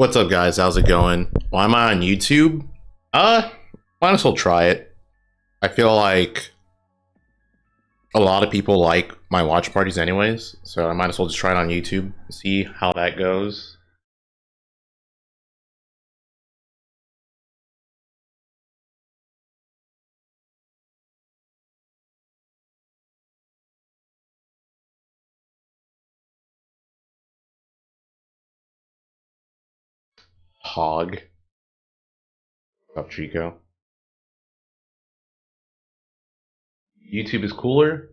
What's up, guys? How's it going? Why am I on YouTube? Might as well try it. I feel like a lot of people like my watch parties anyways, so I might as well just try it on YouTube, see how that goes. Hog. What's up, Chico? YouTube is cooler.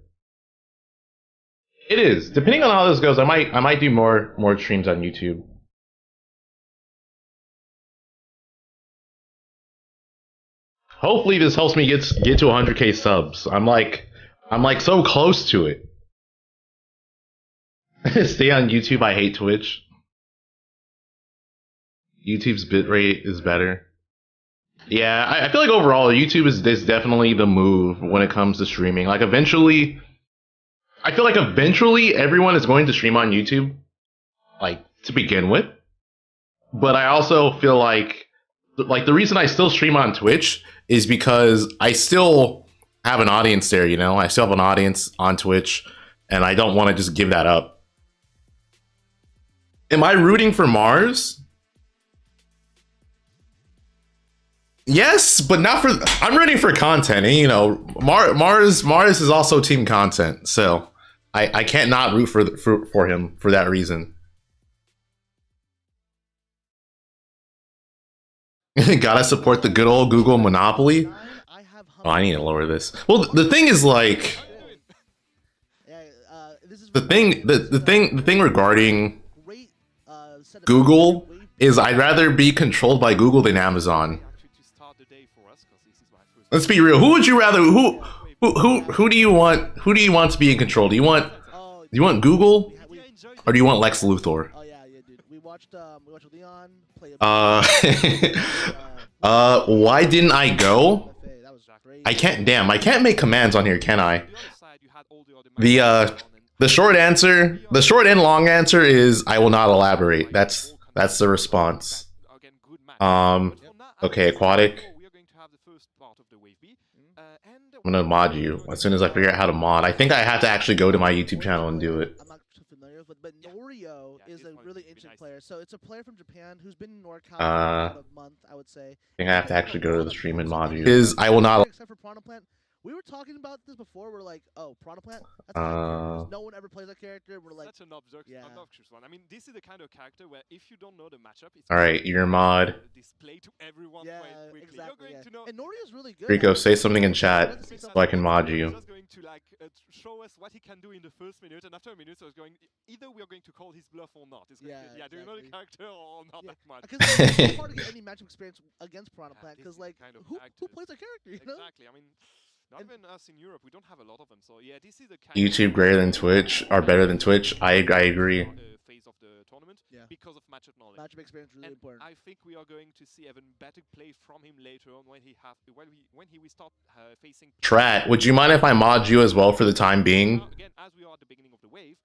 It is. Depending on how this goes, I might do more streams on YouTube. Hopefully this helps me get to 100k subs. I'm like so close to it. Stay on YouTube. I hate Twitch. YouTube's bitrate is better. Yeah, I feel like overall YouTube is definitely the move when it comes to streaming. Like eventually, I feel like eventually everyone is going to stream on YouTube, like to begin with. But I also feel like the reason I still stream on Twitch is because I still have an audience there. You know, I still have an audience on Twitch, and I don't want to just give that up. Am I rooting for Mars? Yes, but not for. I'm rooting for content, and you know, Mars is also team content, so I can't not root for him for that reason. Gotta support the good old Google monopoly. Oh, I need to lower this. Well, the thing is like, the thing regarding Google is I'd rather be controlled by Google than Amazon. Let's be real. Who would you rather? Who do you want? Who do you want to be in control? Do you want Google, or do you want Lex Luthor? Oh yeah, dude. We watched Leon play. Why didn't I go? I can't. Damn, I can't make commands on here, can I? The short answer, the short and long answer is I will not elaborate. That's the response. Okay, aquatic. I'm gonna mod you as soon as I figure out how to mod. I think I have to actually go to my YouTube channel and do it. I'm not too familiar with, but Norio is a really interesting player. So it's a player from Japan who's been in NorCal for about a month, I would say. I think I have to actually go to the stream and mod you. I will not. Except for Piranha Plant. We were talking about this before. We're like, oh, Piranha Plant? That's no one ever plays that character. We're like, that's an obnoxious one. I mean, this is the kind of character where if you don't know the matchup, it's alright, you're mod. Display to everyone quite quickly. Exactly. You're going to know. And Norio's really good. Rico, say something in chat so I can mod you. He's just going to like show us what he can do in the first minute, and after a minute, so it's going either we are going to call his bluff or not. It's Yeah, do you know the character or not that much? Because it's hard to get any matchup experience against Piranha Plant because like who plays that character? You know? Exactly. I mean. Not even us in Europe, we don't have a lot of them. So yeah, this is the kind YouTube greater than Twitch or better than Twitch. I agree. Phase of the tournament because of matchup knowledge. Matchup experience really important. I think we are going to see even better play from him later on when we start facing. Trat, would you mind if I mod you as well for the time being? Again, as we are at the beginning of the wave,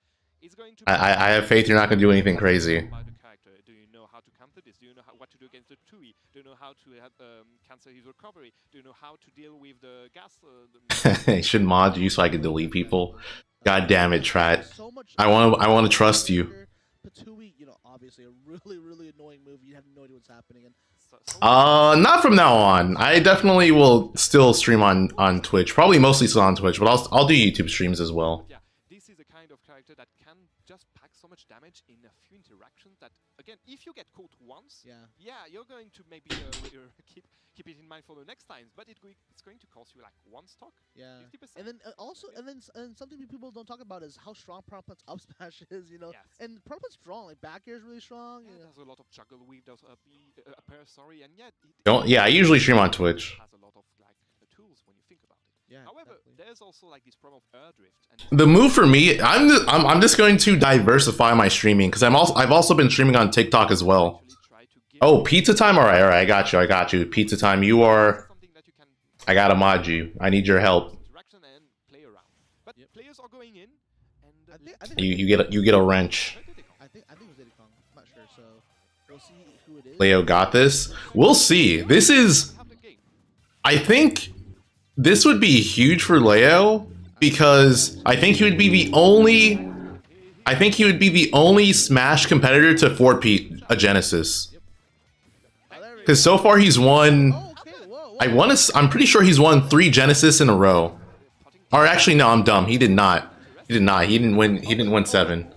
it's going to. I have faith you're not going to do anything crazy. Do you know how to counter this? Do you know what to do against the Tui? Do you know how to cancel his recovery? Do you know how to deal with the gas? I should mod you so I can delete people. God damn it, Trat. I want to trust you. Patui, you know, obviously a really annoying move. You have no idea what's happening. Not from now on. I definitely will still stream on Twitch. Probably mostly still on Twitch, but I'll do YouTube streams as well. Yeah, this is a kind of character that can just pack so much damage in a few interactions that, again, if you get caught once, you're going to maybe keep it in mind for the next times, but it's going to cost you like one stock. 50%. And then and something people don't talk about is how strong Piranha Plant's up smash is, you know. And Piranha Plant's strong, like back air is really strong. Yeah, there's a lot of juggle with those and I usually stream on Twitch. Has a lot of like tools when you think about it. However, there's also like this problem of air drift. The move for me, I'm just going to diversify my streaming because I've also been streaming on TikTok as well. Oh, pizza time. All right, I got you. Pizza time. You are. I gotta mod you. I need your help. But players are going in, and you get a wrench. I think it was Diddy Kong. I'm not sure. So We'll see who it is. Leo got this. We'll see. This is... I think this would be huge for Leo because I think he would be the only... I think he would be the only Smash competitor to 4-peat a Genesis. Because so far he's won... I'm pretty sure he's won 3 Genesis in a row. Or actually, no, I'm dumb. He did not. He did not. He didn't win. He didn't win 7.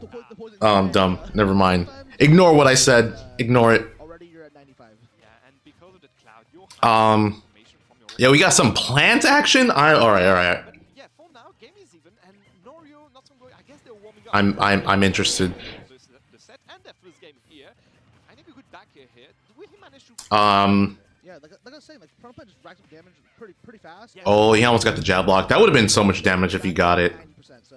I'm dumb. Never mind. Ignore what I said. Ignore it. Yeah, we got some plant action. All right. I'm interested. Yeah, like I was saying, like Proto Plant just racks up damage pretty fast. Oh, he almost got the jab block. That would have been so much damage if he got it. 90%, so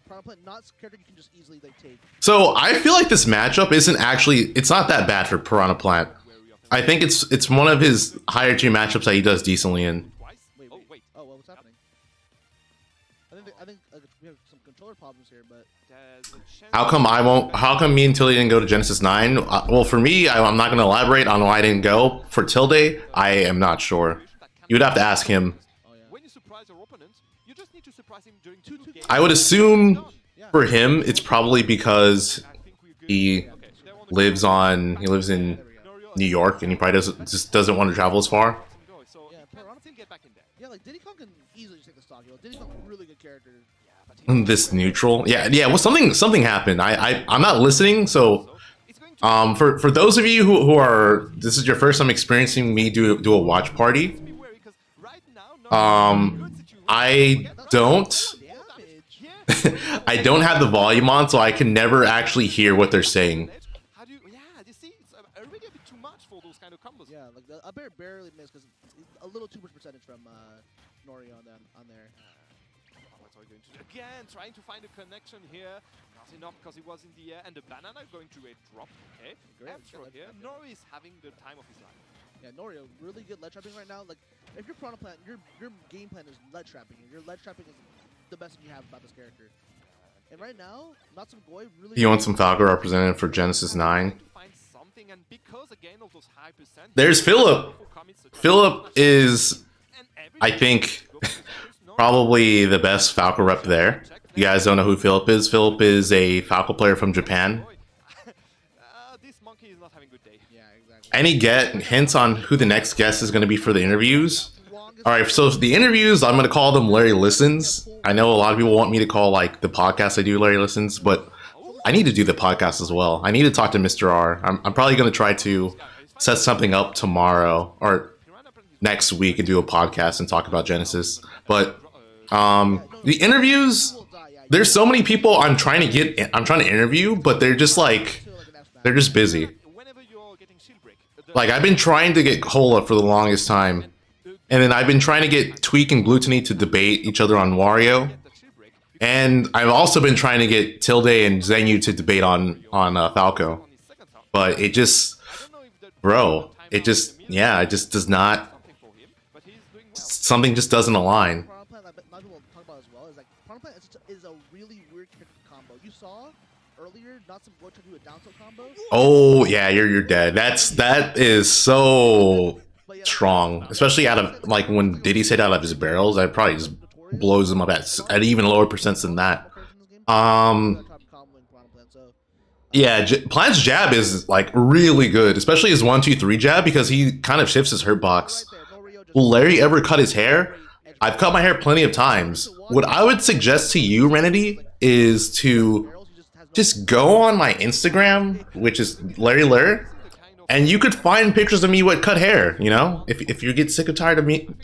Proto Plant not character you can just easily like take. So I feel like this matchup isn't actually. It's not that bad for Piranha Plant. I think it's one of his higher tier matchups that he does decently in. Wait. Oh, well, what's happening? I think we have some controller problems here, but how come I won't? How come me and Tilde didn't go to Genesis 9? Well, for me, I'm not going to elaborate on why I didn't go. For Tilde, I am not sure. You would have to ask him. I would assume for him, it's probably because he lives in New York, and he probably just doesn't want to travel as far. Yeah, like Diddy Kong can easily take the stock. Diddy Kong, really good character. This neutral, yeah. Well, something happened. I'm not listening, so for those of you who are, this is your first time experiencing me do a watch party. I don't have the volume on, so I can never actually hear what they're saying. Yeah, like I barely missed because a little too much percentage from Nori on there. What's he going to do? Again, trying to find a connection here. Not enough because he was in the air, and the banana going to a drop. Okay, great throw here. Nori is having the time of his life. Yeah, Nori, really good ledge trapping right now. Like, if you're Piranha Plant, your game plan is ledge trapping. Your ledge trapping is the best thing you have about this character. And right now, Natsumgoi really. You want some Falco representative for Genesis 9? There's Philip. Philip is, I think, probably the best Falco rep there. You guys don't know who Philip is? Philip is a Falco player from Japan. Any hints on who the next guest is going to be for the interviews? Alright, so the interviews, I'm going to call them Larry Listens. I know a lot of people want me to call like the podcast I do Larry Listens, but I need to do the podcast as well. I need to talk to Mr. R. I'm probably going to try to set something up tomorrow or next week and do a podcast and talk about Genesis. But the interviews, there's so many people I'm trying to interview, but they're just busy. Like, I've been trying to get Cola for the longest time. And then I've been trying to get Tweak and Gluttony to debate each other on Wario. And I've also been trying to get Tilde and Zenyu to debate on Falco. But it just, it just does not, something just doesn't align. Is a really weird combo. You saw earlier, Natsumgoi to do a down tilt combo. Oh yeah, you're dead. That is so strong, especially out of like when Diddy's hit out of his barrels. That probably just blows him up at even lower percents than that. Yeah, Plant's jab is like really good, especially his 1-2-3 jab because he kind of shifts his hurt box. Will Larry ever cut his hair? I've cut my hair plenty of times. What I would suggest to you, Renity, is to just go on my Instagram, which is Larry Lur, and you could find pictures of me with cut hair. You know, if you get sick or tired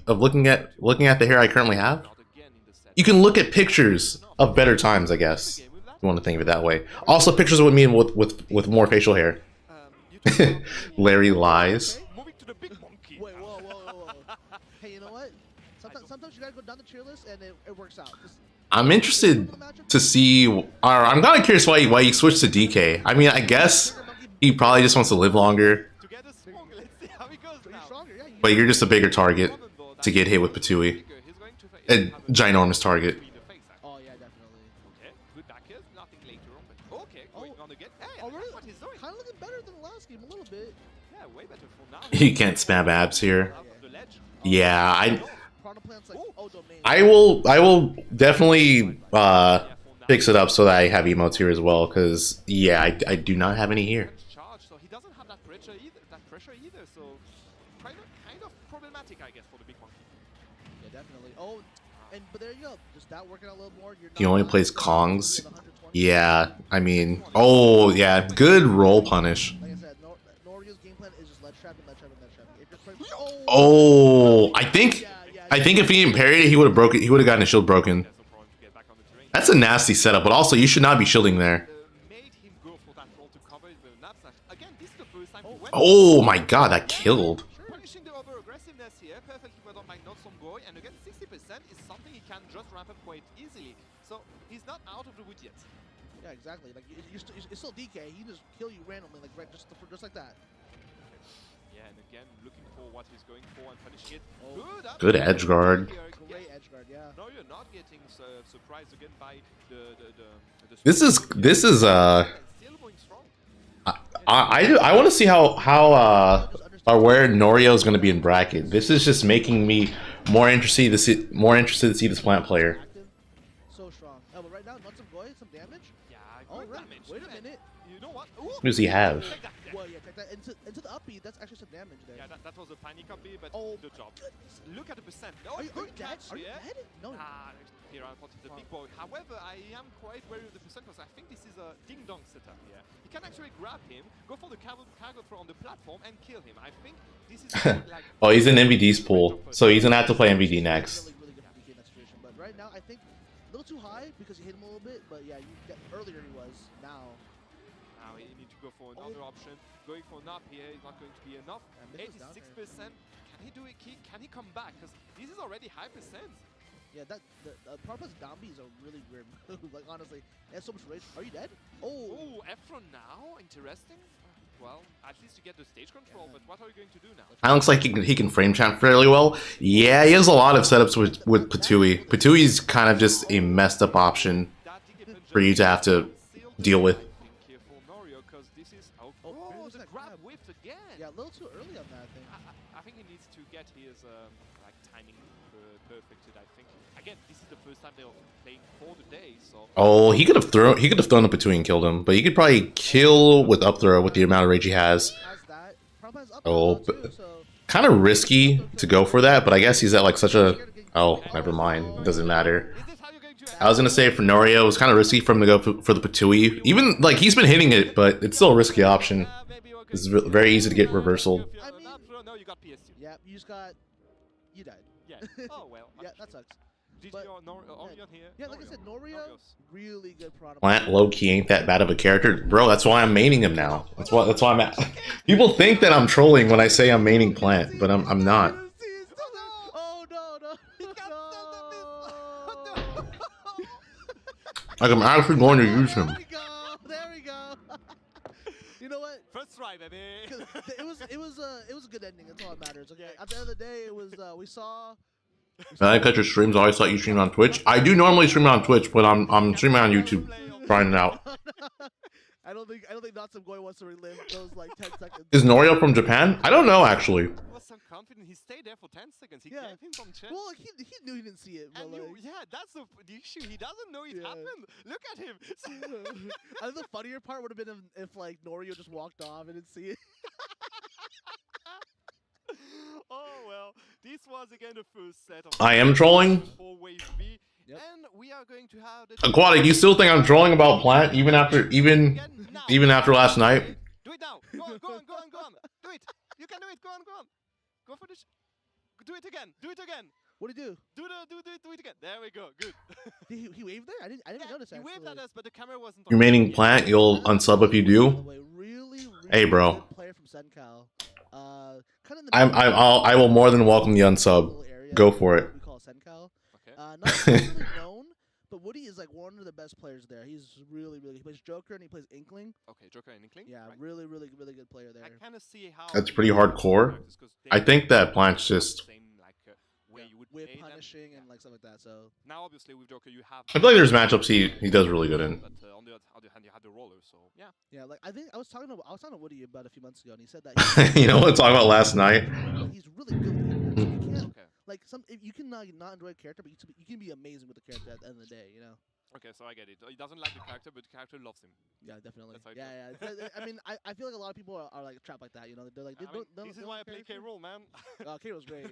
of looking at the hair I currently have, you can look at pictures of better times, I guess. If you want to think of it that way. Also, pictures with me with more facial hair. Larry lies. Wait, whoa. Hey, you know what? Sometimes you gotta go down the tier list and it works out. I'm interested to see, or I'm kind of curious why he switched to DK. I mean, I guess he probably just wants to live longer. But you're just a bigger target to get hit with Patui. A ginormous target. Oh yeah, definitely. Okay, good back here, nothing later on, but okay, going on again. Hey, already what he's doing. kind of looking better than the last game a little bit. Yeah, way better for now. You can't spam abs here. Out of the ledge. Yeah, Piranha Plant's like, oh, domain. I will definitely fix it up so that I have emotes here as well. Cause yeah, I do not have any here. Charge, so he doesn't have that pressure either. So kind of problematic, I guess, for the big one. Yeah, definitely. Oh, but there you go. Just that working out a little more. He only plays Kongs. Yeah, I mean, oh yeah, good roll punish. Like I said, Norio's game plan is just ledge trapping, ledge trapping, ledge trapping. If you're playing, oh, I think if he didn't parry it, he would have broken. He would have gotten his shield broken. That's a nasty setup, but also you should not be shielding there. Oh my god, that killed. Punishing the over-aggressiveness here, perfectly well done by Not Some Goy, and again 60% is something he can just ramp up quite easily. So he's not out of the wood yet. Yeah, exactly. Like it's still DK. He just kill you randomly, like right, just like that. Yeah, and again looking for what he's going for and punishing it. Oh. Good edge guard. Great edge guard, yeah. No, you're not getting surprised again by the This is still going strong. I want to see how or where Norio is going to be in bracket. This is just making me more interested to see this plant player. So strong. Oh, but right now, not some Goy, some damage. Yeah, All good right. damage. Wait a minute. You know what? What does he have? Well, yeah, take that into the upbeat. That's actually some damage there. Yeah, that was a panic upbeat, but Oh, good job. goodness. Look at the percent. Oh, Are you good dead? catch Are you here. dead? No. Here I thought the big boy. However, I am quite wary of the percent because I think this is a ding-dong setup here. You can actually grab him, go for the cargo throw on the platform, and kill him. I think this is like. Oh, he's in MVD's pool, so he's gonna have to play MVD next. Really good PK in that situation. But right now, I think a little too high because you hit him a little bit. But yeah, earlier he was. Now you need to go for another option. Going for an up here is not going to be enough. 86%. Can he do it? Can he come back? Because this is already high percent. Yeah, the Parpa's Dambi is a really weird move. Like honestly, it has so much rage. Are you dead? Oh, Efron now. Interesting. Well, at least you get the stage control. But what are you going to do now? It looks like he can frame champ fairly well. Yeah, he has a lot of setups with Patui. Patui's kind of just a messed up option for you to have to deal with. Yeah, a little too early on that thing. I think he needs to get his like timing perfected. I think again, this is the first time they're playing for the day, so. Oh, he could have thrown the Patui and killed him, but he could probably kill with up throw with the amount of rage he has. Oh, kind of risky to go for that, but I guess he's at like such a. Oh, never mind. It doesn't matter. I was gonna say for Norio, it was kind of risky for him to go for the Patui. Even like he's been hitting it, but it's still a risky option. It's very easy to get reversal. I mean, yeah, you just got, you died. Yeah. Oh well. Yeah, that sucks. But, yeah, like I said, Norio, really good product. Plant low key ain't that bad of a character, bro. That's why I'm maining him now. That's why I'm at. People think that I'm trolling when I say I'm maining Plant, but I'm not. Oh no! Like I'm actually going to use him. There we go. You know what? First try, baby. It was a good ending. That's all that matters. Okay. At the end of the day, it was we saw. I catch your streams. I always thought you streamed on Twitch. I do normally stream on Twitch, but I'm streaming on YouTube, trying it out. I don't think Not Some Goy wants to relive those like 10 seconds. Is Norio from Japan? I don't know actually. He was so confident. He stayed there for 10 seconds. He gave him some chance. Well, he knew he didn't see it. But and like, yeah, that's the issue. He doesn't know it happened. Look at him. I think the funnier part would have been if like Norio just walked off and didn't see it. Oh well, this was again the first set of. I am trolling. For wave B. Yep. And we are going to have the Aquatic, you still think I'm trolling about Plant even after last night? Do it now. Go on. Do it. You can do it. Go on. Go for this. Do it again. What did he do? Do it again. There we go. Good. He waved there? I didn't notice. He waved at us, but the camera wasn't. You're maining Plant. You'll unsub if you do. Really hey, bro. Player from Sencal. I will more than welcome the unsub. Go for it. We call Sencal. Not really known, but Woody is like one of the best players there. He's really. He plays Joker and he plays Inkling. Okay, Joker and Inkling. Yeah, right. really good player there. I kind of see how. That's pretty hardcore. I think that Plant's just where you would with play them. punishing and like stuff like that. So now, obviously, with Joker, you have. I feel like there's matchups he does really good in. But on the other hand, you have the roller. So yeah. Yeah, like I think I was talking to Woody about a few months ago, and he said that You know what I'm talking about last night? he's really good with the character. You can't Okay. like you can not enjoy a character, but you can be amazing with the character at the end of the day. You know. Okay, so I get it. He doesn't like the character, but the character loves him. Yeah, definitely. That's how it Yeah. I mean, I feel like a lot of people are like trapped like that. You know, they're like, This is why I play K-Roll, man. K-Roll's great.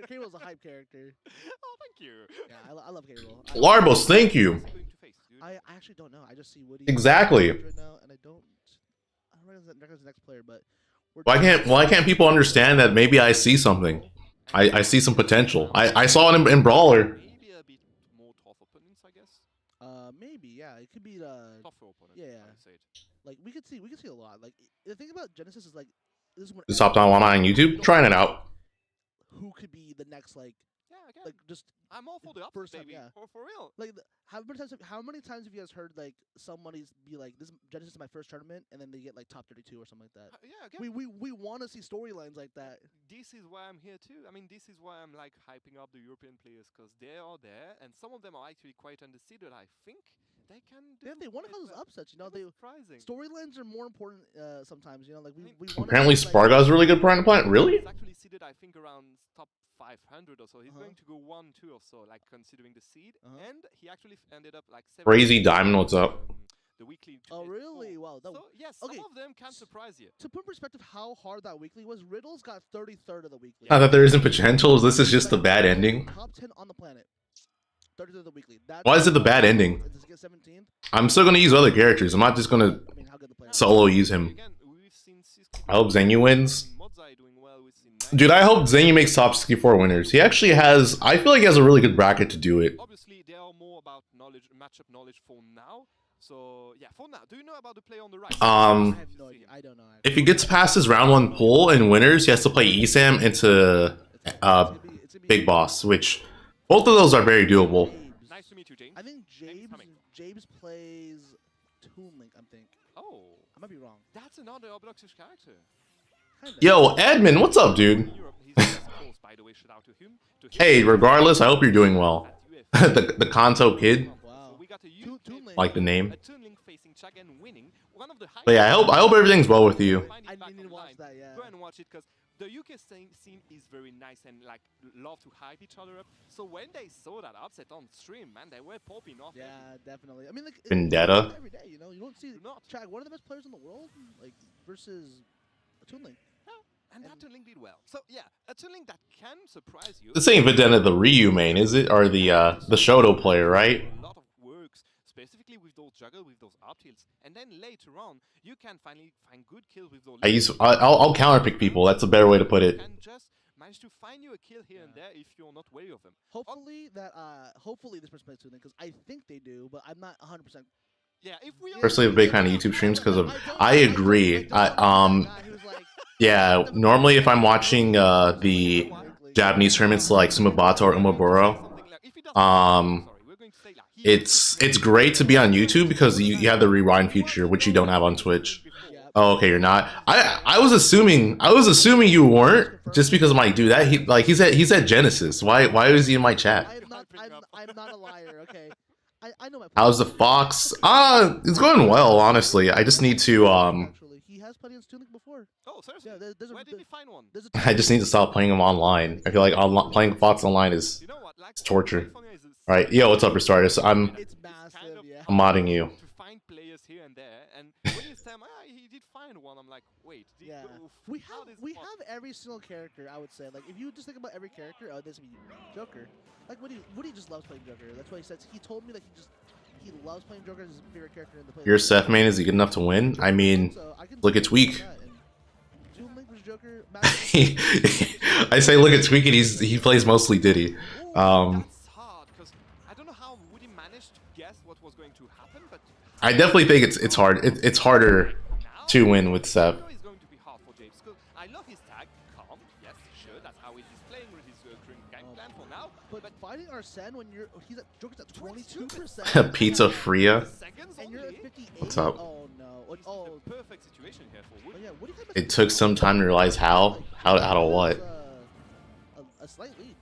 K-Roll's a hype character. Oh, thank you. Yeah, I love K-Roll. Larbos, thank you. What's he going to face, dude? I actually don't know. I just see Woody Exactly. right now, and I don't recognize the next player, but Why can't people understand that maybe I see something? I see some potential. I saw it in Brawler. Maybe a bit more tough opponents, I guess. Maybe yeah, it could be the Tougher opponents. yeah. I would say it. like we could see a lot. Like the thing about Genesis is like this is when This top down one on YouTube, trying it out. who could be the next Yeah, again. like just I'm all for the ups, first time, baby. yeah. For real. like how many times have you guys heard like somebody's be like this Genesis is my first tournament and then they get like top 32 or something like that. Yeah, again. We want to see storylines like that. This is why I'm here too. I mean, this is why I'm like hyping up the European players because they are there, and some of them are actually quite undefeated. I think they can. Yeah, they want to quite cause well. upsets. You know, It they was surprising. storylines are more important sometimes. You know, like we I mean, want. Apparently Spargaw's really good Piranha Plant. Really? He's actually seeded, I think, around top 500 or so. He's going to go 1-2 or so, like considering the seed, and he actually ended up like Crazy Diamond, what's up? The weekly. Oh really? Wow. That, So yes, okay. some of them can surprise you. to put in perspective how hard that weekly was, Riddles got 33rd of the weekly. Not that there isn't potential. This is just a bad ending. Top 10 on the planet. 33rd of the weekly. That's Why is it the bad ending? Does he get 17th? I'm still gonna use other characters. I'm not just gonna I mean, how good the player. solo use him. Again, we've seen Siski I hope Zenu wins. Mozai doing well. We've seen Dude, I hope Zenu makes top 64 winners. He actually has. I feel like he has a really good bracket to do it. Obviously, they are more about knowledge, matchup knowledge for now. So yeah, for now. Do you know about the player on the right? I have no idea. I don't know. If he gets past his round 1 pull and winners, he has to play Esam into It's gonna be Big Boss, which both of those are very doable. Jabes. Nice to meet you, James. I think coming. James plays Toon Link. I think Oh, I might be wrong. that's another Obnoxious character. Kinda. Yo, Edmund, what's up, dude? In Europe, he's the best course, by the way. Shout out to him. Hey, regardless, I hope you're doing well. At UFA. the Kanto kid, Wow. So we got a Toon Link. like the name. A Toon Link facing Chag and winning. One of the But yeah, I hope everything's well with you. Find it I back need to watch online. that. Yeah. Go and watch it because the UK scene is very nice and like love to hype each other up. So when they saw that upset on stream, man, they were popping off. Yeah, definitely. I mean, like Vendetta. every day. You know, you don't see Do not. Chag, one of the best players in the world, like versus a Toon Link. And that Toon Link did well. So yeah, a Toon Link that can surprise you. This ain't Vendetta the Ryu main, is it? Or the Shoto player, right? A lot of works, specifically with those juggle, with those up tilts, and then later on, you can finally find good kills with those. I'll counterpick people. That's a better way to put You it. can just manage to find you a kill here and there if you're not wary of them. Hopefully hopefully this person plays Toon Link because I think they do, but I'm not 100%. Yeah, if we are Personally, a big fan of YouTube streams because of. I agree. Yeah, normally if I'm watching the Japanese tournaments like Sumabata or Umaburo, it's great to be on YouTube because you have the rewind feature, which you don't have on Twitch. Oh, okay, you're not. I was assuming you weren't just because I'm like, dude, that he's at Genesis. Why is he in my chat? I'm not a liar. Okay, I know my. How's the Fox? It's going well, honestly. I just need to Actually, he has played against Toon Link before. Oh, seriously? Yeah, Where did he find one? I just need to stop playing him online. I feel like playing Fox online is You know what? Like, it's torture. California is a Alright, yo, what's up, Restartus? I'm It's massive. Yeah. modding you. to find players here and there, and when you tell him, he did find one, I'm like, wait, Yeah. oof, We how have this we possible? have every single character. I would say, like, if you just think about every character, oh, this would be Joker. Like Woody just loves playing Joker. That's why he says he told me that he loves playing Joker as his favorite character in the play. Your Seth main, is he good enough to win? I mean, So I can look at Tweak. Toon Link versus Joker. I say look at Tweak and he plays mostly Diddy. Ooh, Um, that's hard, because I don't know how Woody managed to guess what was going to happen, but I definitely think it's hard. It's harder now to win with Seth. I know it's going to be hard for James, because I love his tag, calm, yes, sure, that's how he's playing with his current game plan for now, But fighting Arsene when Joker's at 22%. Pizza Fria. seconds And you're only. at 58. What's up? Oh no. This is Oh. the perfect situation here for Oh Woody. yeah. Woody It took some time to realize how to what. A slight lead.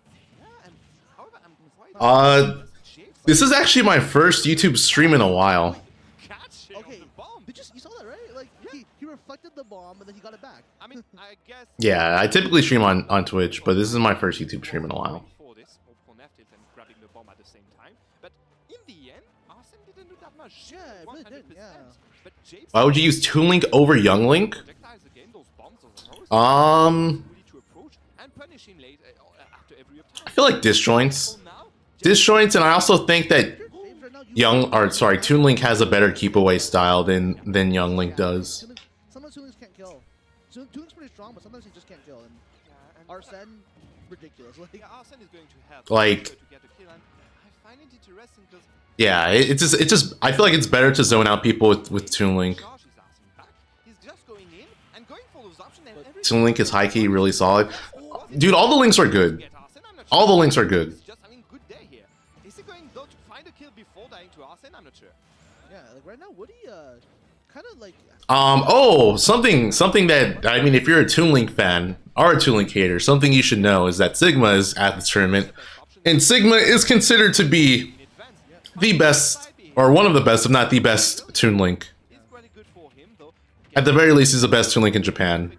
This is actually my first YouTube stream in a while. Okay, you saw that, right? Like, he reflected the bomb, and then he got it back. I mean, I guess... Yeah, I typically stream on Twitch, but this is my first YouTube stream in a while. Why would you use Toon Link over Young Link? I feel like disjoints. Disjoints, and I also think that Toon Link has a better keep away style than Young Link does. Sometimes Toon Links can't kill. Toon Link's pretty strong, but sometimes he just can't kill. And Arsene, ridiculous. Arsene is going to help like, to get a kill, and I find it interesting because yeah, it's just I feel like it's better to zone out people with Toon Link. Toon Link is high key really solid. Dude, all the links are good. All the links are good. Yeah, like right now, Woody, kind of like. Something that, I mean, if you're a Toon Link fan or a Toon Link hater, something you should know is that Sigma is at the tournament, and Sigma is considered to be the best, or one of the best, if not the best, Toon Link. At the very least, he's the best Toon Link in Japan.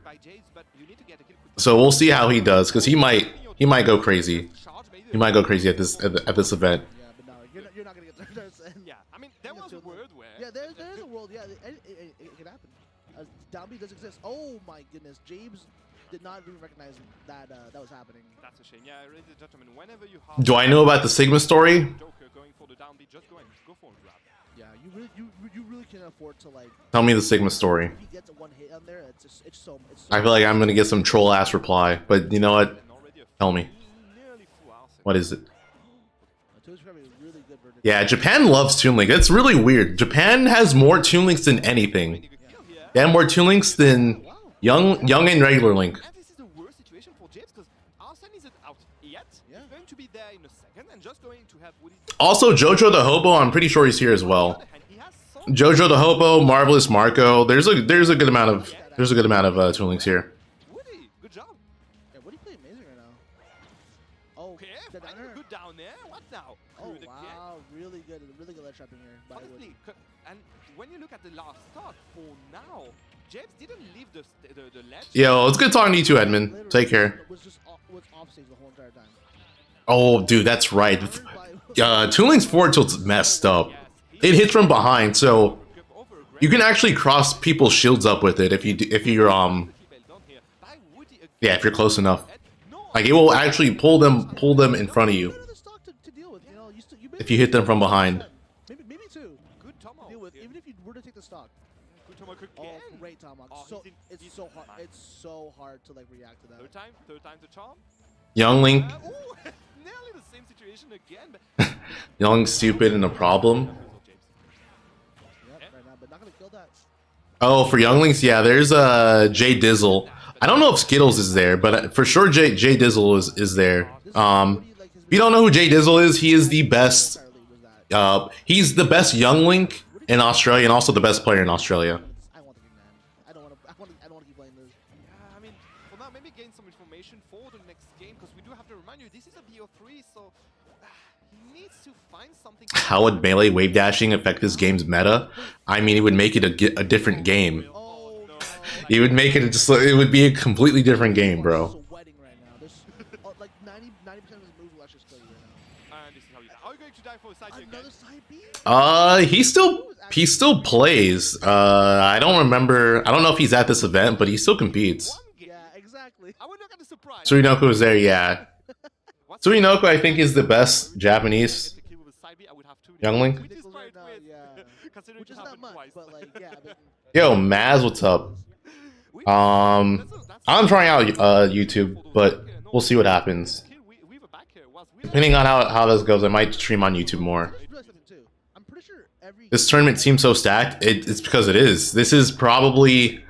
So we'll see how he does, because he might go crazy. He might go crazy at this event. Yeah, but no, you're not gonna get there. Yeah, I mean, there was a world where. Yeah, there's a world. Yeah, it can happen. Down B does exist. Oh my goodness, James did not even recognize that that was happening. That's a shame. Yeah, ladies and gentlemen, whenever you have. Do I know about the Sigma story? Going for the down B, just go for it, grab. Yeah, you really can't afford to like. Tell me the Sigma story. If he gets a one hit on there, it's so. I feel like I'm gonna get some troll ass reply, but you know what? Tell me. What is it? Yeah, Japan loves Toon Link. That's really weird. Japan has more Toon Links than anything. They have more Toon Links than Young and regular Link. And this is the worst situation for James because Arsene isn't out yet. He's going to be there in a second and just going to have Woody. Also, Jojo the Hobo, I'm pretty sure he's here as well. Jojo the Hobo, Marvelous Marco. There's a good amount of Toon Links here. Woody, good job. Yeah, Woody played amazing right now. Oh, okay, good down there. What now? Oh wow, really good ledge trapping here. Honestly, and when you look at the last start, for now, James didn't leave the ledge. Yo, it's good talking to you too, Edmund. Take care. Was offstage the whole entire time. Oh, dude, that's right. Toon Link's forward tilt's messed up. It hits from behind, so you can actually cross people's shields up with it if you're yeah, if you're close enough. Like it will actually pull them in front of you if you hit them from behind. Maybe two. Good tomahawk. Deal with even if you were to take the stock. Good tomahawk again. Oh, great tomahawk. So it's so hard. It's so hard to like react to that. Third time the charm. Young Link. Nearly the same situation again. But Young, stupid, and a problem. Yep, right now, but not gonna kill that. Oh, for Young Links, yeah. There's Jay Dizzle. I don't know if Skittles is there, but for sure Jay Dizzle is there. If you don't know who Jay Dizzle is, he is the best. He's the best Young Link in Australia, and also the best player in Australia. I want the big man. I don't want to keep playing this. Yeah, I mean, for now, maybe gain some information for the next game, because we do have to remind you this is a BO3, so he needs to find something. How would melee wave dashing affect this game's meta? I mean, it would make it a different game. It would make it it would be a completely different game, bro. Like 90% of his moves will actually kill you right now. And this is how he's are you going to die for a side B again? He still plays. I don't remember. I don't know if he's at this event, but he still competes. Yeah, exactly. I would look at the surprise. Tsurinoku is there, yeah. Tsurinoku, I think, is the best Japanese Young Link. Which is quite weird. Which is not much, but like, yeah. Yo, Maz, what's up? I'm trying out YouTube, but we'll see what happens. Depending on how this goes, I might stream on YouTube more. This tournament seems so stacked. It's because it is. This is probably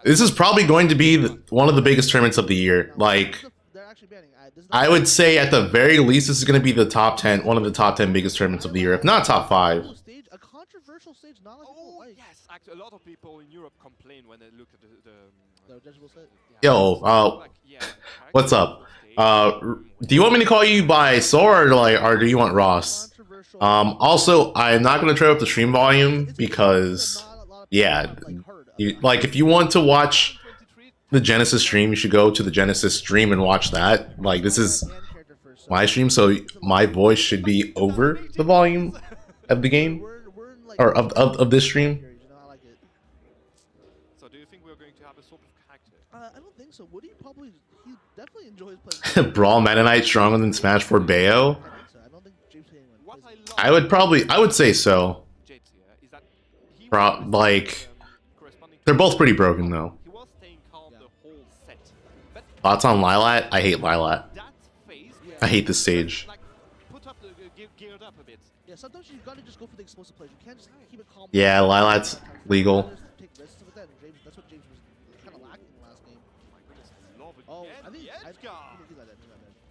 going to be one of the biggest tournaments of the year. Like, I would say at the very least, this is going to be the top 10, one of the top 10 biggest tournaments of the year, if not top 5. A controversial stage, not like people like. Yes, actually, a lot of people in Europe complain when they look at the Yo, what's up? Do you want me to call you by Sora or do you want Ross? Also, I'm not gonna turn up the stream volume because, yeah, if you want to watch the Genesis stream, you should go to the Genesis stream and watch that. Like, this is my stream, so my voice should be over the volume of the game or of this stream. So do you think we're going to have a sort of character? I don't think so. Woody he definitely enjoys playing. Brawl Meta Knight stronger than Smash 4 Bayo? I would say so. Like, they're both pretty broken though. Thoughts on Lylat? I hate Lylat. I hate this stage. Yeah, sometimes you gotta just go for the explosive plays. You can't just keep it calm. Yeah, Lylat's legal. That's what James was kind of lacking in the last game. Oh, I think he's like that.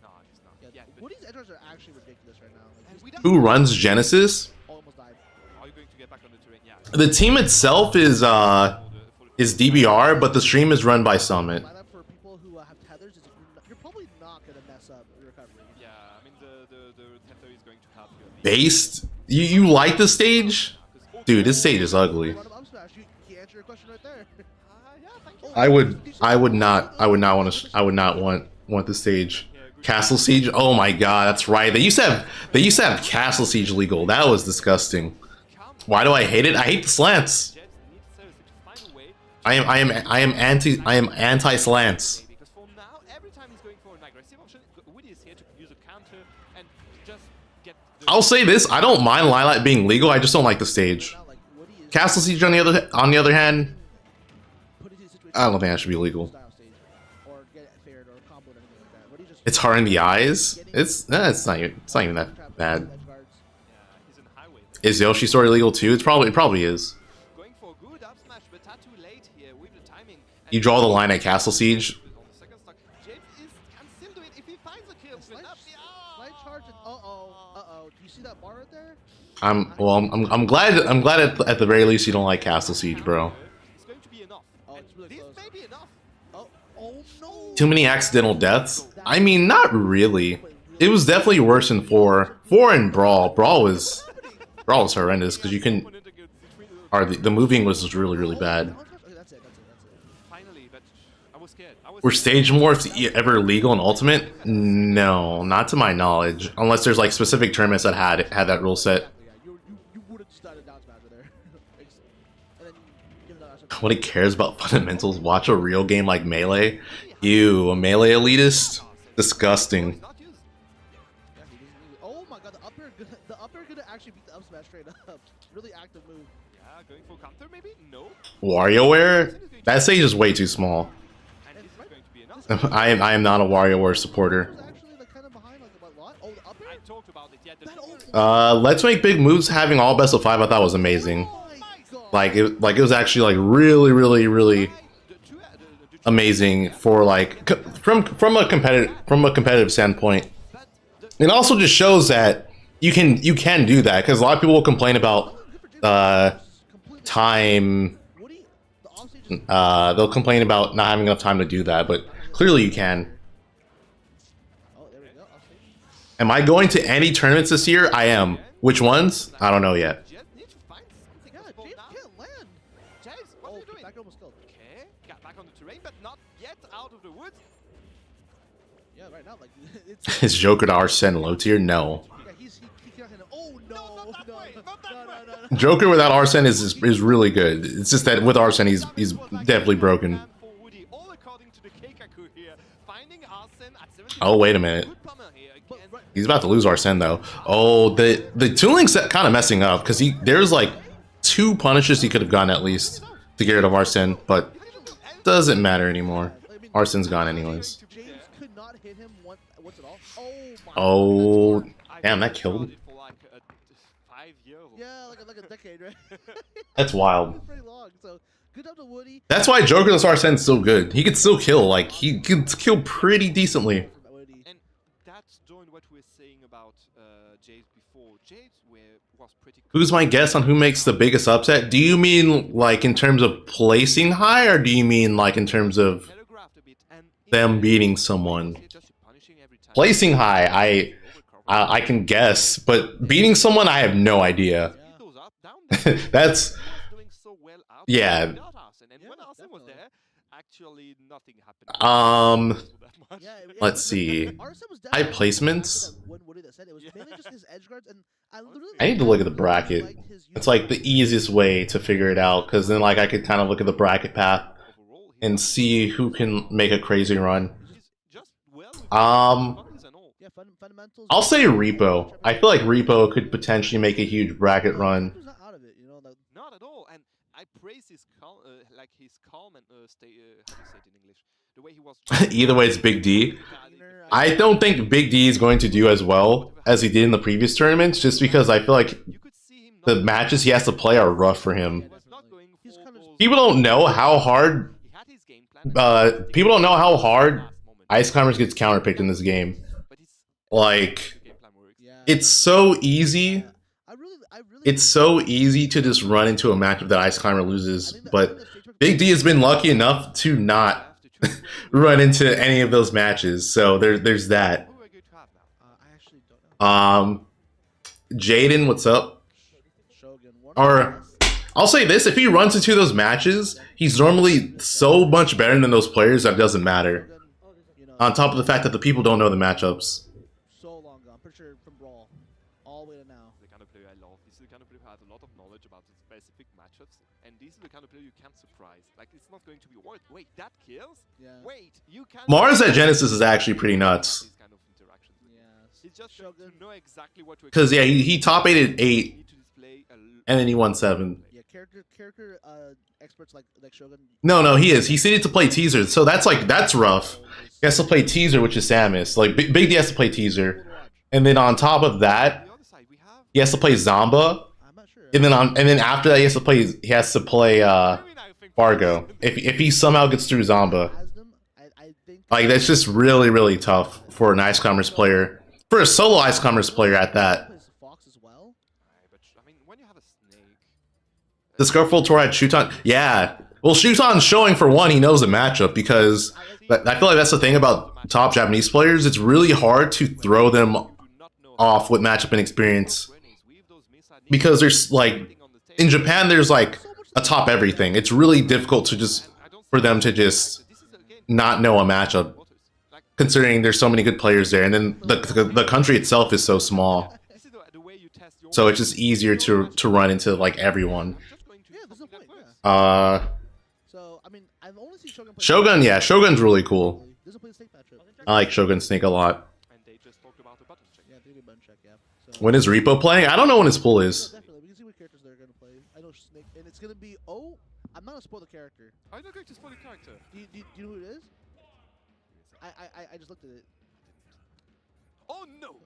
No, he's not. Yeah, Woody's edge guards are actually ridiculous right now. Like, who runs Genesis? Almost died. Are you going to get back on the terrain? Yeah. The team itself is DBR, but the stream is run by Summit. For people who have tethers, you're probably not gonna mess up your recovery. Yeah, I mean the tether is going to help you. Based? You like the stage? Dude, this stage is ugly. I would not want the stage. Castle Siege? Oh my god, that's right. They used to have Castle Siege legal. That was disgusting. Why do I hate it? I hate the slants. I am anti slants. Because for now, every time he's going for an aggressive option, Woody is here to use a counter and just get. I'll say this: I don't mind Lylat being legal. I just don't like the stage. Castle Siege, on the other hand, I don't think that should be legal. It's hard in the eyes. It's not even that bad. Is Yoshi story legal too? It probably is. You draw the line at Castle Siege. I'm glad at the very least you don't like Castle Siege, bro. Too many accidental deaths? I mean, not really. It was definitely worse than 4. 4 and Brawl. Brawl was horrendous because you can. Or the moving was really bad. Were stage morphs ever legal in Ultimate? No, not to my knowledge. Unless there's like specific tournaments that had that rule set. Nobody cares about fundamentals. Watch a real game like Melee. Ew, a Melee elitist? Disgusting. Oh my god, the up air could actually beat the up smash straight up. Really active move. Yeah, going for counter maybe? No. WarioWare? That stage is way too small. I am not a WarioWare supporter. Let's Make Big Moves having all best of 5 I thought was amazing. Like it was actually like really amazing for like from a competitive standpoint. It also just shows that you can do that because a lot of people will complain about time. They'll complain about not having enough time to do that, but clearly you can. Am I going to any tournaments this year? I am. Which ones? I don't know yet. Is Joker to Arsene low tier? No. Joker without Arsene is really good. It's just that with Arsene he's definitely broken. Oh wait a minute. He's about to lose Arsene though. Oh, the Toon Link's kind of messing up because there's like 2 punishes he could have gotten at least to get rid of Arsene, but doesn't matter anymore. Arsene's gone anyways. Oh, damn, that killed. Yeah, like a decade, right? That's wild. Pretty long, so good job to Woody. That's why Jokerless Arsene's so good. He can still kill. Like he can kill pretty decently. And that's joined what we were saying about Jade before. Jade was pretty. Who's my guess on who makes the biggest upset? Do you mean like in terms of placing high, or do you mean like in terms of them beating someone? Placing high, I can guess, but beating someone, I have no idea. That's yeah. Let's see. High placements. I need to look at the bracket. It's like the easiest way to figure it out, because then like I could kind of look at the bracket path and see who can make a crazy run. I'll say Repo. I feel like Repo could potentially make a huge bracket run. Not at all, and I praise his calm, and how do you say it in English? The way he was. Either way, it's Big D. I don't think Big D is going to do as well as he did in the previous tournaments, just because I feel like the matches he has to play are rough for him. People don't know how hard. People don't know how hard Iceclimbers gets counterpicked in this game. Like, it's so easy. It's so easy to just run into a matchup that Iceclimber loses, but Big D has been lucky enough to not run into any of those matches. So there's that. Jaden, what's up? Or I'll say this: if he runs into those matches, he's normally so much better than those players that it doesn't matter. On top of the fact that the people don't know the matchups. So long ago, I'm pretty sure from Brawl all the way to now. The kind of player I love. This is the kind of player who has a lot of knowledge about the specific matchups, and this is the kind of player you can't surprise. Like, it's not going to be wait, that kills? Yeah. Wait, you can't. Mars at Genesis is actually pretty nuts. Kind of yes. It's just to know exactly what to. Because yeah, he top 8 at 8, and then he won 7. Yeah, character experts like Shogun. No, he is. He needed to play teaser, so that's rough. He has to play teaser, which is Samus. Like Big D has to play teaser, and then on top of that, he has to play Zamba, and then after that, he has to play Fargo. If he somehow gets through Zamba, like that's just really, really tough for an Iceclimbers player, for a solo Iceclimbers player at that. The Scarful Tour had Shuton. Yeah. Well, Shuton's showing for one, he knows the matchup, because I feel like that's the thing about top Japanese players. It's really hard to throw them off with matchup and experience. Because there's like, in Japan, there's like a top everything. It's really difficult for them to just not know a matchup, considering there's so many good players there. And then the country itself is so small. So it's just easier to run into like everyone. Shogun, yeah, Shogun's really cool. I like Shogun Snake a lot. When is Repo playing? I don't know when his pool is. Definitely, we can see what characters they're gonna play. I know Snake, and it's gonna be. Oh, I'm not gonna spoil the character. I'm not going to spoil the character. Do you know who it is? I just looked at it. Oh no!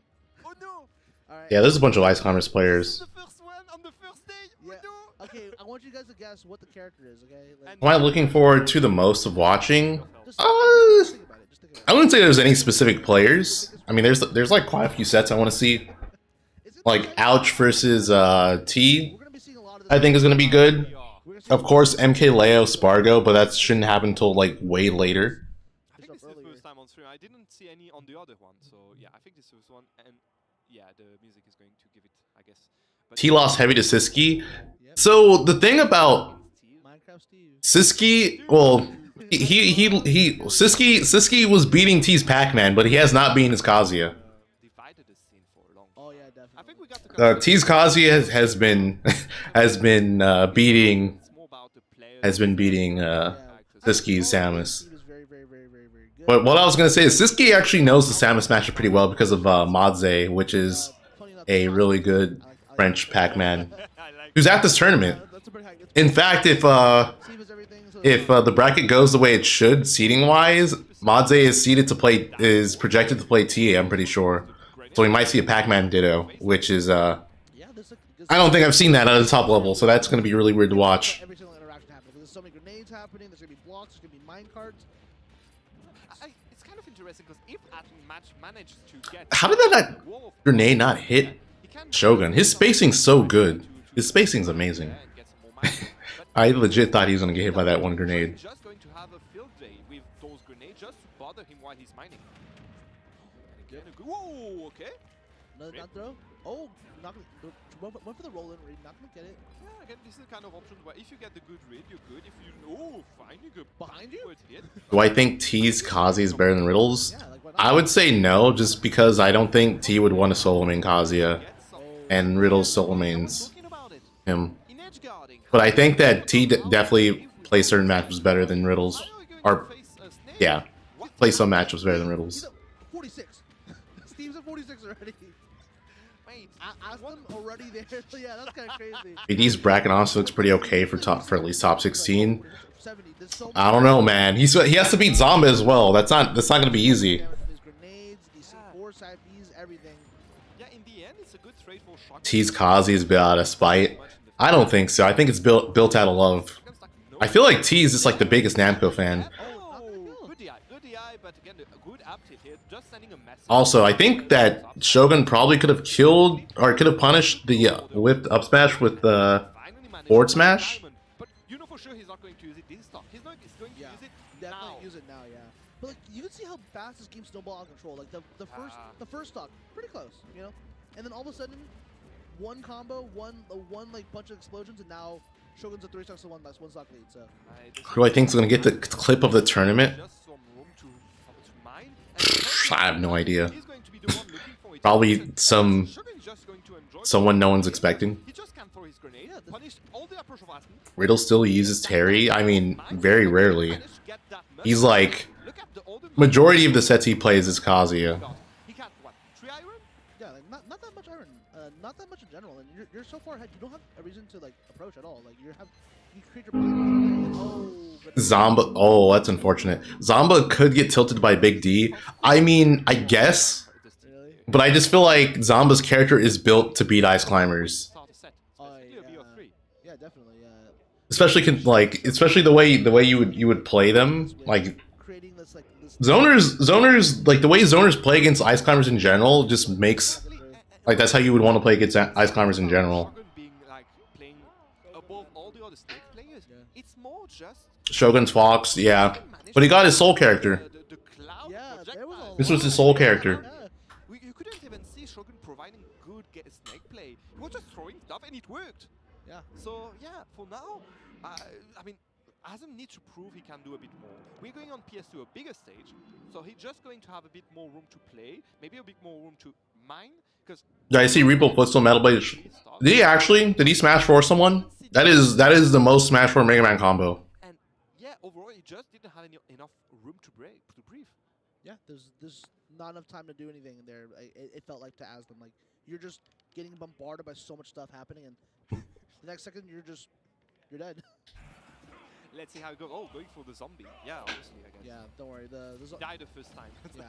Oh no! Alright. Yeah, there's a bunch of Iceclimbers players. The first one on the first day. Yeah. Okay, I want you guys to guess what the character is. Okay. Like, Am I looking forward to the most of watching? Just think about it. I wouldn't say there's any specific players. I mean, there's like quite a few sets I want to see. Like Ouch versus T, I think is going to be good. Of course, MK Leo Spargo, but that shouldn't happen until like way later. I think this is the first time on stream. I didn't see any on the other one, so yeah, I think this is one, and yeah, the music is going to give it, I guess. T lost heavy to Siski. So the thing about Siski, well, Siski was beating T's Pac-Man, but he has not beaten his Kazuya. T's Kazuya has been beating Siski's Samus. But what I was gonna say is Siski actually knows the Samus matchup pretty well because of Madze, which is a really good French Pac-Man who's at this tournament. In fact, if the bracket goes the way it should, seeding wise, Madze is projected to play T, I'm pretty sure. So we might see a Pac-Man Ditto, which is I don't think I've seen that at the top level, so that's going to be really weird to watch. Every single interaction happens. There's so many grenades happening. There's going to be blocks. There's going to be mine carts. It's kind of interesting because if Match managed to get, how did that grenade not hit Shogun? His spacing's so good. His spacing's amazing. I legit thought he was going to get hit by that one grenade. Just going to have a field day with those grenades just to bother him while he's mining. again, whoa, okay. Another down throw. Oh, not gonna, went for the roll in read, not gonna get it. Yeah, again, this is the kind of option where if you get the good read, you're good. If you fine, you go Behind you? hit. Do I think T's Kazi is better than Riddles? Yeah, like, why not? I would say no, just because I don't think T would want to solo main Kazuya, and Riddles solo mains him. But I think that T definitely plays certain matchups better than Riddles. Or, yeah, plays some matchups better than Riddles. He's at 46. Steve's at 46 already. Wait, Aslam already there. So yeah, that's kind of crazy. AD's bracket honestly looks pretty okay for at least top 16. 70. There's so I don't know, man. He has to beat Zomba as well. That's not gonna be easy. There's grenades, these C4 side Bs, everything. yeah, in the end, it's a good trade for Shock. T's Kazi is built out of spite. I don't think so. I think it's built out of love. I feel like T is just like the biggest Namco fan. Good DI, but again, a good up hit here, just sending a message. Also, I think that Shogun probably could have killed or could have punished the whipped up smash with the forward smash. But you know for sure he's not going to use it this stock. He's going to use it Definitely now. use it now, yeah. But like, you can see how fast this game snowballed out of control. Like the first stock, pretty close, you know. And then all of a sudden, one combo, one like bunch of explosions, and now Shogun's a 3 stocks to one stock lead. So Who I think is going to get the clip of the tournament? Just some room to mine. I have no idea. He's going to be the one looking for it. Probably Shogun's just going to enjoy someone no one's expecting. He just can't throw his grenade. Punish all the approach of Aspen. Riddle still uses Terry. I mean, very rarely. He's like majority of the sets he plays is Kazuya. He got what? 3 iron? yeah, like not that much iron, not that much in general. And you're so far ahead, you don't have a reason to like approach at all. Like you create your blind. Oh, but Zomba. Oh, that's unfortunate. Zomba could get tilted by Big D. I mean, I guess. really? But I just feel like Zomba's character is built to beat Ice Climbers. Yeah, definitely. Especially especially the way you would play them. Like Creating this like this. zoners like the way zoners play against Ice Climbers in general just makes like that's how you would want to play against Ice Climbers in general. Shogun being like playing above all the other snake players. It's more just Shogun's Fox, yeah. But he got his soul character. the cloud Yeah, there was projectile. a This was his soul character. Yeah. You couldn't even see Shogun providing good snake play. He was just throwing stuff and it worked. Yeah. So yeah, for now, I mean, Asm needs to prove he can do a bit more. We're going on PS2, a bigger stage, so he's just going to have a bit more room to play, maybe a bit more room to mine, because Yeah, I see Repo Footstool Metal Blade. Did he actually? Did he Smash 4 someone? That is the most Smash 4 Mega Man combo. and yeah, overall he just didn't have enough room to breathe. Yeah, there's not enough time to do anything in there. It felt like to Aslam, like you're just getting bombarded by so much stuff happening, and the next second you're dead. Let's see how it goes. Oh, going for the zombie. Yeah, obviously, I guess. Yeah, don't worry. Died the first time. Yeah.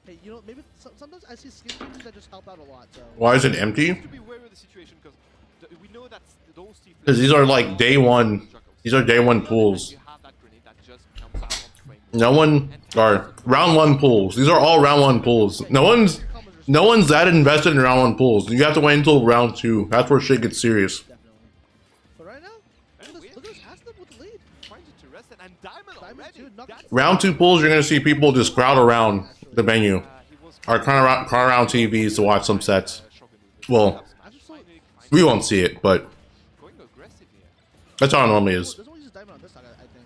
Hey, you know, maybe sometimes I see skin changes that just help out a lot. So. Why is it empty? You have to be wary of the situation because we know that those Steve Because these are like day one. These are day one pools. You have that grenade that just comes out on frame. No one or round 1 pools. These are all round 1 pools. No one's that invested in round 1 pools. You have to wait until round 2. That's where shit gets serious. Definitely. But right now, look at this Aslam with the lead. Trying to arrest it and Diamond already. too, knocked That's- Round 2 pools, you're gonna see people just crowd around the venue he was or crowd around TVs to watch some sets. Well, we won't see it, but going aggressive here. that's how it normally is. There's only just diamond on this stock, I think.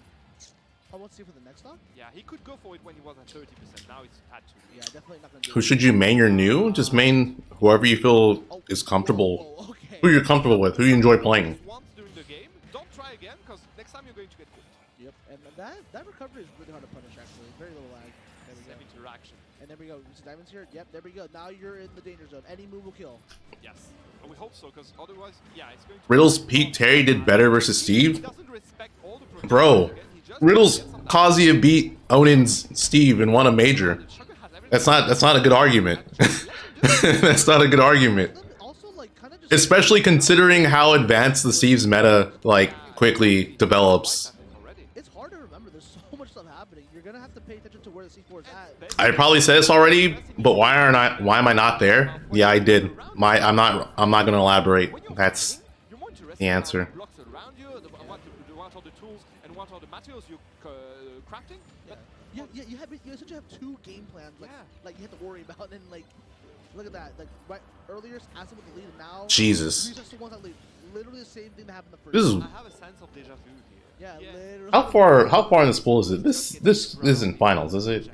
I want to see for the next stock. Yeah, he could go for it when he was at 30%. Now it's had to. Yeah, definitely not gonna do Who it. should you main your new? Just main whoever you feel is comfortable. Oh, okay. Who you're comfortable with, who you enjoy playing. Once during the game, don't try again because next time you're going to get cooked. Yep, and that recovery is really hard to punish actually. Very little lag. There we Same go. interaction. And there we go. You see diamonds here? Yep, there we go. Now you're in the danger zone. Any move will kill. Yes. And we hope so because otherwise, yeah, it's going to. Riddle's peak Terry did better versus He Steve. doesn't respect all the Bro, again, he just Riddle's gets some Kazuya beat Onin's Steve and won a major. damage. Sugar has everything. That's not a good argument. That's not a good argument. Also, like, kind of just. Especially considering how advanced the Steve's meta like quickly develops. Already. It's hard to remember. There's so much stuff happening. You're gonna have to pay attention to where the C4 is at. I probably said this already, but why am I not there? Yeah, I did. I'm not gonna elaborate. That's You're more interested the in answer. the blocks around you, what are the tools and what are the materials you're crafting. But You essentially have two game plans, like you have to worry about, and like, look at that, like right earlier, Aston with the lead, and now Jesus. Greece has to want that lead. Literally the same thing that happened the first. This is. I have a sense of deja vu here. Yeah, literally. How far in this pool is it? This isn't finals, is it?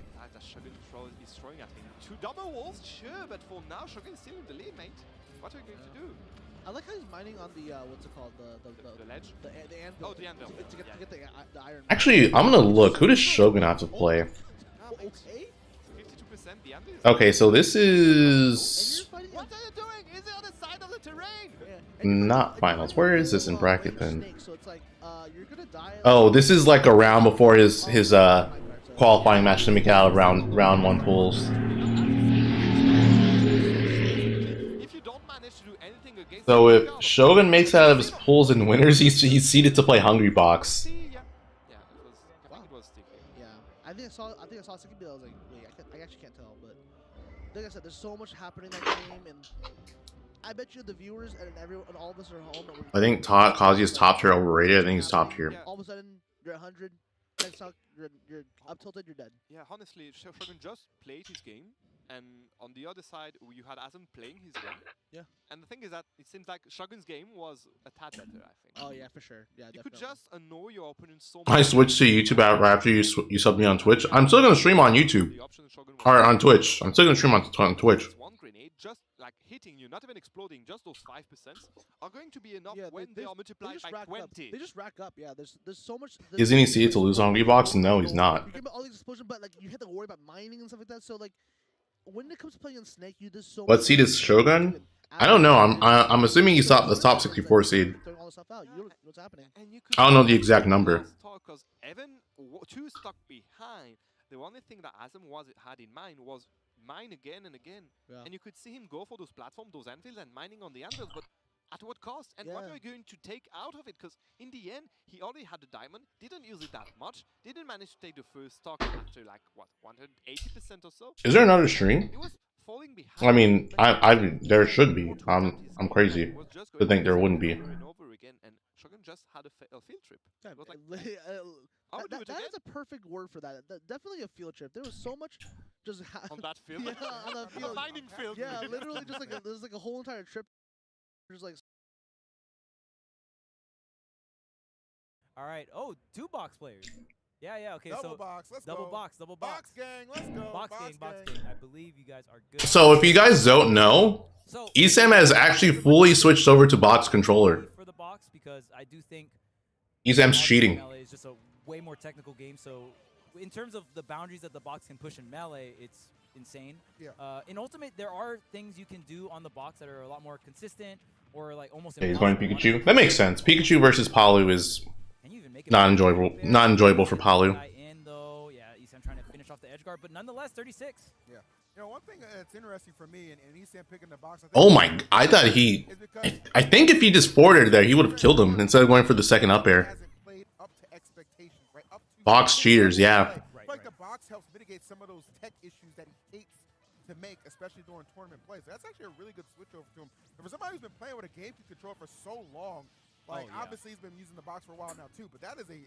Shogun is throwing at him. Two double walls, sure, but for now, Shogun is still in the lead, mate. What are you going to do? I like how he's mining on the what's it called, the ledge? the anvil. Oh, the anvil. To get the iron. Actually, I'm gonna look. Who does Shogun have to play? Okay. 52% the anvil. Okay, so this And is you're fighting What are you doing? Is it on the side of the terrain? not finals. Where is this in bracket then? So it's like, you're gonna die. Oh, this is like a round before his qualifying match to make it out of round one pools. If you don't manage to do anything against So if Shogun makes it out of his pools and winners, he's seeded to play Hungry Box. yeah, it was sticky. Yeah, I think I saw a second bill. I was like, wait, I actually can't tell, but like I said, there's so much happening in that game, and I bet you the viewers and everyone, and all of us are home. And I think Kazuya's top tier overrated. I think he's top tier. All of a sudden, you're 100. Next talk, you're up tilted. You're dead. Yeah, honestly, Shogun just played his game, and on the other side, you had Asm playing his game. Yeah. And the thing is that it seems like Shogun's game was a tad better, I think. Oh yeah, for sure. Yeah, You definitely. could just annoy your opponent so much. I switched to YouTube right after you subbed me on Twitch. I'm still gonna stream on YouTube The option Shogun was or on Twitch. I'm still gonna stream on Twitch. one grenade just like hitting you, not even exploding, just those 5% are going to be enough Yeah, when they are multiplied just by rack 20. up. They just rack up. Yeah, there's so much. Isn't he seeded to lose Hungry Box? No, he's not. You get all these explosions, but like you have to worry about mining and stuff like that. So like when it comes to playing on Snake, you just so. What much seed is Shogun? I don't know. I'm assuming he's the top 64 seed. Throwing all this stuff out. You don't know what's happening. And you I don't know the exact number. Because Evan, two stuck behind. The only thing that Asm had in mind was mine again and again. Yeah. And you could see him go for those platforms, those anvils, and mining on the anvils, but at what cost? And what Yeah. are you going to take out of it? Because in the end, he already had the diamond, didn't use it that much, didn't manage to take the first stock after like, what, 180% or so? Is there another stream? It was falling behind. I mean, there should be. I'm crazy to think there wouldn't be. Over and over again, and Shogun just had a field trip. Yeah, It was like, I that, would do it that again. is a perfect word for that. Definitely a field trip. There was so much just On that field? Yeah, on the A field. mining field. Yeah, literally just like there's like a whole entire trip. There's like All right. Oh, two box players. Yeah. Okay. Double so box, let's double go. box. Box gang, let's go. Box gang. I believe you guys are good. So if you guys don't know, So Esam has actually fully switched over to box controller. for the box because I do think Esam's Box cheating. Melee is just a way more technical game. So in terms of the boundaries that the box can push in Melee, it's insane. Yeah. In Ultimate, there are things you can do on the box that are a lot more consistent or like almost. Yeah, he's going impossible. Pikachu. That makes sense. Pikachu versus Palu is Can you even make it not back? enjoyable. Not enjoyable for Palu. Guy in though, yeah. Esam trying to finish off the edge guard, but nonetheless, 36. Yeah. You know, one thing that's interesting for me, and Esam picking the box. I think Oh my! I thought he. is because I think if he just forwarded there, he would have killed him instead of going for the second up air. hasn't played up to expectations, right? Up to Box cheaters, yeah. I feel like the box helps mitigate some of those tech issues that he hates to make, especially during tournament play. So that's actually a really good switch over to him. And for somebody who's been playing with a GameCube controller for so long, like Oh, yeah. obviously he's been using the box for a while now too. But that is a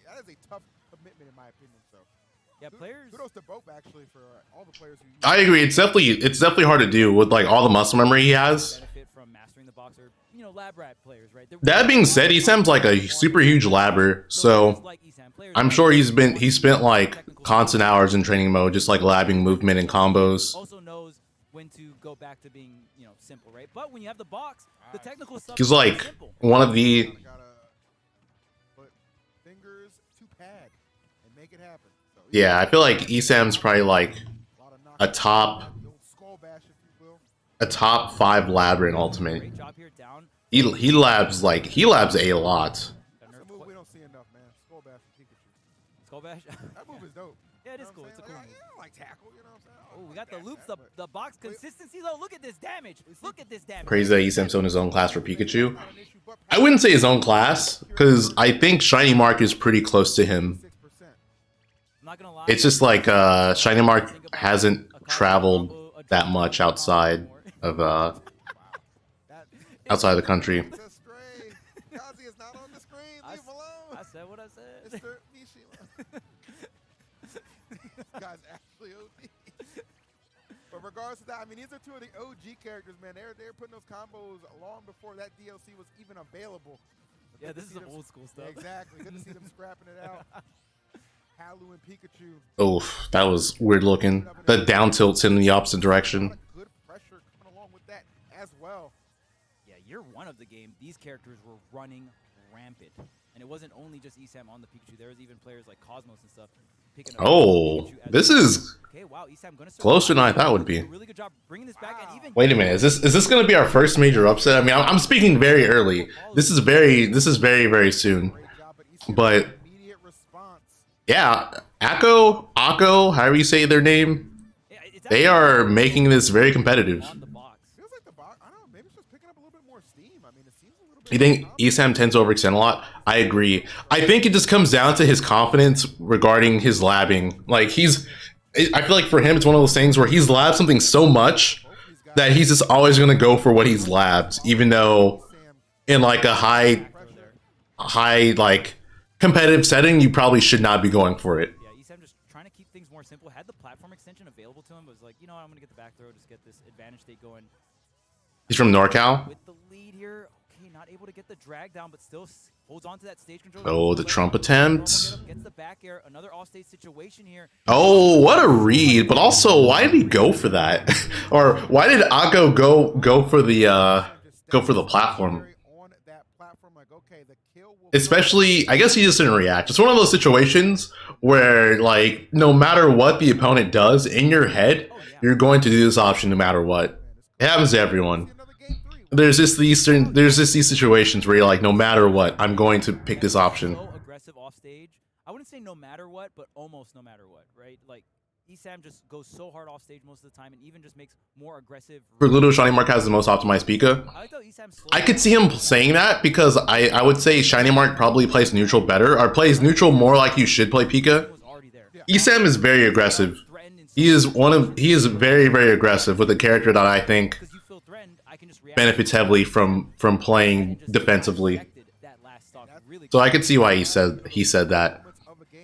tough commitment in my opinion. So Yeah, players. kudos to both actually for all the players who. I agree. It's definitely hard to do with like all the muscle memory he has. Benefit from mastering the box or lab rat players, right? That being said, Esam's like a super huge labber, so I'm sure he spent like constant hours in training mode, just like labbing movement and combos. Also knows when to go back to being simple, right? But when you have the box, the technical stuff. He's is like simple. one of the Gotta put fingers to pad and make it happen. So, yeah. I feel like Esam's probably like lot of a knockouts. top The old skull bash, if you will. a top 5 labber in Ultimate. Great job here, down. He labs a lot. That's a move we don't see enough, man. Skull bash for Pikachu. Skull bash. That move is dope. Yeah, it You is know cool. what It's a I'm cool saying? move. Like, I like tackle, you know what I'm saying? I Oh, don't we like got the that, loops, man, the box Wait. consistency though. Look at this damage. Look at this damage. Crazy that Esam's in his own class for Pikachu. not an issue, but I wouldn't say his own class because I think Shiny Mark is pretty close to him. 6%. I'm not gonna lie. It's just like Shiny Mark Think about hasn't a combo, traveled a that triple much combo outside more. of That, outside the country. it's a stray. Kazi is not on the screen. I Leave s- him alone. I said what I said. Mr. Nishima. This guy But regardless of that, I mean, these are two of the OG characters, man. They're putting those combos long before that DLC was even available. But Yeah, this is some old school stuff. Yeah, exactly. Good to see them scrapping it out. Halu and Pikachu. Oof, that was weird looking. The down tilt's in the opposite direction. Good pressure coming along with that as well. Yeah, year one of the game, these characters were running rampant. And it wasn't only just ESAM on the Pikachu. There was even players like Cosmos and stuff picking up Oh, Pikachu as this well. is Okay, wow, ESAM gonna closer than I thought it would be. a really good job bringing this back and even Wait a minute, is this gonna be our first major upset? I mean, I'm speaking very early. This is very soon. Great job, but But immediate response. yeah, Akko, however you say their name, Yeah, it's they actually are making this very competitive. on the box. Feels like the box, I don't know, maybe it's just picking up a little bit more steam. I mean, it seems a little bit. You think ESAM tends to overextend a lot? I agree. I think it just comes down to his confidence regarding his labbing. Like I feel like for him, it's one of those things where he's labbed something so much that he's just always going to go for what he's labbed, even though in like a high like competitive setting, you probably should not be going for it. Yeah, ESAM just trying to keep things more simple. Had the platform extension available to him, but was like, you know what, I'm gonna get the back throw, just get this advantage state going. He's from NorCal. With the lead here, okay, not able to get the drag down, but still holds on to that stage control. Oh, the Trump attempt. Gets the back air, another off-stage situation here. Oh, what a read! But also, why did he go for that? Or why did Akko go for the platform? Especially, I guess he just didn't react. It's one of those situations where, like, no matter what the opponent does in your head, you're going to do this option no matter what. It happens to everyone. There's just these situations where you're like, no matter what, I'm going to pick this option. So aggressive off stage. I wouldn't say no matter what, but almost no matter what, right? Like ESAM just goes so hard off stage most of the time, and even just makes more aggressive. For Ludo, Shiny Mark has the most optimized Pika. I like how ESAM I could see him saying that because I would say Shiny Mark probably plays neutral better, or plays neutral more like you should play Pika. was already there. ESAM is very aggressive. He is very aggressive with a character that I think Because you feel threatened, I can just react. benefits heavily from playing defensively. So I could see why he said that.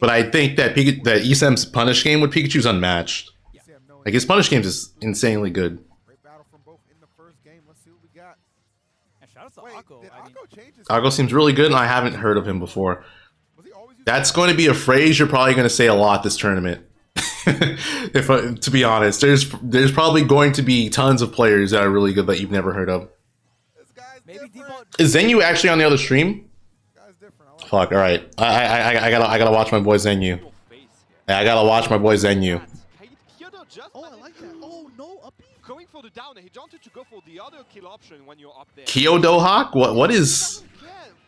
But I think that that ESAM's punish game with Pikachu is unmatched. Like his punish games is insanely good. Great battle from both in the first game. Let's see what we got. And shout out to Wait, Akko. did I mean, Akko change his Akko seems really good, and I haven't heard of him before. Was he always using That's going to be a phrase you're probably going to say a lot this tournament. To be honest, there's probably going to be tons of players that are really good that you've never heard of. this guy's maybe different? default. Is Zenyu actually on the other stream? This guy's different. I like Fuck. All right. I gotta watch my boy Zenyu. Yeah, I gotta watch my boy Zenyu. Oh, I like that. Oh no, up B. Going for the down, he wanted to go for the other kill option when you're up there. Kyoto Hawk? What is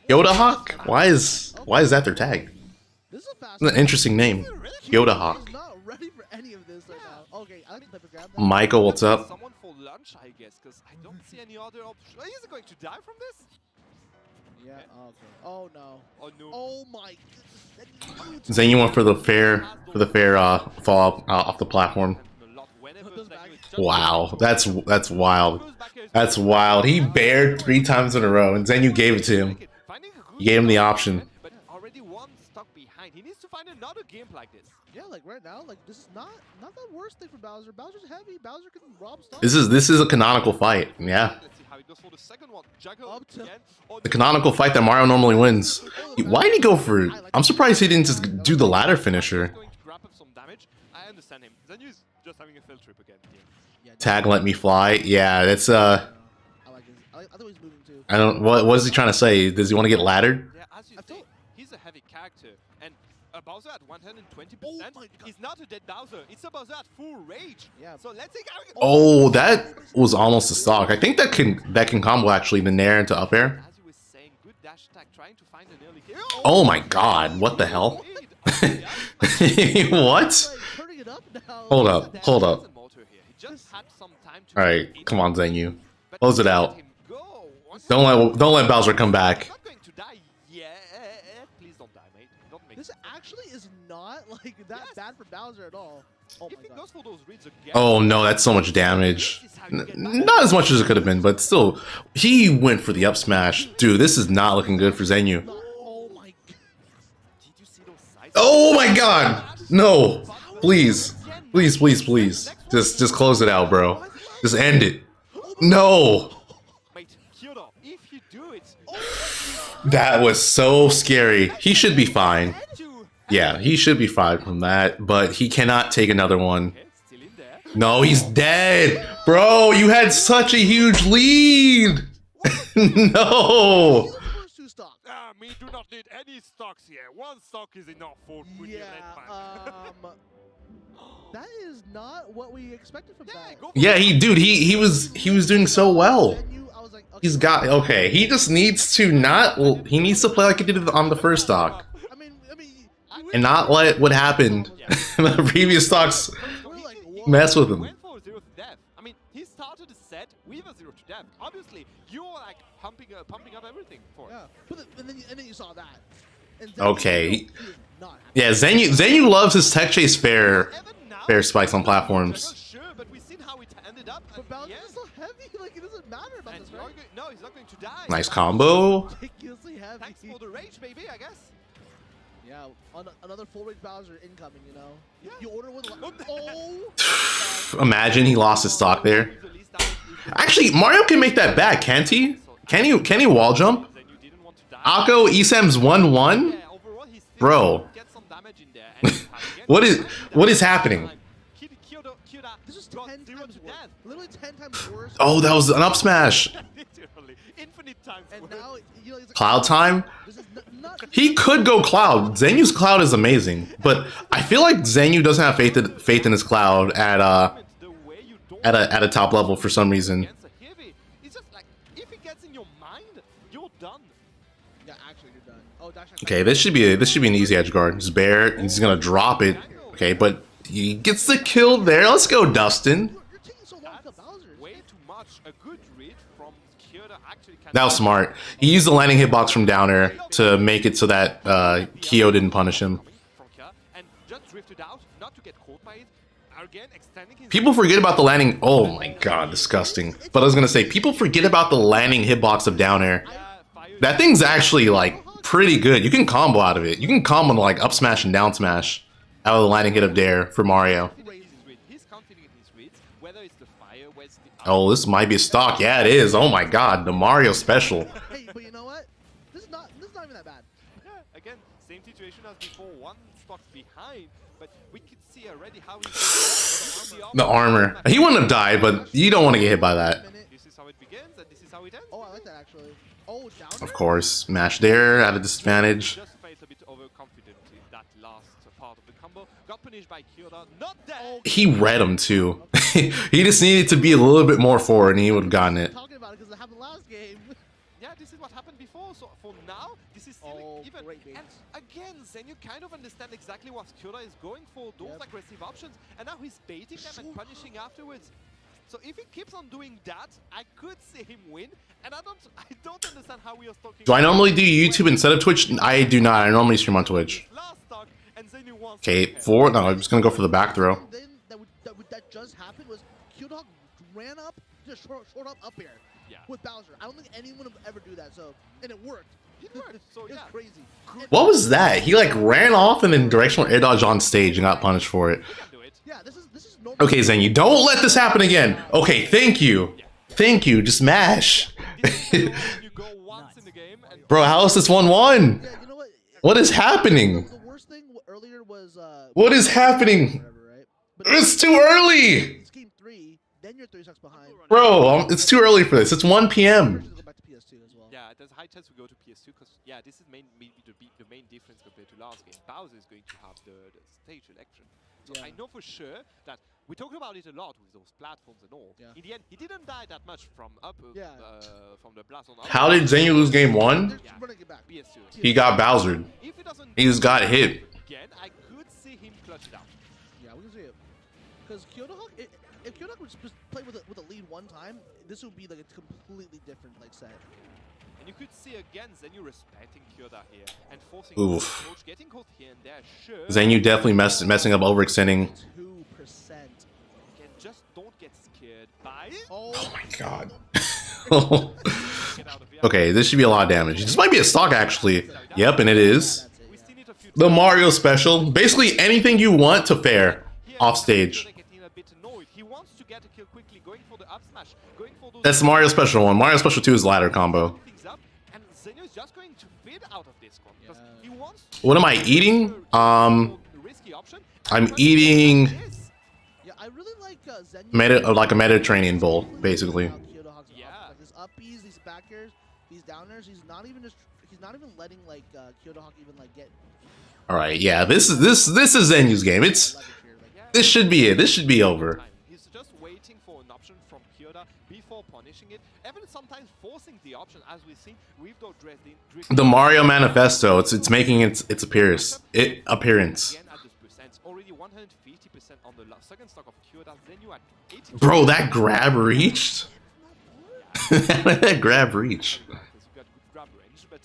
Yoda Hawk? Why is that their tag? This is a fast. That's an interesting name. Yoda Hawk. He's not ready for any of this right now. Okay, I like the type of grab. Michael, what's up? Someone for lunch, I guess, because I don't see any other option. Is he going to die from this? Yeah. Okay. Oh no. Oh no. Oh my goodness. Zenyu went for the fair fall off the platform. Wow, that's wild. That's wild. He bared 3 times in a row, and Zenyu gave it to him. He gave him the option. But already one stuck behind. He needs to find another game like this. Yeah, like right now, like this is not the worst thing for Bowser. Bowser's heavy. Bowser can rob stuff. This is a canonical fight. Yeah, Let's see how it goes for the second one. Juggle Up to- again. Oh, the canonical fight that Mario normally wins. Why did he go for? I'm surprised he didn't just do the ladder finisher. He's going to grab up some damage. I understand him. Zenyu's just having a field trip again. Yeah, Tag, let me fly. Yeah, that's I like his. I thought he was moving too. I don't. What is he trying to say? Does he want to get laddered? Yeah, as you I've say, told- he's a heavy character, and a Bowser at 120%. Oh my God. He's not a dead Bowser. It's a Bowser at full rage. Yeah. So let's see how. Oh, that was almost a stock. I think that can combo actually the nair into up air. As you were saying, good dash attack, trying to find an early kill. Oh my god, what the hell? What? Turning it up now. Hold up, hold up. Alright, come on, Zenyu. Close it out. Don't let Bowser come back. Not going to die yet. Please don't die, mate. Don't make This actually is not like that bad for Bowser at all. Oh If my he god. goes for those reads again. Oh no, that's so much damage. Not as much as it could have been, but still, he went for the up smash. Dude, this is not looking good for Zenyu. Oh my god. Did you see those sides? Oh my god! No, please. Again, Please, please, please. Just close it out, bro. Just end it. No! Mate, Kyoto, if you do it, That was so scary. He should be fine. you Yeah, he should be fine from that, but he cannot take another one. okay, still in there. No, he's dead. Bro, you had such a huge lead. No. Those first two stocks. We do not need any stocks here. One stock is enough for putting your lead back. That is not what we expected from Yeah, that. go for Yeah, it. he was doing so well. I was like, okay, He's got okay. He just needs to not. Well, he needs to play like he did on the first stock, I mean, and not let what happened in the previous stocks we're like, whoa. mess with him. Went for a 0 to death. I mean, he started the set with a 0 to death. Obviously, you're like pumping up everything for it. Yeah, but and then you saw that. And Okay. he is not happy. Yeah, Zenu loves his tech chase fair Even now, fair spikes on I'm platforms. not sure, but we've seen how it ended up. But Bowser yes, is so heavy, like it doesn't matter about and this, you're right? no, he's not going to die. Nice combo. Ridiculously heavy. Thanks for the rage, baby. I guess. Yeah, another full rate Bowser incoming. You know, Yeah. you order one. Oh. Oh, Imagine he lost his stock there. Actually, Mario can make that back, can't he? Can he wall jump? Then you didn't want to die. Akko Esam's 1-1? Yeah, overall, he still Bro. gets some damage in there. And again, What is happening? Kyoda this is got 10 0 times to worse. death. Literally 10 times worse. Oh, that was an up smash. Literally, infinite times And worse. now, you know, he's like, Cloud time? This is not He could go Cloud. Zenu's Cloud is amazing, but I feel like Zenu doesn't have faith in his Cloud The way you don't at a top level for some reason. against a heavy, it's just like if it gets in your mind, you're done. Yeah, actually, you're done. Oh, dash attack. Okay, this should be an easy edge guard. Just bear, he's gonna drop it. Okay, but he gets the kill there. Let's go, Dustin. You're taking so long to kill Bowser. Way too much. A good read from Kyoda actually can That was smart. He used the landing hitbox from down air to make it so that Kyo didn't punish him. from Kyoda and just drifted out, not to get caught by it. Again, extending his People forget about the landing. Oh my god, disgusting. But I was gonna say, people forget about the landing hitbox of down air. fire. That thing's actually like pretty good. You can combo out of it. You can combo like up smash and down smash out of the landing hit of dare for Mario. He's confident in his reads, whether it's the fire, whether it's the Oh, this might be a stock. Yeah, it is. Oh my god, the Mario special. Hey, but you know what? This is not even that bad. Yeah, again, same situation as before, one stock behind, but we could see already how he's The armor. He wouldn't have died, but you don't want to get hit by that. This is how it begins and this is how it ends. Oh, I like that actually. Oh, down. Of course, mash there at a disadvantage. Just felt a bit overconfident in that last part of the combo. Got punished by Kyoda, not dead. He read him too. He just needed to be a little bit more forward and he would have gotten it. Talking about it because it happened last game. Yeah, this is what happened before. So for now, this is still Oh, even. great bait. And again, then you kind of understand exactly what Kyoda is going for, those Yep. aggressive options, and now he's baiting them and punishing afterwards. So if he keeps on doing that, I could see him win, and I don't understand how we are talking. Do I normally do YouTube instead of Twitch? I do not. I normally stream on Twitch. Last stock, and then you want. Okay, forward. No, I'm just gonna go for the back throw. And then that just happened was Q-Dog ran up, just short up air Yeah. with Bowser. I don't think anyone would ever do that. So, and it worked. It worked, so It's yeah. crazy. And- What was that? He like ran off and then directional air dodge on stage and got punished for it. You can do it. Yeah, this is normal. Okay, Zenu, don't let this happen again. Okay, thank you. Thank you. Just mash. This is when you go once in the game, and Bro, how is this 1-1? Yeah, you know what? What is happening? The worst thing earlier was What is happening? whatever, right? But It's too early. It's game 3, then you're 3 stocks behind. Bro, it's too early for this. It's 1 p.m. Go back to PS2 as well. yeah, there's a high chance we go to PS2 because yeah, this is maybe the main difference compared to last game. Bowser is going to have the stage selection. So Yeah. I know for sure that we talked about it a lot with those platforms and all. Yeah. In the end, he didn't die that much from Yeah. from the blast on up. How did Zenu lose game 1? They're Yeah. running it back. PS2? He got Bowsered. If he doesn't, He just got hit. again. I could see him clutch it out. Yeah, we can see it. Because Kyoto Hawk, if Kyoto Hawk would just play with a lead one time, this would be like a completely different like set. And you could see again Zenu respecting Kyoda here and forcing Oof. his approach, getting caught here and there. Sure. Zenu definitely messing up, overextending. 2%. Again, just don't get scared by it. Oh, My God. Get out of here. Okay, this should be a lot of damage. This might be a stock actually. Yep, and it is. that's it. We still need a few The Mario special. Basically anything you want to fair. Here, off stage. Getting a bit annoyed. He wants to get a kill quickly, going for the up smash, going for those. That's Mario Special 1. Mario Special 2 is ladder combo. Things up, and Zenyu is just going to feed out of this one because he wants. What am I eating? Risky option. I'm eating Yeah, I really like Zenyu. like a Mediterranean bowl, basically. Kyoto Hawk's like his uppies, these backers, these downers. He's not even letting like Kyoto Hawk even like get. All right, yeah, this is Zenyu's game. This should be it. This should be over. He's just waiting for an option from Kyoda before punishing it, even sometimes forcing the option, as we see with the The Mario Manifesto. It's making its appearance. Again at this percent, already 150% on the second stock of Kyoda. Zenyu at 80%. Bro, that grab reached. That grab reach. He's got good grab range, but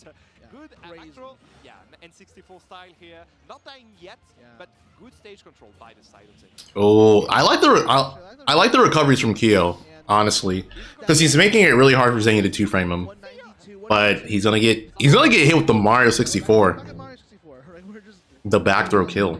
good macro. Yeah, N64 style here. Not dying yet, but good stage control by the side of Zenyu. Oh, I like the recoveries from Kyo, honestly, because he's making it really hard for Zenyu to two frame him. But he's gonna get hit with the Mario 64, the back throw kill.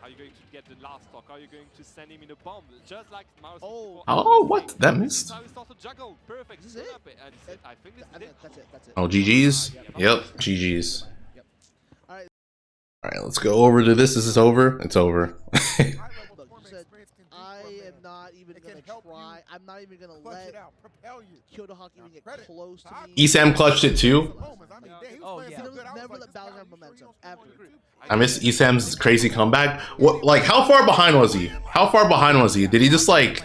Are you going to get the last stock? Are you going to send him in a bomb, just like Mario 64? Oh, what? That missed. How he started juggle. Perfect. Is this it? And I think this is it. That's it. Oh, GG's. Yep, GG's. All right, let's go over to this. This is over. It's over. Look, you said I am not even gonna try. I'm not even gonna let Kyoto Hawk even get close to me. Esam clutched it too. Oh, yeah. Never let Bowser have momentum ever. I miss Esam's crazy comeback. What? Like, how far behind was he? How far behind was he? Did he just like?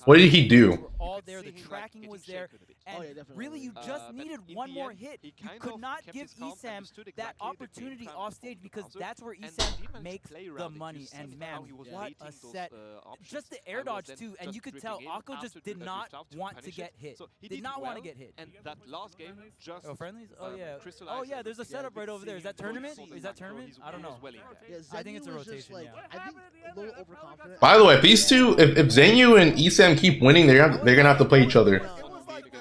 What did he do? All there, the tracking was there, and really you just needed one more hit. You could not give Esam that opportunity off stage because that's where Esam makes the money. And man, what a set! Just the air dodge too, and you could tell Akko just did not want to get hit. Did not want to get hit. And that last game just. Oh, friendlies? Oh yeah. Oh yeah. There's a setup right over there. Is that tournament? Is that tournament? I don't know. Yeah, I think it's a rotation. Like, Yeah. I think a little overconfident. By the way, if these two, if Zenyu and Esam keep winning, they're gonna have to play each other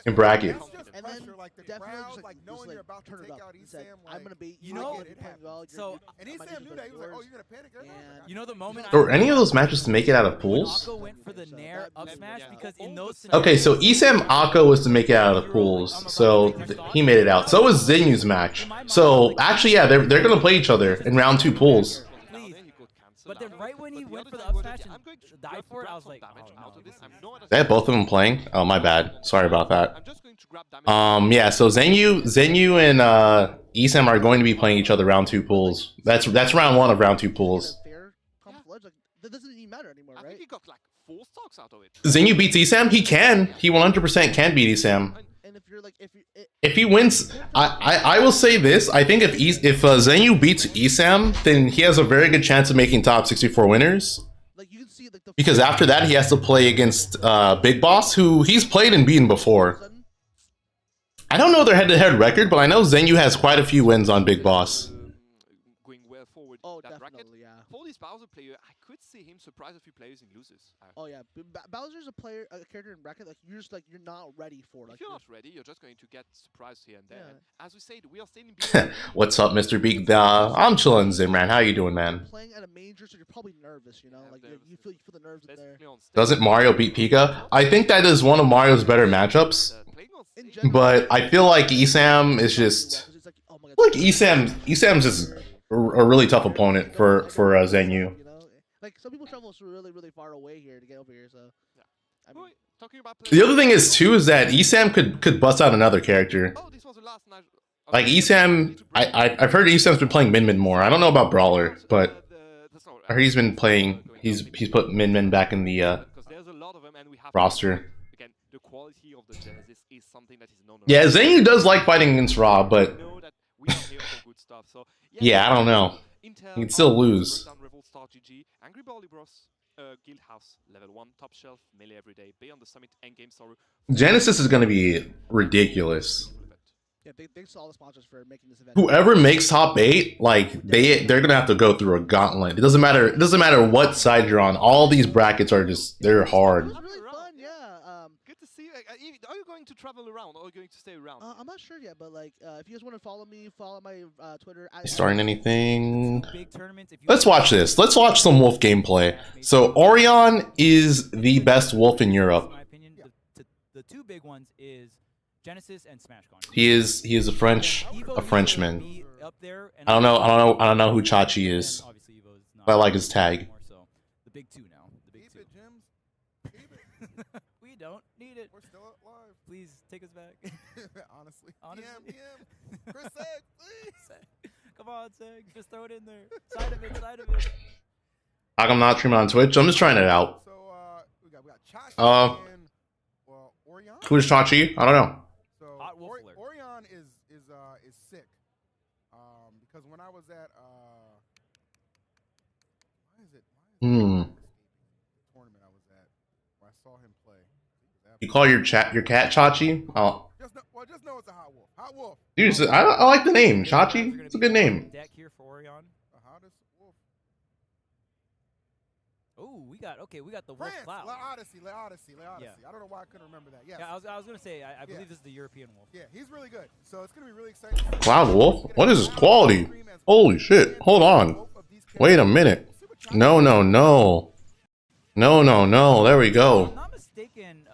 in bracket. And then definitely just like knowing you're about to turn it up. He said, "I'm gonna beat you. You know, playing well. so And Esam knew that. He was like, "Oh, you're gonna panic." you know the moment. Or any of those matches to make it out of pools? Akko went for the Nair up smash because in those. Okay, so Esam Akko was to make it out of the pools, so he made it out. So was Zenyu's match. So actually, yeah, they're gonna play each other in round 2 pools. But then right when he went for the up smash and died for it, I was like, oh, no. They had both of them playing. Oh, my bad. Sorry about that. Yeah. So Zenyu and Esam are going to be playing each other round 2 pools. That's round 1 of round 2 pools. That doesn't even matter anymore, I right? think he got like 4 stocks out of it. Zenyu beats Esam. He can. He 100% can beat Esam. And if you're like, If he wins, I will say this. I think if Zenyu beats Esam, then he has a very good chance of making top 64 winners. like you can see like the Because after that, he has to play against Big Boss, who he's played and beaten before. I don't know their head-to-head record, but I know Zenyu has quite a few wins on Big Boss. Going well forward. Oh, that bracket. definitely, yeah. For this Bowser player, I could see him surprise a few players in losers. Oh yeah, Bowser's a character in bracket like you're just like you're not ready for. Like if you're not ready, you're just going to get surprised here and there. Yeah. And as we said, we are staying in. What's up, Mr. Beak? I'm chilling, Zimran. How you doing, man? Playing at a major, so you're probably nervous. You know, like you feel the nerves in there. Doesn't Mario beat Pika? I think that is one of Mario's better matchups. But I feel like Esam is just like Esam's just a really tough opponent for Zenyu. You know, like some people travel really far away here to get over here. So, I mean, The other thing is too is that Esam could bust out another character. Oh, this was the last night. Like Esam, I've heard Esam's been playing Min Min more. I don't know about Brawler, but I heard he's been playing. He's put Min Min back in the roster. Again, the quality of the Genesis is something that is known. Yeah, Zenyu does like fighting against Raw, but yeah, I don't know. He'd still lose. Angry Bally Bros, Guildhouse, level 1, top shelf, melee everyday, Bay on the summit, endgame sorrow. Genesis is gonna be ridiculous. yeah, thanks to all the sponsors for making this event. Whoever makes top 8, like they're gonna have to go through a gauntlet. It doesn't matter what side you're on. All these brackets are they're hard. It was really fun, yeah. Good to see. Are you going to travel around or are you going to stay around? I'm not sure yet, but like, if you guys want to follow me, follow my Twitter. Starting anything? Big tournaments. Let's watch this. Let's watch some Wolf gameplay. So Orion is the best Wolf in Europe. In my opinion, the two big ones is Genesis and SmashCon. He is a Frenchman. I don't know who Chachi is. But I like his tag. The big two now. The big two. We don't need it. We're still alive. Please take us back. Honestly. DM. Chris Seg, please. Come on, Seg. Just throw it in there. Side of it. I'm not streaming on Twitch. I'm just trying it out. So we got Chachi and Orion. Who's Chachi? I don't know. So Orion is sick. Because when I was at tournament I was at, where I saw him play. You call your cat Chachi? Oh. Just know it's a hot wolf. Hot wolf. Dude, I like the name Chachi. It's a good name. Deck here for Orion. The hottest wolf. Oh, we got the Wolf Cloud. Le Odyssey. Yeah. I don't know why I couldn't remember that. Yes. Yeah, I was gonna say I believe this is the European Wolf. Yeah, he's really good. So it's gonna be really exciting. Cloud Wolf? What is this quality? Holy shit! Hold on. Wait a minute. No. There we go. If I'm not mistaken,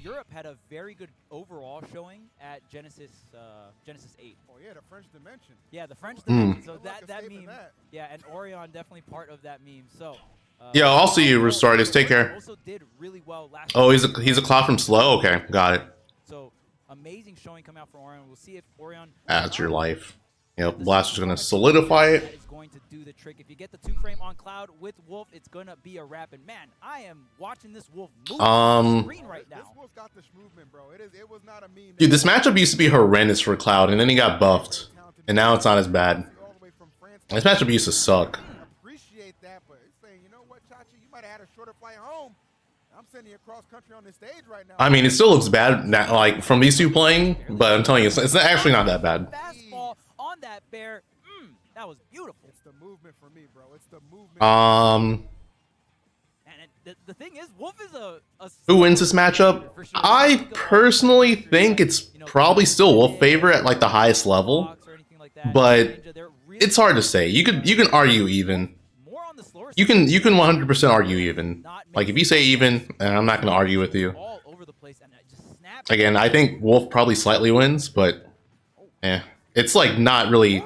Europe had a very good overall showing at Genesis 8. Oh yeah, the French Dimension. Yeah, the French Dimension. So that meme. Yeah, and Orion definitely part of that meme. So. Yeah, I'll see you, Restartis. Take care. Also did really well last he's a Cloud from Slow. Okay, got it. So amazing showing coming out for Orion. We'll see if Orion. That's your life. Yep, Blaster's gonna solidify it. That is going to do the trick. If you get the 2-frame on Cloud with Wolf, it's gonna be a wrap. And man, I am watching this Wolf move on the screen right now. This Wolf got this movement, bro. It was not a meme. Dude, this matchup used to be horrendous for Cloud, and then he got buffed, and now it's not as bad. This matchup used to suck. Appreciate that, but it's saying, you know what, Chachi, you might have had a shorter flight home. I'm sending you across country on this stage right now. I mean, it still looks bad, like from these two playing, but I'm telling you, it's actually not that bad. Fastball on that bear. That was beautiful. It's the movement for me, bro. It's the movement. And the thing is, Wolf is a who wins this matchup? I personally think it's probably still Wolf favorite at like the highest level, but it's hard to say. You can argue even. You can 100% argue even. Like if you say even, I'm not gonna argue with you. Again, I think Wolf probably slightly wins, but it's like not really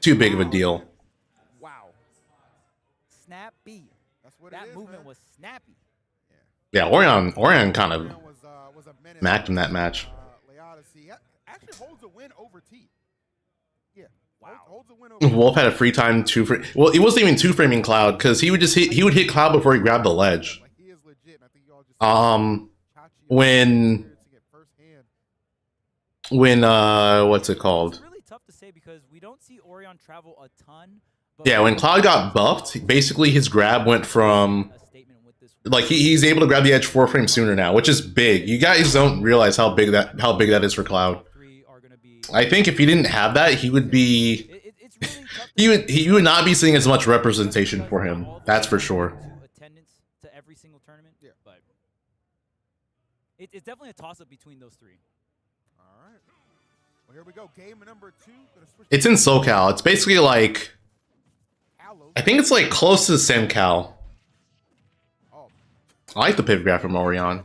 too big of a deal. Wow. Snappy. That movement was snappy. Yeah, Orion kind of macked him that match. Actually holds a win over T. Yeah. Wow. Holds a win over Wolf had a free time well, it wasn't even 2-framing Cloud because he would hit Cloud before he grabbed the ledge. Like, he is legit. I think y'all just when what's it called? It's really tough to say because we don't see Orion travel a ton. Yeah, when Cloud got buffed, basically his grab went from like he's able to grab the edge 4 frames sooner now, which is big. You guys don't realize how big that is for Cloud. I think if he didn't have that, he would be he would not be seeing as much representation for him. That's for sure. Attendance to every single tournament. Yeah, but it's definitely a toss-up between those three. All right. Well, here we go. Game number 2. It's in SoCal. It's basically like I think it's like close to SemCal. I like the pivot grab from Orion.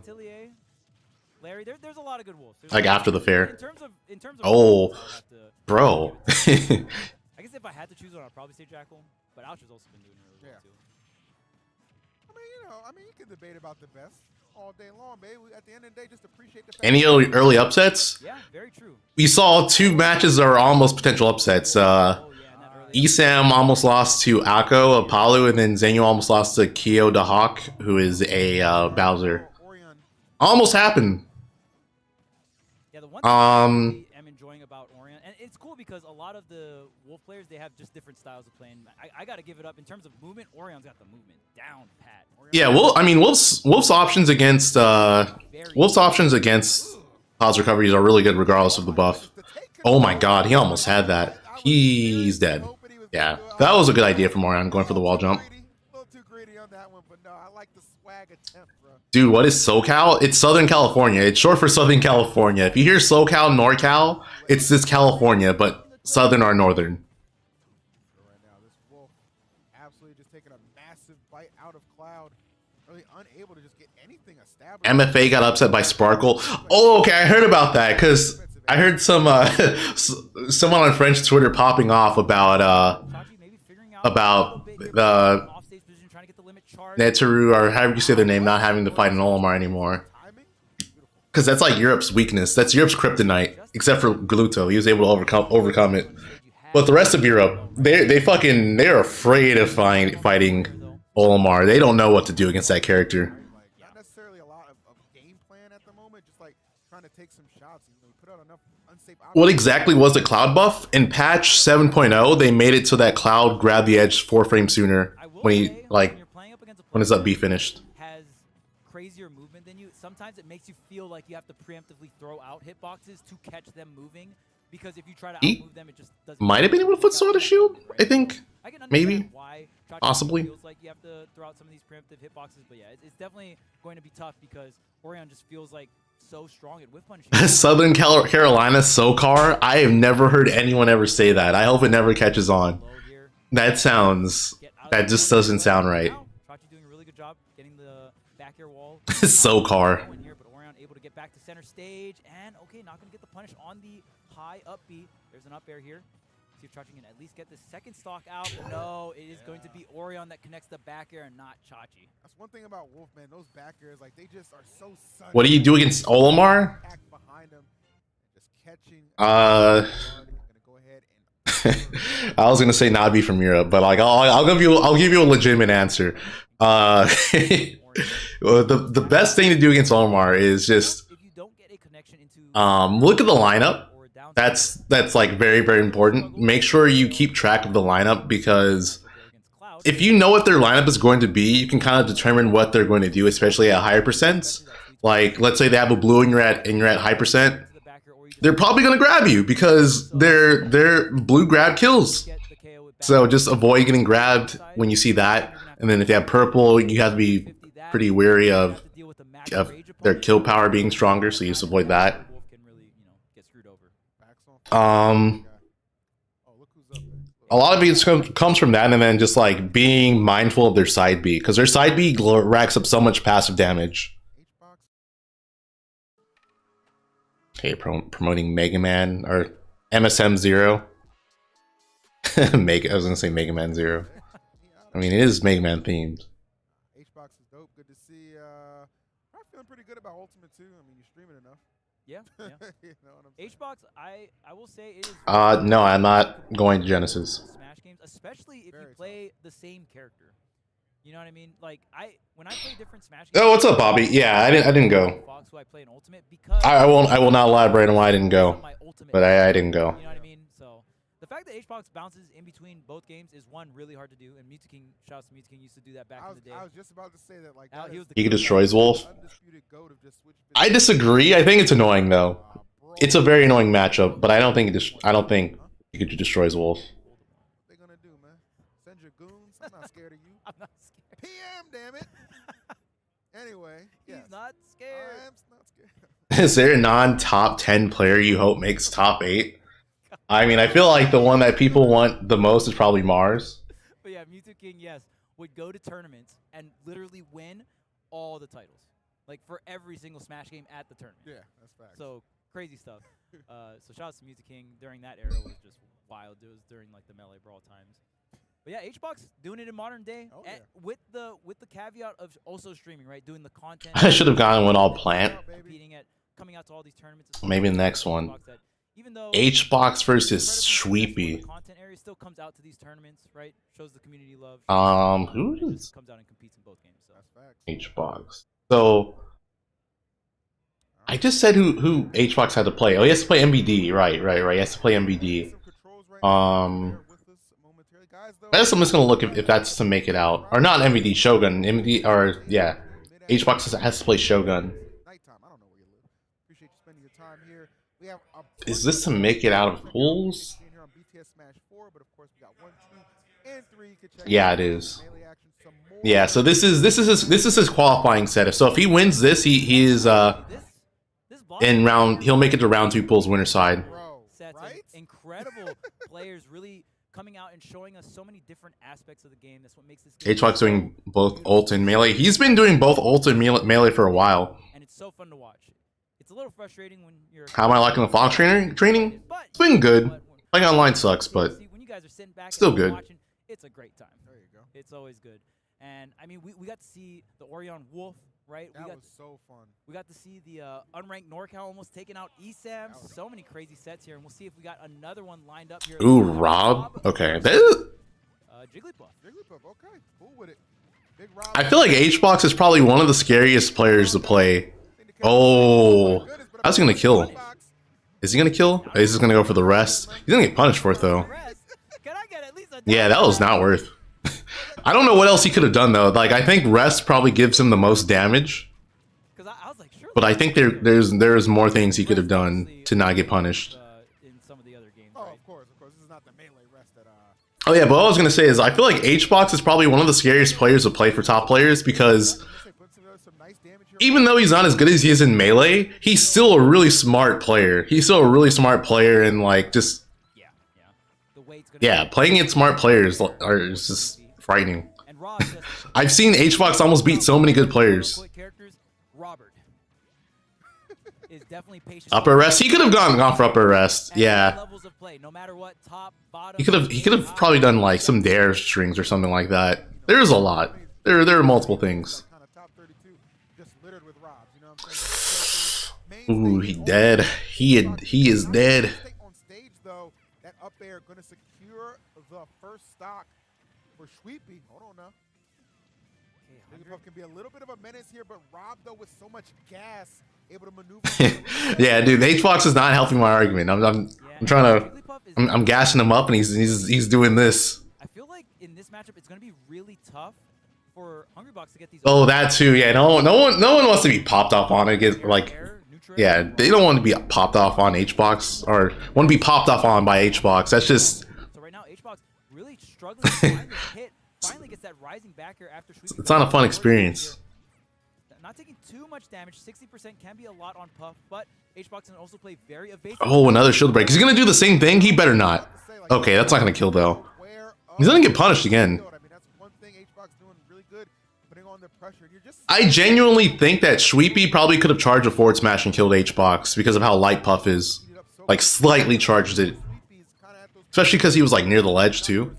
Larry, there's a lot of good wolves. Like after the fair. In terms of oh, bro. I guess if I had to choose one, I'd probably say Jackal, but Ouch has also been doing it really well too. I mean, you can debate about the best all day long, baby. At the end of the day, just appreciate the fact. Any early upsets? Yeah, very true. We saw 2 matches that are almost potential upsets. Esam almost lost to Akko, a Palu, and then Zenu almost lost to Kyo the Hawk, who is a Bowser. Almost happened. Yeah, the one thing I am enjoying about Orion, and it's cool because a lot of the Wolf players, they have just different styles of playing. I got to give it up in terms of movement. Orion's got the movement down pat. Yeah, well, I mean, Wolf's options against Cloud's recoveries are really good regardless of the buff. Oh my God, he almost had that. He's dead. Yeah, that was a good idea from Orion going for the wall jump. A little too greedy on that one, but no, I like the swag attempt, bro. Dude, what is SoCal? It's Southern California. It's short for Southern California. If you hear SoCal, NorCal, it's just California, but Southern or Northern. Right now, this Wolf absolutely just taking a massive bite out of Cloud. Really unable to just get anything established. MFA got upset by Sparkle. Oh, okay, I heard about that because I heard some someone on French Twitter popping off about Netaru, or however you say their name, not having to fight an Olimar anymore. Because that's like Europe's weakness. That's Europe's kryptonite, except for Gluto. He was able to overcome it. But the rest of Europe, they're afraid of fighting Olimar. They don't know what to do against that character. Not necessarily a lot of game plan at the moment, just like trying to take some shots and put out enough unsafe options. What exactly was the Cloud buff? In patch 7.0, they made it so that Cloud grabbed the edge 4 frames sooner when he when his up B finished. Has crazier movement than you. Sometimes it makes you feel like you have to preemptively throw out hitboxes to catch them moving, because if you try to outmove them, it just doesn't. Might have been able to foot sword a shield, I think. Maybe. Why possibly. Feels like you have to throw out some of these preemptive hitboxes, but yeah, it's definitely going to be tough because Orion just feels like so strong at whiff punishing. Southern Carolina SoCar. I have never heard anyone ever say that. I hope it never catches on. That just doesn't sound right. Chachi doing a really good job getting the back air wall. SoCar. But Orion able to get back to center stage, and okay, not going to get the punish on the high up B. There's an up air here. See if Chachi can at least get the second stock out. No, it is going to be Orion that connects the back air and not Chachi. That's one thing about Wolf, man. Those back airs, like, they just are so sunny. What do you do against Olimar? Just catching. I was gonna say Nabi from Europe, but like I'll give you a legitimate answer. The best thing to do against Olimar is just look at the lineup. That's like very, very important. Make sure you keep track of the lineup, because if you know what their lineup is going to be, you can kind of determine what they're going to do, especially at higher percents. Like, let's say they have a blue and you're at high percent. They're probably going to grab you because their blue grab kills. So just avoid getting grabbed when you see that. And then if you have purple, you have to be pretty wary of their kill power being stronger, so you just avoid that. A lot of it comes from that, and then just like being mindful of their side B, because their side B racks up so much passive damage. Okay, promoting Mega Man or MSM 0. I was gonna say Mega Man 0. I mean, it is Mega Man themed. HBox is dope. Good to see. I'm feeling pretty good about Ultimate too. I mean, you're streaming enough. Yeah. You know what I'm saying? HBox, I will say it is. No, I'm not going to Genesis. Smash games, especially if you play the same character. You know what I mean? Like when I play different Smash games. Oh, what's up, Bobby? Yeah, I didn't go. Fox, who I play in Ultimate, because I will not elaborate on why I didn't go. But I didn't go. You know what I mean? So the fact that HBox bounces in between both games is one really hard to do, and Mewtwo King, shouts to Mewtwo King, used to do that back in the day. I was just about to say that, like, he could destroy Wolf. I disagree. I think it's annoying though. It's a very annoying matchup, but I don't think he could destroy Wolf. What they gonna do, man? Send your goons? I'm not scared of you. I'm not scared. PM, damn it. Anyway, yes. He's not scared. I am not scared. Is there a non-top 10 player you hope makes top 8? I mean, I feel like the one that people want the most is probably Mars. But yeah, Mewtwo King, yes, would go to tournaments and literally win all the titles. Like, for every single Smash game at the tournament. Yeah, that's facts. So, crazy stuff. So shout out to Mewtwo King. During that era was just wild. It was during like the Melee Brawl times. But yeah, HBox doing it in modern day, with the caveat of also streaming, right? Doing the content. I should have gone and went all plant. Coming out to all these tournaments. Maybe the next one. Even though HBox versus Sweepy. Content area still comes out to these tournaments, right? Shows the community love. Who is comes out and competes in both games? So that's facts. HBox. So I just said who HBox had to play. Oh, he has to play MBD. Right. He has to play MBD. I guess I'm just gonna look if that's to make it out, or not MBD, Shogun. MBD, or yeah, HBox has to play Shogun. Is this to make it out of pools? Yeah, it is. Yeah, so this is his qualifying setup. So if he wins this, he is in round. He'll make it to round 2 pools winner side. Sets incredible players really coming out and showing us so many different aspects of the game. That's what makes this game HBox doing both ult and melee. He's been doing both ult and melee for a while. And it's so fun to watch. It's a little frustrating when you're. How am I liking the Fox training? It's been good. Playing online sucks, but when you guys are sitting back still good. Watching, it's a great time. There you go. It's always good. And I mean, we got to see the Orion Wolf, right? That was so fun. We got to see the unranked NorCal almost taking out ESAM. So many crazy sets here, and we'll see if we got another one lined up here. Ooh, Rob. Okay. Jigglypuff. Jigglypuff. Okay. Cool with it. Big Rob. I feel like HBox is probably one of the scariest players to play. Oh, I was gonna kill. Is he gonna kill? Or is he gonna go for the rest? He's gonna get punished for it though. Yeah, that was not worth. I don't know what else he could have done though. Like I think rest probably gives him the most damage. But I think there's more things he could have done to not get punished. Oh, of course. This is not the melee rest that. Oh yeah, but what I was gonna say is I feel like HBox is probably one of the scariest players to play for top players because even though he's not as good as he is in melee, he's still a really smart player. He's still a really smart player and like just playing against smart players are just frightening. I've seen HBox almost beat so many good players. Upper rest, he could have gone for upper rest. Yeah. He could have probably done like some dare strings or something like that. There's a lot. There are multiple things. Ooh, he dead. He is dead. On stage though, that up air gonna secure the first stock for Sweepy. Hold on now. Jigglypuff can be a little bit of a menace here, but Rob though with so much gas, able to maneuver. Yeah, dude, HBox is not helping my argument. I'm trying to. I'm gassing him up, and he's doing this. I feel like in this matchup, it's gonna be really tough for Hungrybox to get these. Oh, that too. Yeah, no one wants to be popped off on it. Get like. Yeah, they don't want to be popped off on HBox or want to be popped off on by HBox. That's just. So right now, HBox really struggling to find this hit. Finally gets that rising back here after. It's not a fun experience. Not taking too much damage. 60% can be a lot on Puff, but HBox can also play very evasive. Oh, another shield break. Is he gonna do the same thing? He better not. Okay, that's not gonna kill though. He's gonna get punished again. I genuinely think that Sweepy probably could have charged a forward smash and killed HBox because of how light Puff is. Like, slightly charged it. Especially because he was, like, near the ledge, too.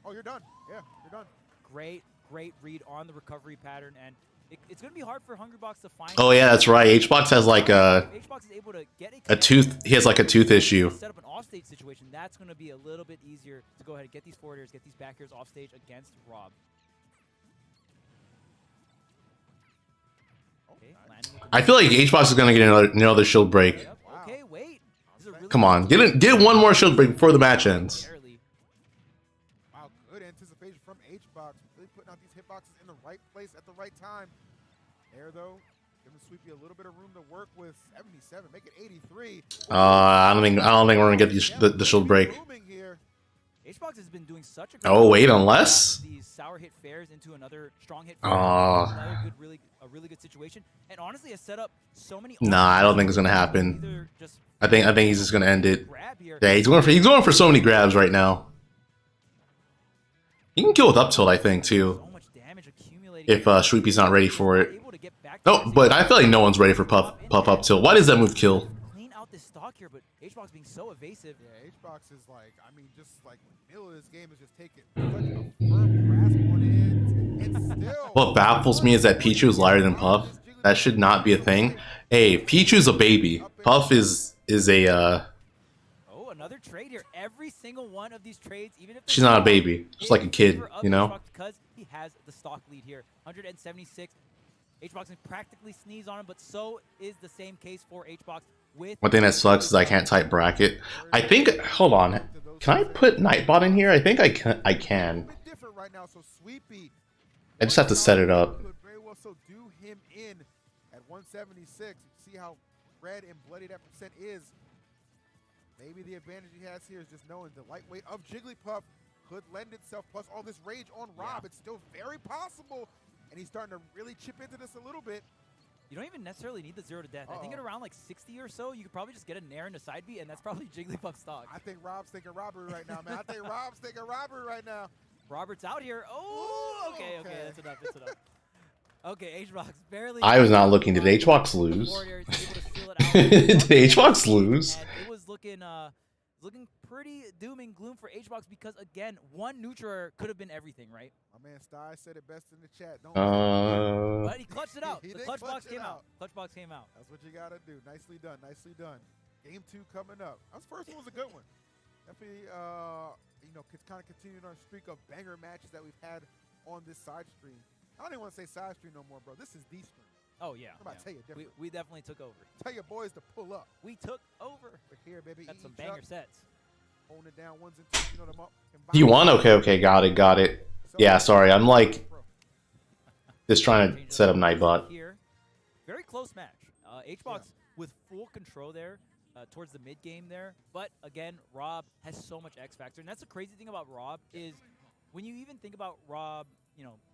Oh, you're done. Yeah, you're done. Great read on the recovery pattern, and it's going to be hard for Hungrybox to find... Oh, yeah, that's right. HBox has, like, a tooth... He has, like, a tooth issue. Set up an offstage situation. That's going to be a little bit easier to go ahead and get these forward airs, get these back airs offstage against Rob. I feel like HBox is gonna get another shield break. Yep. Okay, wait. Really Come on, get one more shield break before the match ends. Wow, good anticipation from HBox. Really putting out these hitboxes in the right place at the right time. There though, giving Sweepy a little bit of room to work with. 77, make it 83. I don't think we're gonna get the shield break. HBox has been doing such a good Oh wait, unless these sour hit fares into another strong hit. A really good situation, and honestly, has set up so many. Nah, I don't think it's gonna happen. I think he's just gonna end it. Yeah, he's going for so many grabs right now. He can kill with up tilt, I think too. If Sweepy's not ready for it. No, but I feel like no one's ready for Puff up tilt. Why does that move kill? Clean out this stock here, but HBox being so evasive. Yeah, HBox is like, I mean, just like the middle of this game is just taking such a firm grasp on it, and still. What baffles me is that Pichu is lighter than Puff. That should not be a thing. Hey, Pichu's a baby. Puff is a. Oh, another trade here. Every single one of these trades, even if she's not a baby, just like a kid, you know. Because he has the stock lead here, 176. HBox can practically sneeze on him, but so is the same case for HBox. One thing that sucks is I can't type bracket. I think. Hold on. Can I put Nightbot in here? I think I can. I just have to set it up. Very well, so do him in at 176. See how red and bloody that percent is. Maybe the advantage he has here is just knowing the lightweight of Jigglypuff could lend itself, plus all this rage on Rob. It's still very possible, and he's starting to really chip into this a little bit. You don't even necessarily need the 0 to death. I think at around like 60 or so, you could probably just get a Nair and a side B, and that's probably Jigglypuff stock. I think Rob's thinking robbery right now, man. I think Rob's thinking robbery right now. Robert's out here. Oh, okay, that's enough. That's enough. Okay, HBox barely. I was not looking. Did HBox lose? Did HBox lose? And it was looking pretty doom and gloom for HBox because, again, one neutral could have been everything, right? My man Sty said it best in the chat. But he clutched it out. The clutch box came out. Clutch box came out. That's what you got to do. Nicely done. Nicely done. Game 2 coming up. This first one was a good one. Definitely, kind of continued our streak of banger matches that we've had on this side stream. I don't even want to say side stream no more, bro. This is the stream. Oh, yeah. I'm about to tell you different. We definitely took over. Tell your boys to pull up. We took over. We're here, baby. That's some banger sets. Holding it down, ones and twos, you know them up. You won? Okay, got it. Yeah, sorry, I'm like just trying to set up Nightbot. Here, very close match. HBox with full control there towards the mid game there, but again, Rob has so much X factor, and that's the crazy thing about Rob is when you even think about Rob,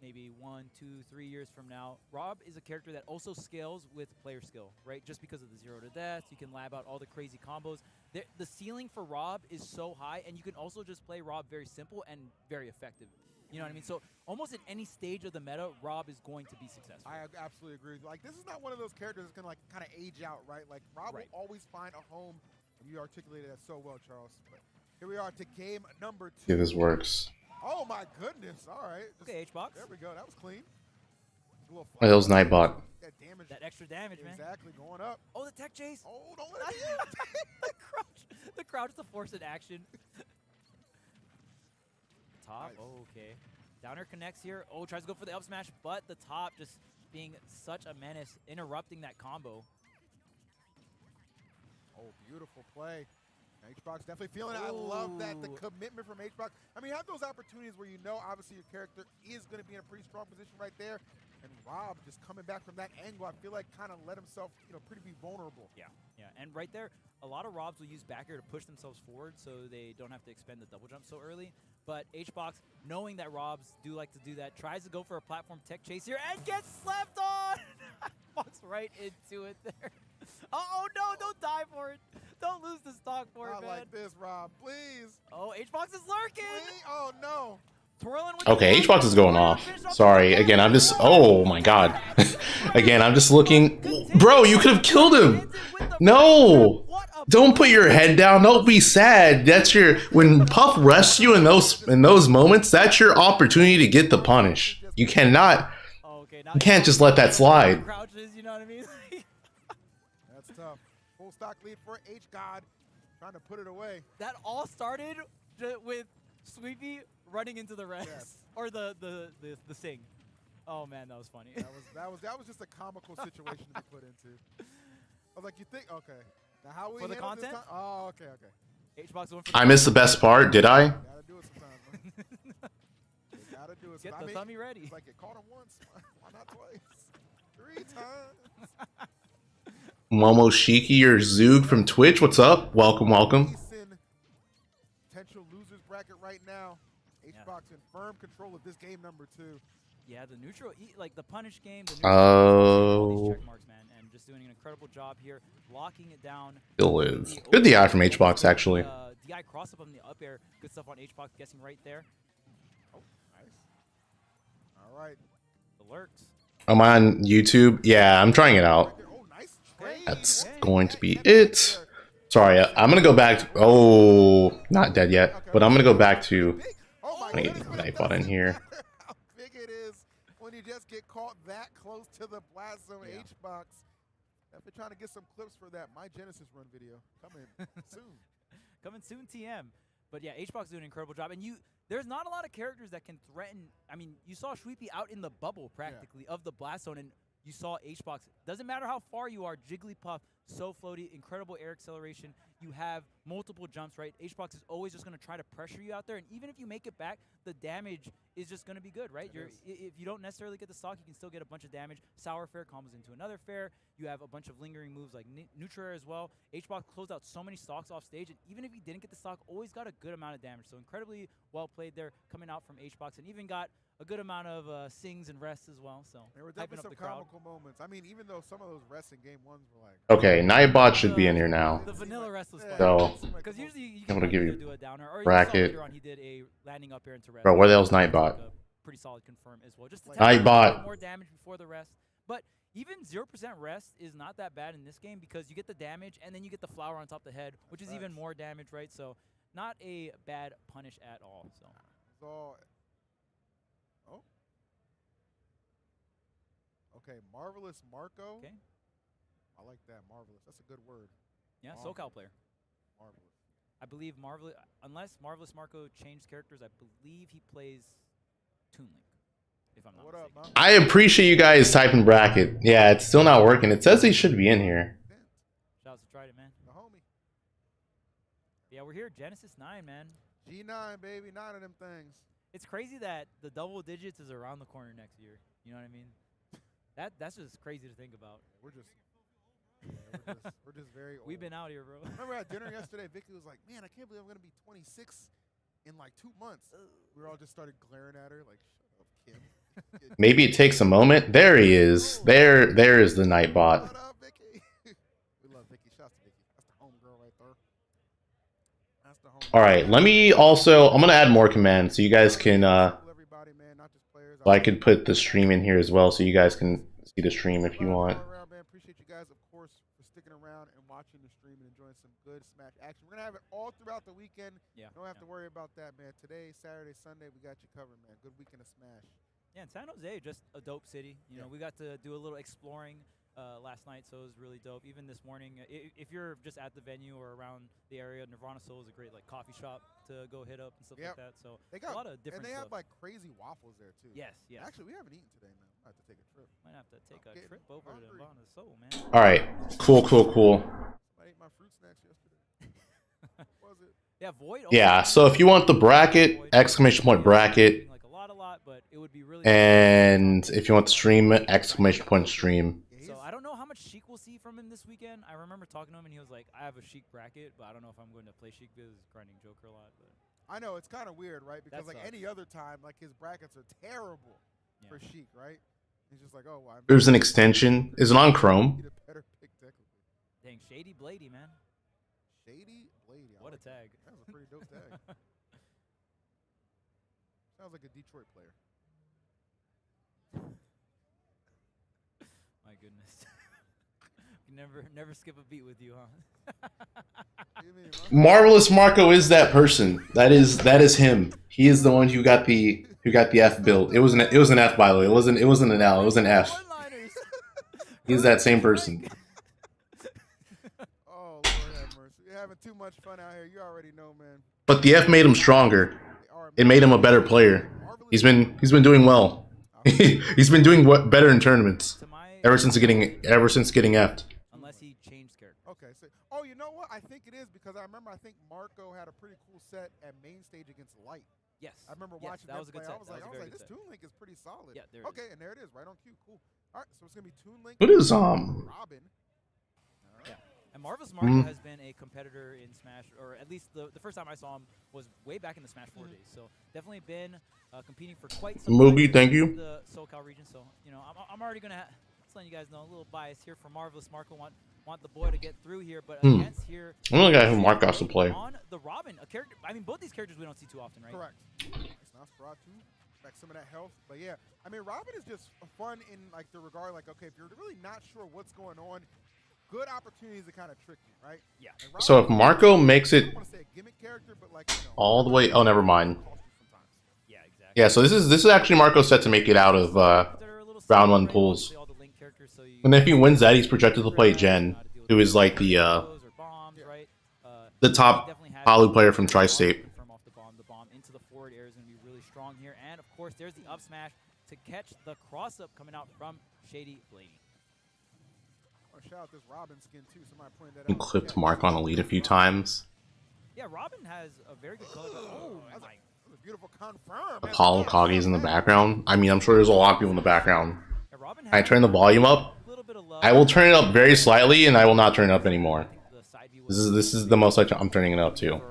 maybe 1, 2, 3 years from now, Rob is a character that also scales with player skill, right? Just because of the 0 to death, you can lab out all the crazy combos. The ceiling for Rob is so high, and you can also just play Rob very simple and very effective. You know what I mean? So almost at any stage of the meta, Rob is going to be successful. I absolutely agree. Like, this is not one of those characters that's going to, kind of age out, right? Like, Rob will always find a home. You articulated that so well, Charles. But here we are to game number 2. See if this works. Oh, my goodness. All right. Okay, HBox. There we go. That was clean. Oh, that was Nightbot. That extra damage, man. Exactly. Going up. Oh, the tech chase. Oh, don't let it The crouch to force an action. Top. Nice. Oh, okay. Downer connects here. Oh, tries to go for the up smash, but the top just being such a menace, interrupting that combo. Oh, beautiful play. HBox definitely feeling it. I love that. The commitment from HBox. I mean, you have those opportunities where obviously your character is going to be in a pretty strong position right there. And Rob just coming back from that angle, I feel like kind of let himself, pretty be vulnerable. Yeah. And right there, a lot of Robs will use back air to push themselves forward so they don't have to expend the double jump so early. But HBox, knowing that Robs do like to do that, tries to go for a platform tech chase here and gets slapped on! Walks right into it there. Oh no, don't die for it. Don't lose the stock for it, man. Not like this, Rob, please. Oh, HBox is lurking. Please? Oh no. Okay, HBox is going off. Sorry, again, I'm just, oh my god. Again, I'm just looking. Bro, you could have killed him. No. Don't put your head down. Don't be sad. That's when Puff rests you in those moments, that's your opportunity to get the punish. You can't just let that slide. You know what I mean? That's tough. Full stock lead for H-God. Trying to put it away. That all started with Sweepy running into the rest or the sing. Oh man, that was funny. That was just a comical situation to be put into. I was like, you think okay? Now how we for the content? Oh, okay. HBox went for I missed the best part, did I? Gotta do it sometimes, man. Gotta do it. Get the thummy ready. It's like it caught him once. Why not twice? 3 times. Momoshiki or Zoog from Twitch, what's up? Welcome. Potential losers bracket right now. HBox in firm control of this game number 2. Yeah, the neutral, like the punish game. The neutral check marks, man, and just doing an incredible job here, locking it down. Still lives. Good DI from HBox, actually. DI cross up on the up air. Good stuff on HBox, guessing right there. Oh, nice. All right. The lurks. Am I on YouTube? Yeah, I'm trying it out. Oh, nice. That's going to be it. Sorry, I'm going to go back to... Oh, not dead yet. But I'm going to go back to... I'm going to get Nightbot in here. How big it is when you just get caught that close to the blast zone. HBox. I've been trying to get some clips for that My Genesis run video. Coming soon. Coming soon, TM. But yeah, HBox doing an incredible job. And there's not a lot of characters that can threaten. I mean, you saw Sweepy out in the bubble practically of the blast zone, and you saw HBox. Doesn't matter how far you are, Jigglypuff so floaty, incredible air acceleration. You have multiple jumps, right? HBox is always just going to try to pressure you out there, and even if you make it back, the damage is just going to be good, right? If you don't necessarily get the stock, you can still get a bunch of damage. Sour Fair combos into another fair. You have a bunch of lingering moves like Neutral as well. HBox closed out so many stocks off stage, and even if he didn't get the stock, always got a good amount of damage. So incredibly well played there, coming out from HBox, and even got a good amount of sings and rests as well. So there were definitely some comical moments. I mean, even though some of those rests in game ones were like. Okay, Nightbot should be in here now. The vanilla rest was fun. So because usually you I'm gonna give you do a downer, or bracket. On, he did a landing up air into rest. Bro, where the hell's Nightbot? Pretty solid confirm as well. Just to Nightbot. More damage before the rest, but even 0% rest is not that bad in this game because you get the damage and then you get the flower on top of the head, which is even more damage, right? So not a bad punish at all. So. Okay, Marvelous Marco. Okay. I like that, Marvelous. That's a good word. Yeah, SoCal player. Marvelous. I believe unless Marvelous Marco changed characters, I believe he plays Toon Link, if I'm not mistaken. What up, man? I appreciate you guys typing bracket. Yeah, it's still not working. It says he should be in here. Shout out to Trident, man. The homie. Yeah, we're here. Genesis 9, man. G9, baby. 9 of them things. It's crazy that the double digits is around the corner next year. You know what I mean? That's just crazy to think about. We're just very old. We've been out here, bro. Remember at dinner yesterday, Vicky was like, man, I can't believe I'm going to be 26 in like 2 months. We all just started glaring at her like, shut up, Kim. Maybe it takes a moment. There he is. There is the Nightbot. What up, Vicky? We love Vicky. Shout out to Vicky. That's the home girl right there. That's the home All right, let me also, I'm going to add more commands so you guys can, everybody, man, not just players. I could put the stream in here as well so you guys can see the stream if you want. Appreciate you guys, of course, for sticking around and watching the stream and enjoying some good Smash action. We're going to have it all throughout the weekend. Yeah. Don't have to worry about that, man. Today, Saturday, Sunday, we got you covered, man. Good weekend of Smash. Yeah, and San Jose, just a dope city. You know, we got to do a little exploring last night, so it was really dope. Even this morning, if you're just at the venue or around the area, Nirvana Soul is a great coffee shop to go hit up and stuff like that. So they got a lot of different and they stuff. have crazy waffles there too. Yes. Actually, we haven't eaten today, man. I have to take a trip. Might have to take a trip over to Nirvana Soul, man. All right, cool. I ate my fruit snacks yesterday. Was it? Yeah, Void. Yeah, so if you want the bracket, exclamation point bracket. Like a lot, but it would be really. And if you want the stream, exclamation point stream. So I don't know how much Sheik we'll see from him this weekend. I remember talking to him and he was like, "I have a Sheik bracket, but I don't know if I'm going to play Sheik because he's grinding Joker a lot." But I know it's kind of weird, right? Because like any other time, like his brackets are terrible for Sheik, right? He's just like, oh, well, there's an extension. Is it on Chrome? Dang, Shady Blady, man. Shady Blady. What a tag. That was a pretty dope tag. Sounds like a Detroit player. My goodness. never skip a beat with you, huh? Marvelous Marco is that person. That is him. He is the one who got the F build. It was an F, by the way. It wasn't an L. It was an F. He's that same person. Oh, Lord have mercy. You're having too much fun out here. You already know, man. But the F made him stronger. It made him a better player. He's been doing well. He's been doing better in tournaments ever since getting F'd. Unless he changed character. Okay. So, you know what? I think it is because I remember I think Marco had a pretty cool set at main stage against Light. Yes. I remember watching that was a good play. set. I was like, this Toon Link is pretty solid. Yeah, there okay, and there it is, right on cue. Cool. All right, so it's gonna be Toon Link. What is Robin? Yeah. And Marvelous Marco has been a competitor in Smash, or at least the first time I saw him was way back in the Smash 4 days. So definitely been competing for quite some time thank you. In the SoCal region. So I'm already gonna just letting you guys know a little bias here for Marvelous Marco. Want the boy to get through here, but against here. I'm the guy who Mark got to play. On the Robin, a character. I mean, both these characters we don't see too often, right? Correct. Nice Nosferatu. Back some of that health, but yeah, I mean, Robin is just fun in like the regard, like okay, if you're really not sure what's going on, good opportunities to kind of trick you, right? Yeah. So if Marco makes it I don't want to say a gimmick character, but like all the way, oh, never mind. Yeah, exactly. Yeah, so this is actually Marco's set to make it out of round 1 pools. And if he wins that, he's projected to play Jen, who is like the top Palu player from Tri-State. The bomb into the forward air is going to be really strong here, and of course, there's the up smash to catch the cross up coming out from Shady Blady. shout out this Robin skin too. Somebody pointed that He out. clipped Mark on Elite a few times. Yeah, Robin has a very good color. Oh, that's a beautiful confirm. Apollo Kage's in the background. I mean, I'm sure there's a lot of people in the background. I turn the volume up. I will turn it up very slightly, and I will not turn it up anymore. This is the most I'm turning it up to.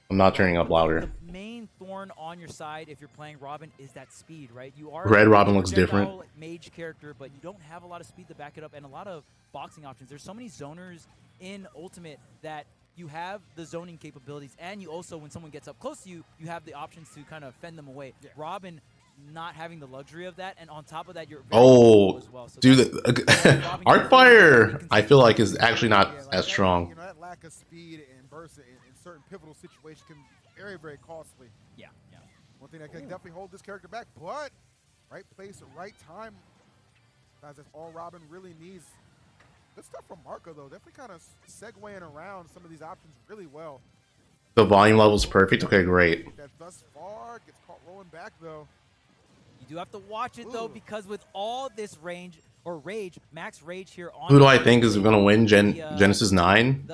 I'm not turning up louder. The main thorn on your side if you're playing Robin is that speed, right? You are Red Robin looks different. Mage character, but you don't have a lot of speed to back it up, and a lot of boxing options. There's so many zoners in Ultimate that you have the zoning capabilities, and you also, when someone gets up close to you, you have the options to kind of fend them away. Yeah. Robin not having the luxury of that, and on top of that, you're very as well. So dude, Arcfire, I feel like is actually not as strong. You know, that lack of speed and burst in certain pivotal situations can be very, very costly. Yeah. One thing that can definitely hold this character back, but right place, right time. Guys, that's all Robin really needs. Good stuff from Marco, though. Definitely kind of segueing around some of these options really well. The volume level is perfect. Okay, great. That thus far gets caught rolling back, though. You do have to watch it, though, because with all this range, or rage, max rage here on... Who do I think is going to win Genesis 9?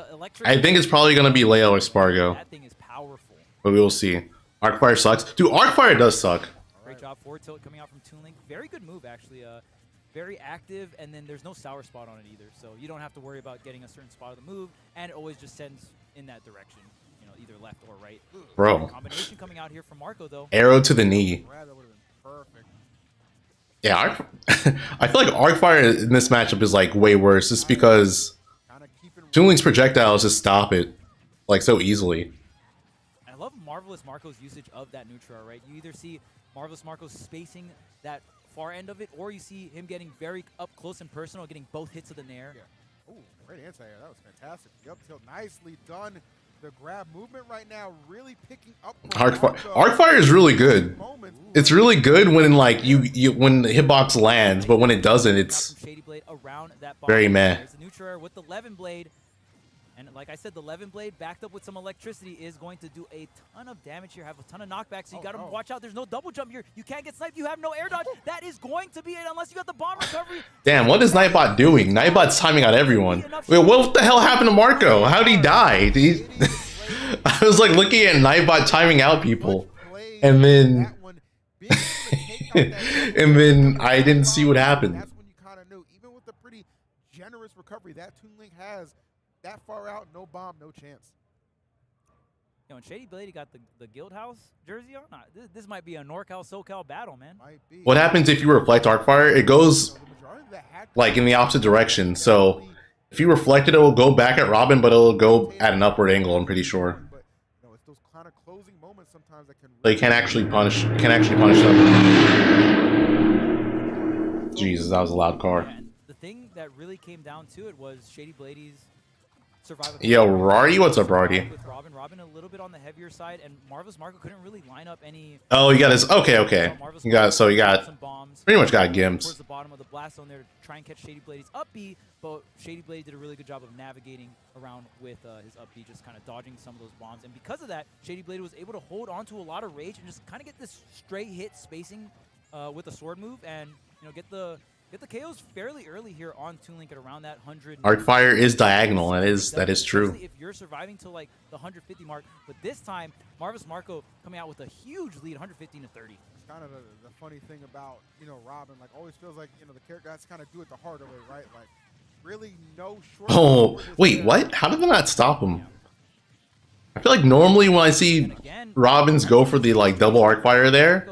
I think it's probably going to be Leo or Spargo. That thing is powerful. But we will see. Arcfire sucks. Dude, Arcfire does suck. Great job. Forward tilt coming out from Toon Link. Very good move, actually. Very active, and then there's no sour spot on it either. So you don't have to worry about getting a certain spot of the move, and it always just sends in that direction. You know, either left or right. Bro. Combination coming out here from Marco, though. Arrow to the knee. Perfect. Yeah, I feel like Arcfire in this matchup is like way worse just because Toon Link's projectiles just stop it like so easily. I love Marvelous Marco's usage of that neutral, right? You either see Marvelous Marco spacing that far end of it, or you see him getting very up close and personal, getting both hits of the nair. Yeah. Ooh, great anti-air. That was fantastic. The up tilt, nicely done. The grab movement right now really picking up. Arcfire is really good. It's really good when like when the hitbox lands, but when it doesn't, it's very meh. There's the neutral with the Levin Blade. And like I said, the Levin Blade backed up with some electricity is going to do a ton of damage here, have a ton of knockback, so you got to watch out. There's no double jump here. You can't get sniped. You have no air dodge. That is going to be it unless you got the bomb recovery. Damn, what is Nightbot doing? Nightbot's timing out everyone. Wait, what the hell happened to Marco? How'd he die? I was like looking at Nightbot timing out people, and then and then I didn't see what happened. That's when you kind of knew, even with the pretty generous recovery that Toon Link has, that far out, no bomb, no chance. Yo, and Shady Blade got the Guild House jersey on. Nah, this might be a NorCal SoCal battle, man. What happens if you reflect Arcfire? It goes like in the opposite direction. So if you reflect it, it will go back at Robin, but it'll go at an upward angle. I'm pretty sure. But no, it's those kind of closing moments sometimes that can. They can't actually punish. Can actually punish them. Jesus, that was a loud car. The thing that really came down to it was Shady Blade's survival. Yo, Rardy, what's up, Rardy? With Robin a little bit on the heavier side, and Marvelous Marco couldn't really line up any. Oh, you got his. Okay. You got some bombs. Pretty much got gimped. Towards the bottom of the blast zone there to try and catch Shady Blade's up B, but Shady Blade did a really good job of navigating around with his up B, just kind of dodging some of those bombs, and because of that, Shady Blade was able to hold on to a lot of rage and just kind of get this stray hit spacing with a sword move, and get the KOs fairly early here on Toon Link at around that 100. Arcfire is diagonal. That is true. If you're surviving to like the 150 mark, but this time Marvelous Marco coming out with a huge lead, 115 to 30. It's kind of the funny thing about Robin. Like always feels like the character has to kind of do it the harder way, right? Like really no short. Oh wait, what? How did that not stop him? I feel like normally when I see Robins go for the like double Arcfire there,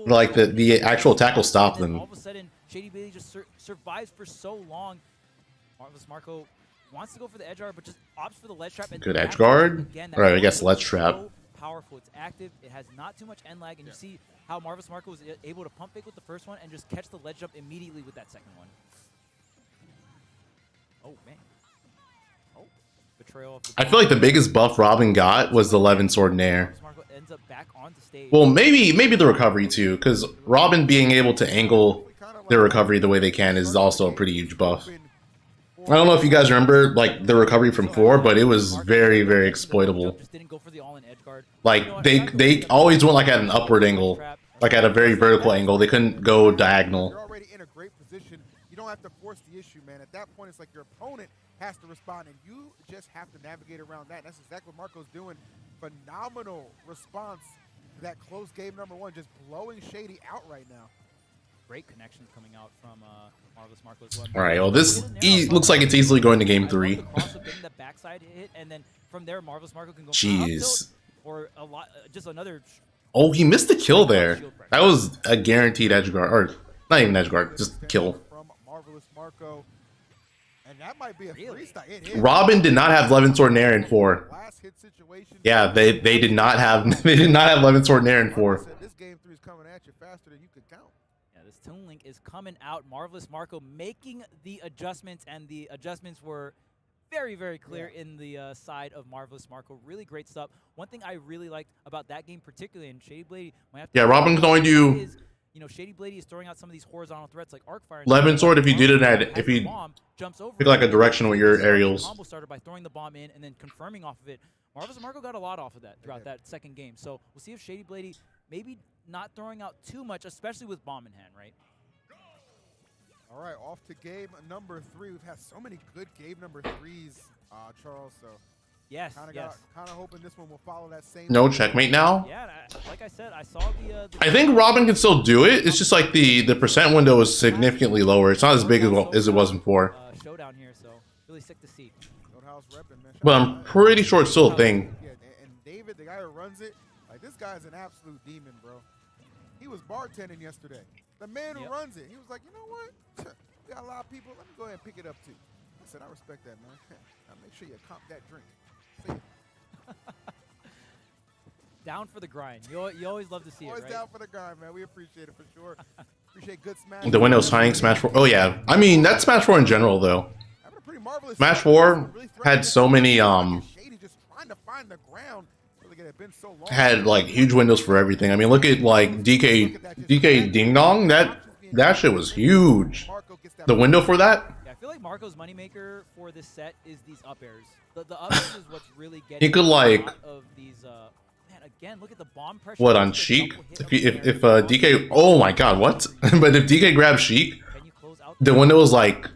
like the actual attack will stop them. All of a sudden, Shady Blade just survives for so long. Marvelous Marco wants to go for the edge guard, but just opts for the ledge trap. And good edge guard. Alright, I guess ledge trap. So powerful. It's active. It has not too much end lag, and you see how Marvelous Marco was able to pump fake with the first one and just catch the ledge jump immediately with that second one. Oh man. Oh, betrayal of the I feel like the biggest buff Robin got was the Levin Sword Nair. Ends up back onto stage. Well, maybe the recovery too, because Robin being able to angle their recovery the way they can is also a pretty huge buff. I don't know if you guys remember like the recovery from 4, but it was very, very exploitable. Like they always went like at an upward angle, like at a very vertical angle. They couldn't go diagonal. You're already in a great position. You don't have to force the issue, man. man. At that point, it's like your opponent has to respond, and you just have to navigate around that. And that's exactly what Marco's doing. Phenomenal response to that close game number 1, just blowing Shady out right now. Great connections coming out from Marvelous Marco as well. All right, well, this looks like it's easily going to game 3. The backside hit, and then from there, Marvelous Marco can go jeez. Or a lot, just another. Oh, he missed the kill there. That was a guaranteed edge guard, or not even edge guard, just kill. From Marvelous Marco, and that might be a freestyle. Robin did not have Levin Sword Nair in 4. Yeah, they did not have Levin Sword Nair in 4. This game 3 is coming at you faster than you could count. Yeah, this Toon Link is coming out. Marvelous Marco making the adjustments, and the adjustments were very, very clear in the side of Marvelous Marco. Really great stuff. One thing I really liked about that game, particularly in Shady Blade, Robin can only do. You know, Shady Blade is throwing out some of these horizontal threats like arc fire. Levin Sword, if you did it at, if you pick like a direction with your aerials. Combo starter by throwing the bomb in and then confirming off of it. Marvelous Marco got a lot off of that throughout that second game. So we'll see if Shady Blade maybe not throwing out too much, especially with bomb in hand, right? All right, off to game number 3. We've had so many good game number 3s, Charles. So yes, kind of hoping this one will follow that same. No checkmate now. Yeah, like I said, I saw the I think Robin can still do it. It's just like the percent window is significantly lower. It's not as big as it was before. Showdown here, so really sick to see. But I'm pretty sure it's still a thing. Yeah, and David, the guy who runs it, like this guy's an absolute demon, bro. He was bartending yesterday. The man who runs it, he was like, you know what? We got a lot of people. Let me go ahead and pick it up too. I said, I respect that, man. Now make sure you comp that drink. Down for the grind. You always love to see always it, right? Down for the grind, man. We appreciate it for sure. Appreciate good Smash. The Windows tying Smash 4. Oh yeah, I mean that's Smash 4 in general though. Smash 4 had so many had like huge windows for everything. I mean, look at like DK Ding Dong. That shit was huge. The window for that. Yeah, I feel like Marco's moneymaker for this set is these up airs. The up airs is what's really getting. He could like. Of these, man, again, look at the bomb pressure. What on Sheik? If DK. Oh my God, what? But if DK grabs Sheik, the window was like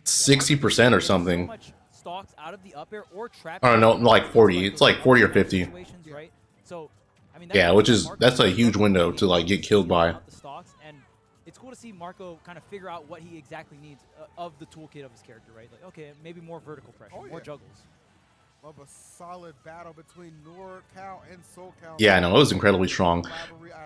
60% or something. Stalks out of the up air or trap. I don't know, like 40. It's like 40 or 50. Right? So, I mean, yeah, which is that's a huge window to like get killed by. The stocks, and it's cool to see Marco kind of figure out what he exactly needs of the toolkit of his character, right? Like, okay, maybe more vertical pressure, more juggles. Love a solid battle between NorCal and SoCal. Yeah, I know, it was incredibly strong.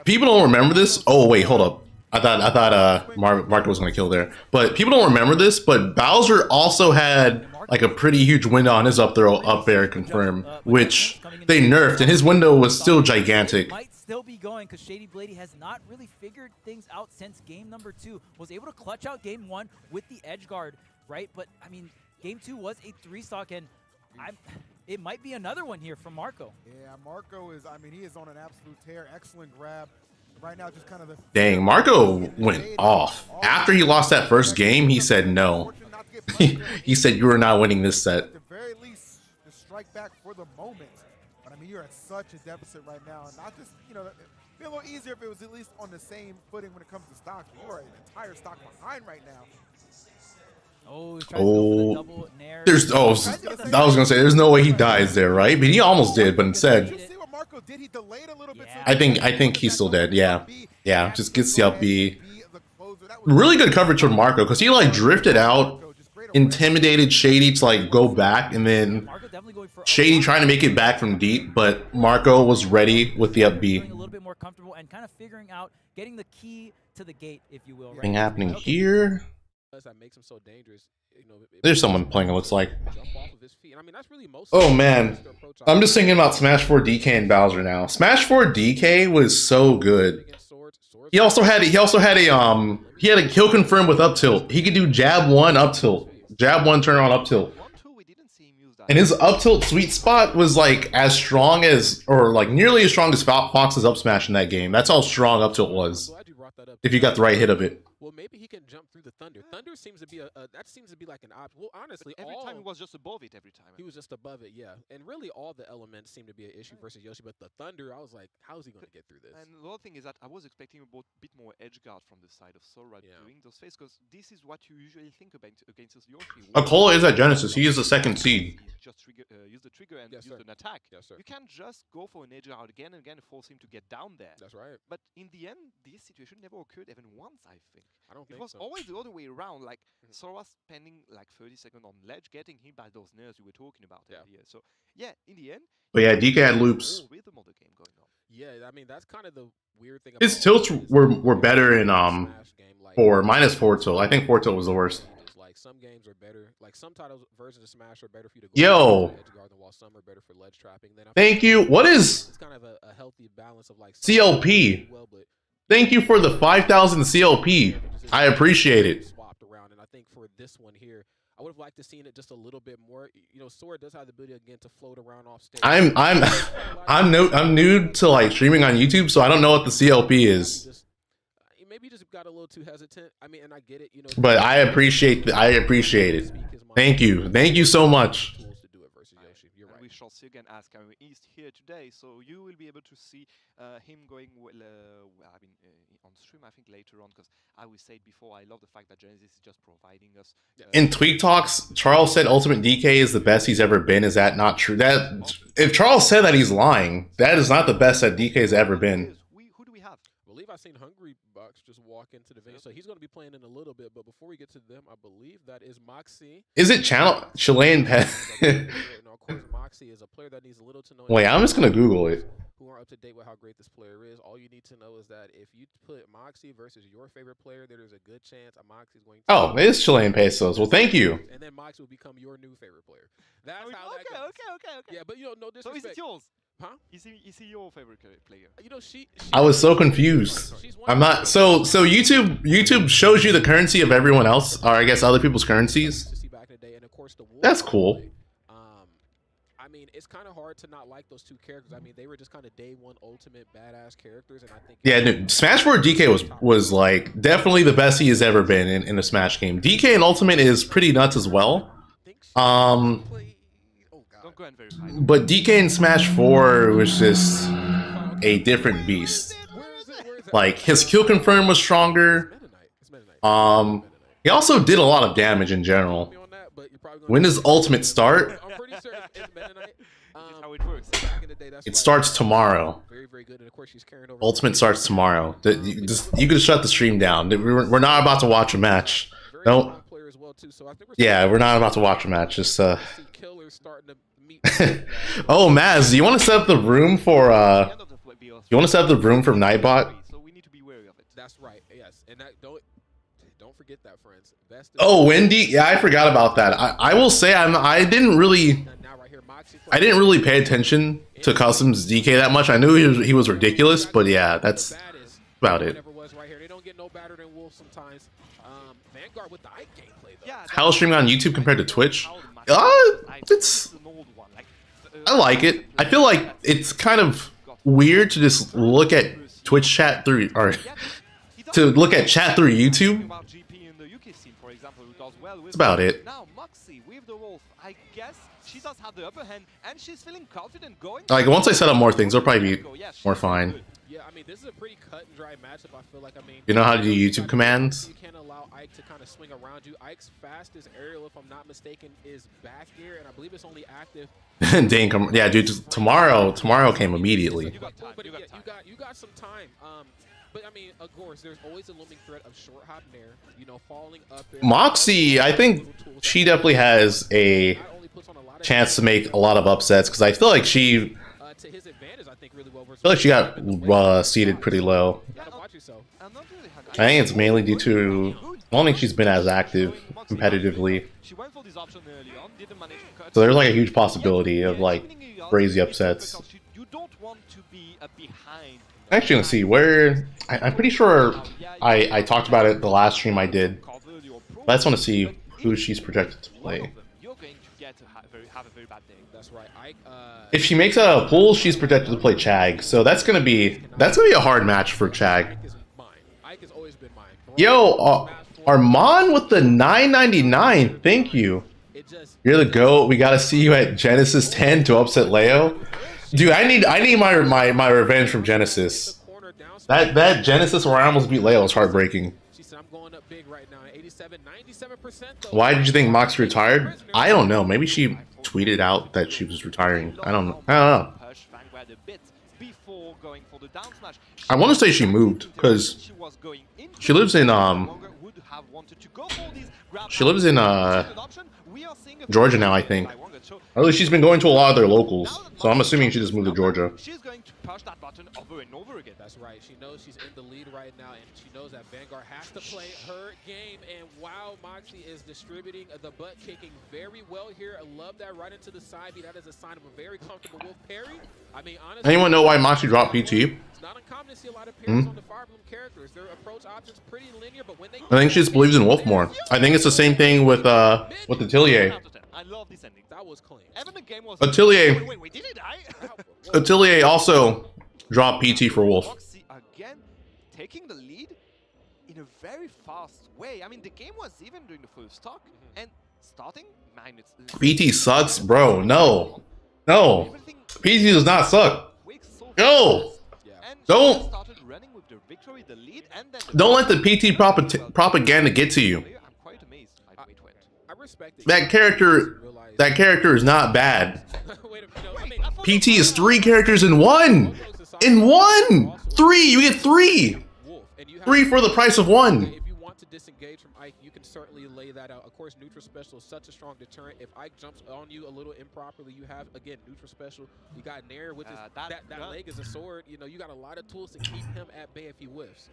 People don't remember this. Oh wait, hold up. I thought Marco was gonna kill there, but people don't remember this. But Bowser also had like a pretty huge window on his up air confirm, which they nerfed, and his window was still gigantic. Might still be going because Shady Blady has not really figured things out since game number 2. Was able to clutch out game 1 with the edge guard, right? But I mean, game 2 was a 3-stock, and it might be another one here from Marco. Yeah, Marco is. I mean, he is on an absolute tear. Excellent grab. Right now, just kind of the dang, Marco went off. After he lost that first game, he said no. He said you are not winning this set. At the very least, the strike back for the moment. But I mean, you're at such a deficit right now, and not just it'd be a little easier if it was at least on the same footing when it comes to stock. You are an entire stock behind right now. Oh, there's I was gonna say there's no way he dies there, right? But he almost did, but instead. I think he's still dead. Yeah, just gets the up B. Really good coverage from Marco because he like drifted out, intimidated Shady to like go back, and then Shady trying to make it back from deep, but Marco was ready with the up B. A little bit more comfortable and kind of figuring out getting the key to the gate, if you will. Thing happening here. That makes him so dangerous. There's someone playing, it looks like. Oh man, I'm just thinking about Smash 4 DK and Bowser now. Smash 4 DK was so good. He also had a kill confirm with up tilt. He could do jab 1 up tilt, jab 1 turn on up tilt, and his up tilt sweet spot was like as strong as, or like nearly as strong as Fox's up smash in that game. That's how strong up tilt was. that up. If you got the right hit of it. Well, maybe he can jump through the Thunder. Thunder seems to be that seems to be like an option. Well, honestly, every time he was just above it. Every time he was just above it, yeah. And really, all the elements seem to be an issue versus Yoshi. But the Thunder, I was like, how is he going to get through this? And the other thing is that I was expecting a bit more edge guard from the side of Sora doing those phases, because this is what you usually think about against Yoshi. Akola is at Genesis. He is the second seed. Just use the trigger and use an attack. Yes, sir. You can't just go for an edge guard again and again and force him to get down there. That's right. But in the end, this situation never occurred even once, I think. I don't think it was always the other way around. Like Sora spending like 30 seconds on ledge, getting hit by those nerves we were talking about earlier. So yeah, in the end. But yeah, DK had loops. Rhythm of the game going on. Yeah, I mean that's kind of the weird thing. His tilts were better in for -4 tilt. I think 4 tilt was the worst. Like some games are better. Like some titles versions of Smash are better for you to go edge guard, while some are better for ledge trapping. Then thank you. What is? It's kind of a healthy balance of like CLP. Thank you for the 5,000 CLP. I appreciate it. Swapped around, and I think for this one here, I would have liked to seen it just a little bit more. You know, Sora does have the ability again to float around off stage. I'm new to like streaming on YouTube, so I don't know what the CLP is. Maybe just got a little too hesitant. I mean, and I get it, you know. But I appreciate it. Thank you so much. We shall see again as Cameron East here today, so you will be able to see him going on stream, I think, later on, because I will say it before, I love the fact that Genesis is just providing us. In Tweak Talks, Charles said Ultimate DK is the best he's ever been. Is that not true? That if Charles said that, he's lying. That is not the best that DK has ever been. Who do we have? I believe I've seen Hungry Bucks just walk into the venue, so he's going to be playing in a little bit. But before we get to them, I believe that is Moxie. Is it channel Chilean Pet? No, of course, Moxie is a player that needs little to no. Wait, I'm just gonna Google it. Who are up to date with how great this player is? All you need to know is that if you put Moxie versus your favorite player, there's a good chance Moxie's going to. Oh, it is Chilean pesos. Well, thank you. And then Moxie will become your new favorite player. That's how that goes. Okay. Yeah, but you know, no disrespect. So is it yours? Huh? Is he your favorite player? You know, I was so confused. I'm not. So YouTube shows you the currency of everyone else, or I guess other people's currencies. That's cool. I mean, it's kind of hard to not like those two characters. I mean, they were just kind of day one ultimate badass characters, and I think. Yeah, no, Smash 4 DK was like definitely the best he has ever been in a Smash game. DK in Ultimate is pretty nuts as well. But DK in Smash 4 was just a different beast. Like his kill confirm was stronger. He also did a lot of damage in general. When does Ultimate start? It starts tomorrow. Ultimate starts tomorrow. You can shut the stream down. We're not about to watch a match. Don't. Yeah, we're not about to watch a match. Just oh, Maz, do you want to set up the room for you want to set up the room for Nightbot? So we need to be wary of it. That's right. Yes, and don't forget that, friends. Oh, Wendy. Yeah, I forgot about that. I will say I didn't really pay attention to Customs DK that much. I knew he was ridiculous, but yeah, that's about it. How streaming on YouTube compared to Twitch? I like it. I feel like it's kind of weird to just look at Twitch chat through, or to look at chat through YouTube. That's about it. Now Moxie with the Wolf, I guess she does have the upper hand, and she's feeling confident going. Like once I set up more things, it'll probably be more fine. Yeah, I mean, this is a pretty cut and dry matchup. I feel like, I mean, you know how to do YouTube commands. You can't allow Ike to kind of swing around you. Ike's fastest aerial, if I'm not mistaken, is back here, and I believe it's only active. Dang, yeah, dude. Tomorrow came immediately. You got some time. But I mean, of course, there's always a looming threat of short hop nair, you know, falling up there. Moxie, I think she definitely has a chance to make a lot of upsets, because I feel like she. To his advantage, I think, really well. I feel like she got seated pretty low. I think it's mainly due to I don't think she's been as active competitively. So there's like a huge possibility of like crazy upsets. Actually, let's see where I'm pretty sure I talked about it the last stream I did. But I just want to see who she's projected to play. If she makes a pull, she's projected to play Chag. So that's gonna be a hard match for Chag. Ike has always been mine. Yo, Armand with the $9.99. Thank you. You're the GOAT. We gotta see you at Genesis 10 to upset Leo. Dude, I need my revenge from Genesis. That Genesis where I almost beat Leo was heartbreaking. Why did you think Mox retired? I don't know. Maybe she tweeted out that she was retiring. I don't know. I want to say she moved because she lives in Georgia now, I think. Or at least she's been going to a lot of their locals, so I'm assuming she just moved to Georgia. She's going to push that button over and over again. That's right. She knows she's in the lead right now, and she knows that Vanguard has to play her game. And wow, Moxie is distributing the butt kicking very well here. I love that right into the side B. That is a sign of a very comfortable Wolf parry. I mean, honestly, anyone know why Moxie dropped PT? It's not uncommon to see a lot of parries on the Fire Emblem characters. Their approach options pretty linear, but when they I think she just believes in Wolf more. I think it's the same thing with Atelier. I love this ending. That was clean. Atelier. Wait, did it die? Atelier also dropped PT for Wolf. Moxie again taking the lead in a very fast way. I mean, the game was even during the first stock and starting minutes. PT sucks, bro. No. PT does not suck. Go. Don't let the PT propaganda get to you. That character is not bad. PT is 3 characters in one. In one! 3! You get 3! 3 for the price of 1. If you want to disengage from Ike, you can certainly lay that out. Of course, neutral special is such a strong deterrent. If Ike jumps on you a little improperly, you have, again, neutral special. You got Nair, which is that leg is a sword. You know, you got a lot of tools to keep him at bay if he whiffs.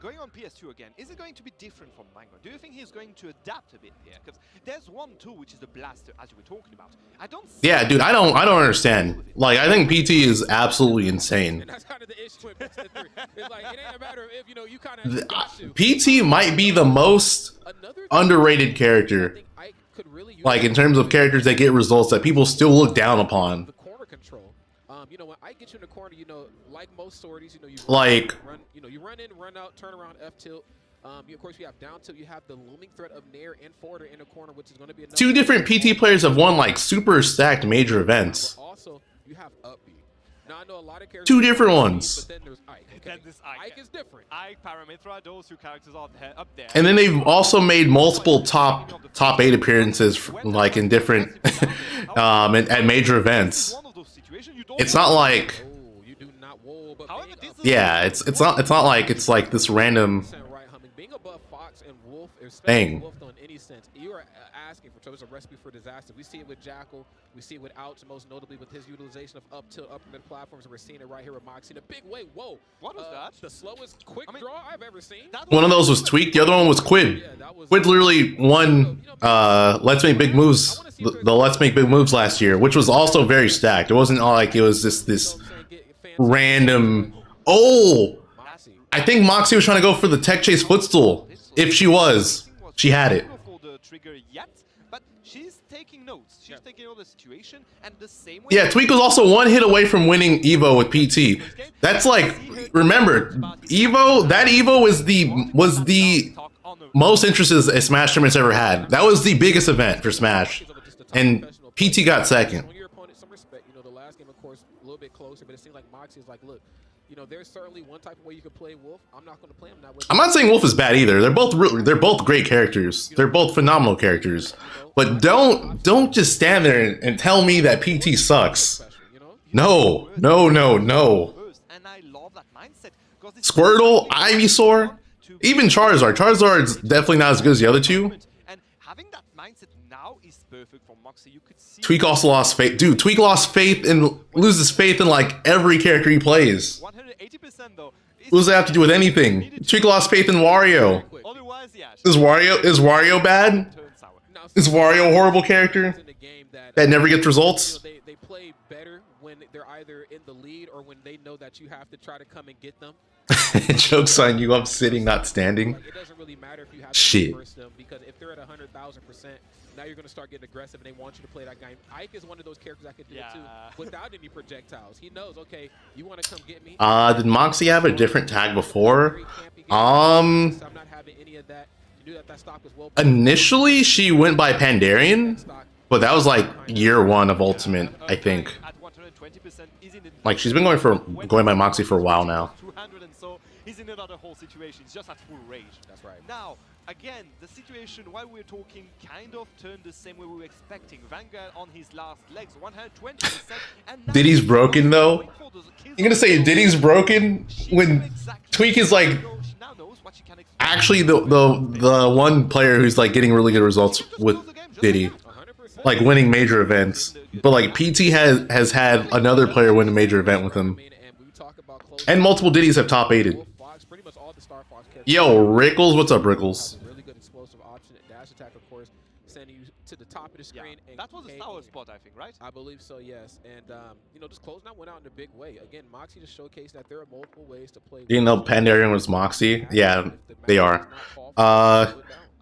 Going on PS2 again, is it going to be different from Mango? Do you think he's going to adapt a bit here? Because there's one tool which is the blaster, as you were talking about. I don't. Yeah, dude, I don't understand. Like, I think PT is absolutely insane. And that's kind of the issue with Mixed 3. It's like it ain't a matter of if you kind of. PT might be the most underrated character. Like in terms of characters that get results that people still look down upon. The corner control. You know, when I get you in the corner, you know, like most swordies, you know, you run in, run out, turn around, F tilt. Of course, you have down tilt. You have the looming threat of Nair and forwarder in the corner, which is going to be 2 different PT players have won like super stacked major events. Also, you have up B. Now I know a lot of characters. 2 different ones. But then there's Ike. Okay? Ike is different. Ike, Paramitra, those 2 characters are up there. And then they've also made multiple top 8 appearances, like in different at major events. It's not like, yeah, it's not like it's like this random thing. You are asking for trouble. A recipe for disaster. We see it with Jackal. We see it with Ouch, most notably with his utilization of up tilt, upper mid platforms. And we're seeing it right here with Moxie in a big way. Whoa! What was that? The slowest quick draw I've ever seen. One of those was Tweak. The other one was Quid. Quid literally won Let's Make Big Moves. The Let's Make Big Moves last year, which was also very stacked. It wasn't like it was this random. Oh, I think Moxie was trying to go for the tech chase footstool. If she was, she had it. But she's taking notes. She's taking all the situation, and the same way. Yeah, Tweak was also 1 hit away from winning Evo with PT. That's like, remember, Evo. That Evo was the most interest a Smash tournament's ever had. That was the biggest event for Smash, and PT got 2nd. Some respect, you know, the last game, of course, a little bit closer, but it seemed like Moxie is like, look, you know, there's certainly one type of way you could play Wolf. I'm not going to play him that way. I'm not saying Wolf is bad either. They're both great characters. They're both phenomenal characters. But don't just stand there and tell me that PT sucks. No. Squirtle, Ivysaur, even Charizard. Charizard's definitely not as good as the other 2. And having that mindset now is perfect for Moxie. You could see Tweak also lost faith. Dude, Tweak lost faith and loses faith in like every character he plays. 180% though. What does that have to do with anything? Tweak lost faith in Wario. Otherwise, yeah. Is Wario bad? Is Wario a horrible character? that never gets results. You know, they play better when they're either in the lead or when they know that you have to try to come and get them. Joke's on you, I'm sitting, not standing. Like, it doesn't really matter if you have to reverse them, because if they're at 100,000%, now you're going to start getting aggressive and they want you to play that game. Ike is one of those characters that can do it too without any projectiles. He knows, okay, you want to come get me. Did Moxie have a different tag before? I'm not having any of that. You knew that stock was well. Initially, she went by Pandarian, but that was like year 1 of Ultimate, I think. Like, she's been going by Moxie for a while now. 200 and so he's in another whole situation. He's just at full rage. That's right. Now, again, the situation while we were talking kind of turned the same way we were expecting. Vanguard on his last legs, 120%. And Diddy's broken though. You're gonna say Diddy's broken when Tweak is like actually the one player who's like getting really good results with Diddy, like winning major events. But like PT has had another player win a major event with him, and multiple Diddies have top 8'd. Yo, Rickles, what's up, Rickles? Really good explosive option and dash attack, of course, sending you to the top of the screen. And that was a sour spot, I think, right? I believe so, yes. And you know, just closing out went out in a big way. Again, Moxie just showcased that there are multiple ways to play. You know, Pandarian was Moxie. Yeah, they are.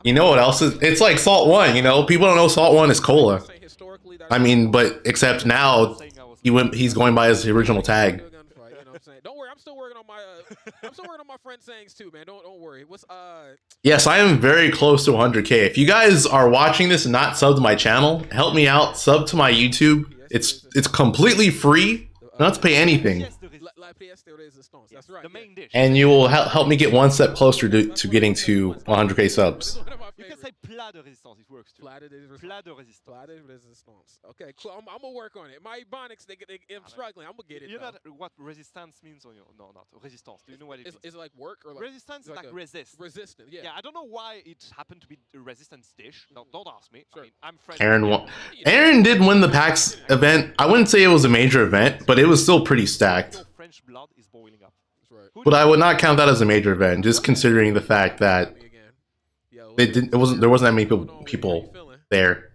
You know what else is? It's like Salt 1. You know, people don't know Salt 1 is Cola. I mean, but except now he's going by his original tag. Don't worry, I'm still working on my friend sayings too, man. Don't worry. What's Yes, I am very close to 100K. If you guys are watching this and not subbed to my channel, help me out. Sub to my YouTube. It's completely free. You don't have to pay anything. That's right. And you will help me get one step closer to getting to 100K subs. You can say plat de résistance, it works too. Plat de resistance. Okay, cool. I'm gonna work on it. My Ebonics, I'm struggling. I'm gonna get it. You know what resistance means on your... No, not resistance. Do you know what it means? Is it like work or like... Resistance is like resist. Resistant, yeah. Yeah, I don't know why it happened to be a resistance dish. No, don't ask me. Sure. I mean, I'm French. Aaron did win the PAX event. I wouldn't say it was a major event, but it was still pretty stacked. French blood is boiling up. That's right. But I would not count that as a major event, just considering the fact that there wasn't that many people there.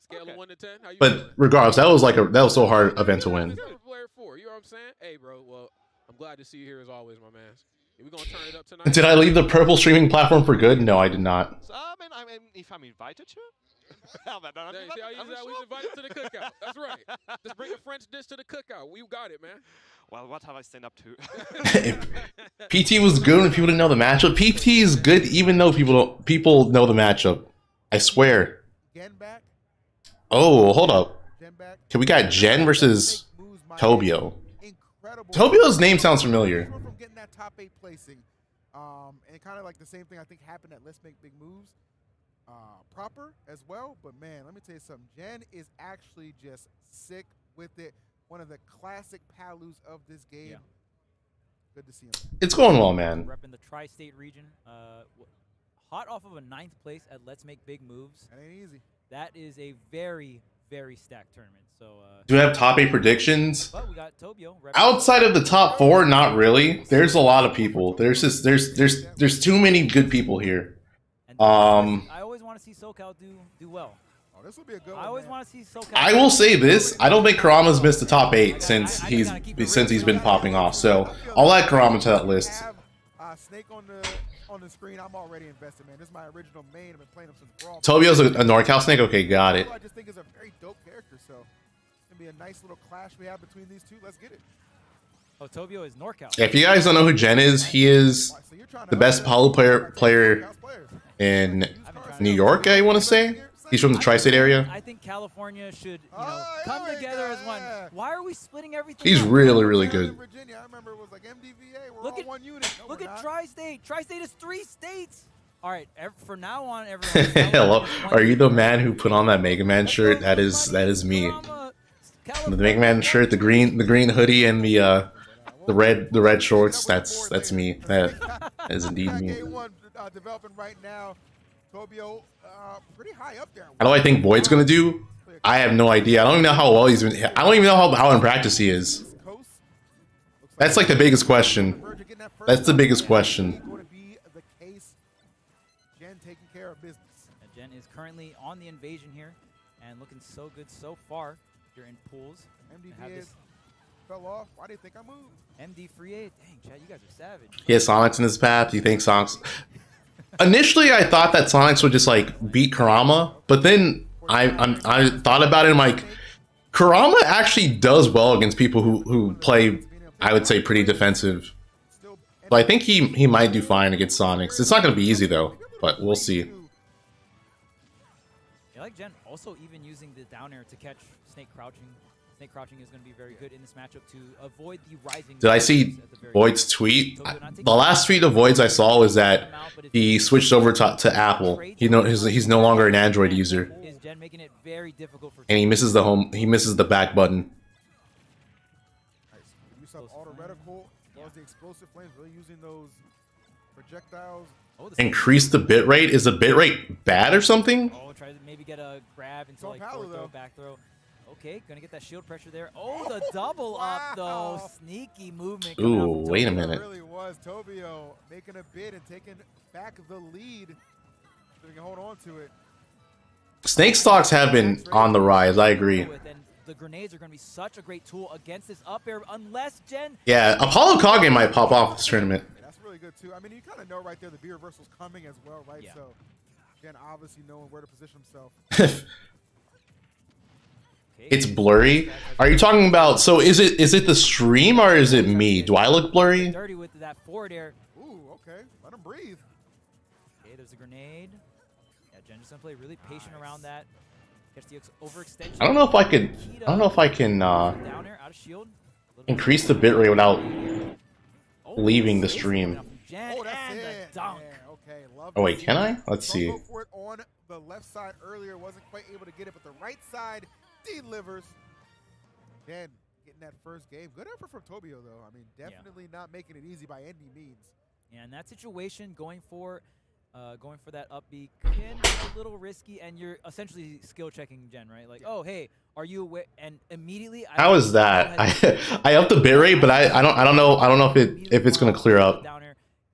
Scale of 1 to 10. But regardless, that was so hard event to win. You know what I'm saying? Hey, bro. Well, I'm glad to see you here as always, my man. We're gonna turn it up tonight. Did I leave the purple streaming platform for good? No, I did not. I mean, if I'm invited to. I was invited to the cookout. That's right. Just bring a French dish to the cookout. We got it, man. Well, what have I stand up to? PT was good when people didn't know the matchup. PT is good even though people know the matchup. I swear. Oh, hold up. Okay, we got Jen versus Tobio. Tobio's name sounds familiar. From getting that top 8 placing, and kind of like the same thing I think happened at Let's Make Big Moves. Proper as well, but man, let me tell you something. Jen is actually just sick with it. One of the classic Palus of this game. Yeah. Good to see him. It's going well, man. Repping the tri-state region. Hot off of a 9th place at Let's Make Big Moves. That ain't easy. That is a very, very stacked tournament. So do we have top 8 predictions? Well, we got Tobio. Outside of the top 4, not really. There's a lot of people. There's too many good people here. I always want to see SoCal do well. Oh, this will be a good one. I always want to see SoCal. I will say this: I don't think Karama's missed the top 8 since he's been popping off. So I'll add Karama to that list. Snake on the screen. I'm already invested, man. This is my original main. I've been playing him since Brawl. Tobio's a NorCal Snake. Okay, got it. I just think it's a very dope character. So it's gonna be a nice little clash we have between these two. Let's get it. Oh, Tobio is NorCal. If you guys don't know who Jen is, he is the best Palu player in New York, I want to say. He's from the tri-state area. I think California should, come together as one. Why are we splitting everything? He's really, really good. Virginia, I remember it was like MDVA. We're look all at one unit. No, look at Tri-State. Tri-State is 3 states. All right, for now on, everyone. Hello, are you the man who put on that Mega Man shirt? That is me. The Mega Man shirt, the green hoodie, and the red shorts. That's me. That is indeed me. Developing right now. Tobio, pretty high up there. How do I think Void's gonna do? I have no idea. I don't even know how well he's been. I don't even know how in practice he is. That's like the biggest question. That's the biggest question. Jen taking care of business. Jen is currently on the invasion here, and Gen looking so good so far. You're in pools. MD fell off. Why do you think I moved? MD free 8. Dang, Chad, you guys are savage. He has Sonics in his path. You think Sonics? Initially, I thought that Sonics would just like beat Kurama, but then I thought about it. And I'm like, Kurama actually does well against people who play, I would say, pretty defensive. But I think he might do fine against Sonics. It's not going to be easy though, but we'll see. I like Gen also even using the down air to catch Snake crouching. Snake crouching is going to be very good in this matchup to avoid the rising. Did I see Void's tweet? The last tweet of Void's I saw was that he switched over to Apple. He's no longer an Android user, and he misses the home. He misses the back button. Use of auto reticle, the explosive flames, really using those projectiles. Increase the bit rate. Is the bit rate bad or something? Oh, try to maybe get a grab into like forward throw, back throw. Okay, gonna get that shield pressure there. Oh, the double up though. Sneaky movement. Ooh, wait a minute. It really was Tobio making a bid and taking back the lead. So we can hold on to it. Snake stocks have been on the rise. I agree. And the grenades are gonna be such a great tool against this up air, unless Gen. Yeah, Apollo Kage might pop off this tournament. That's really good too. I mean, you kind of know right there the B reversal's coming as well, right? Yeah. So Gen obviously knowing where to position himself. It's blurry. Are you talking about? So is it the stream or is it me? Do I look blurry? Dirty with that forward air. Ooh, okay. Let him breathe. Okay, there's a grenade. Yeah, Gen just gonna play really patient around that. Catch the overextension. I don't know if I can. I don't know if I can increase the bitrate without leaving the stream. Oh, that's it. Dunk. Okay, love Oh wait, can I? Let's see. Go for it on the left side earlier, wasn't quite able to get it, but the right side delivers. Then getting that first game. Good effort from Tobio, though. I mean, definitely not making it easy by any means. Yeah, in that situation, going for that up B can be a little risky, and you're essentially skill checking Gen, right? Like, oh hey, are you aware? And immediately, how is that? I upped the bitrate, but I don't know if it's gonna clear up.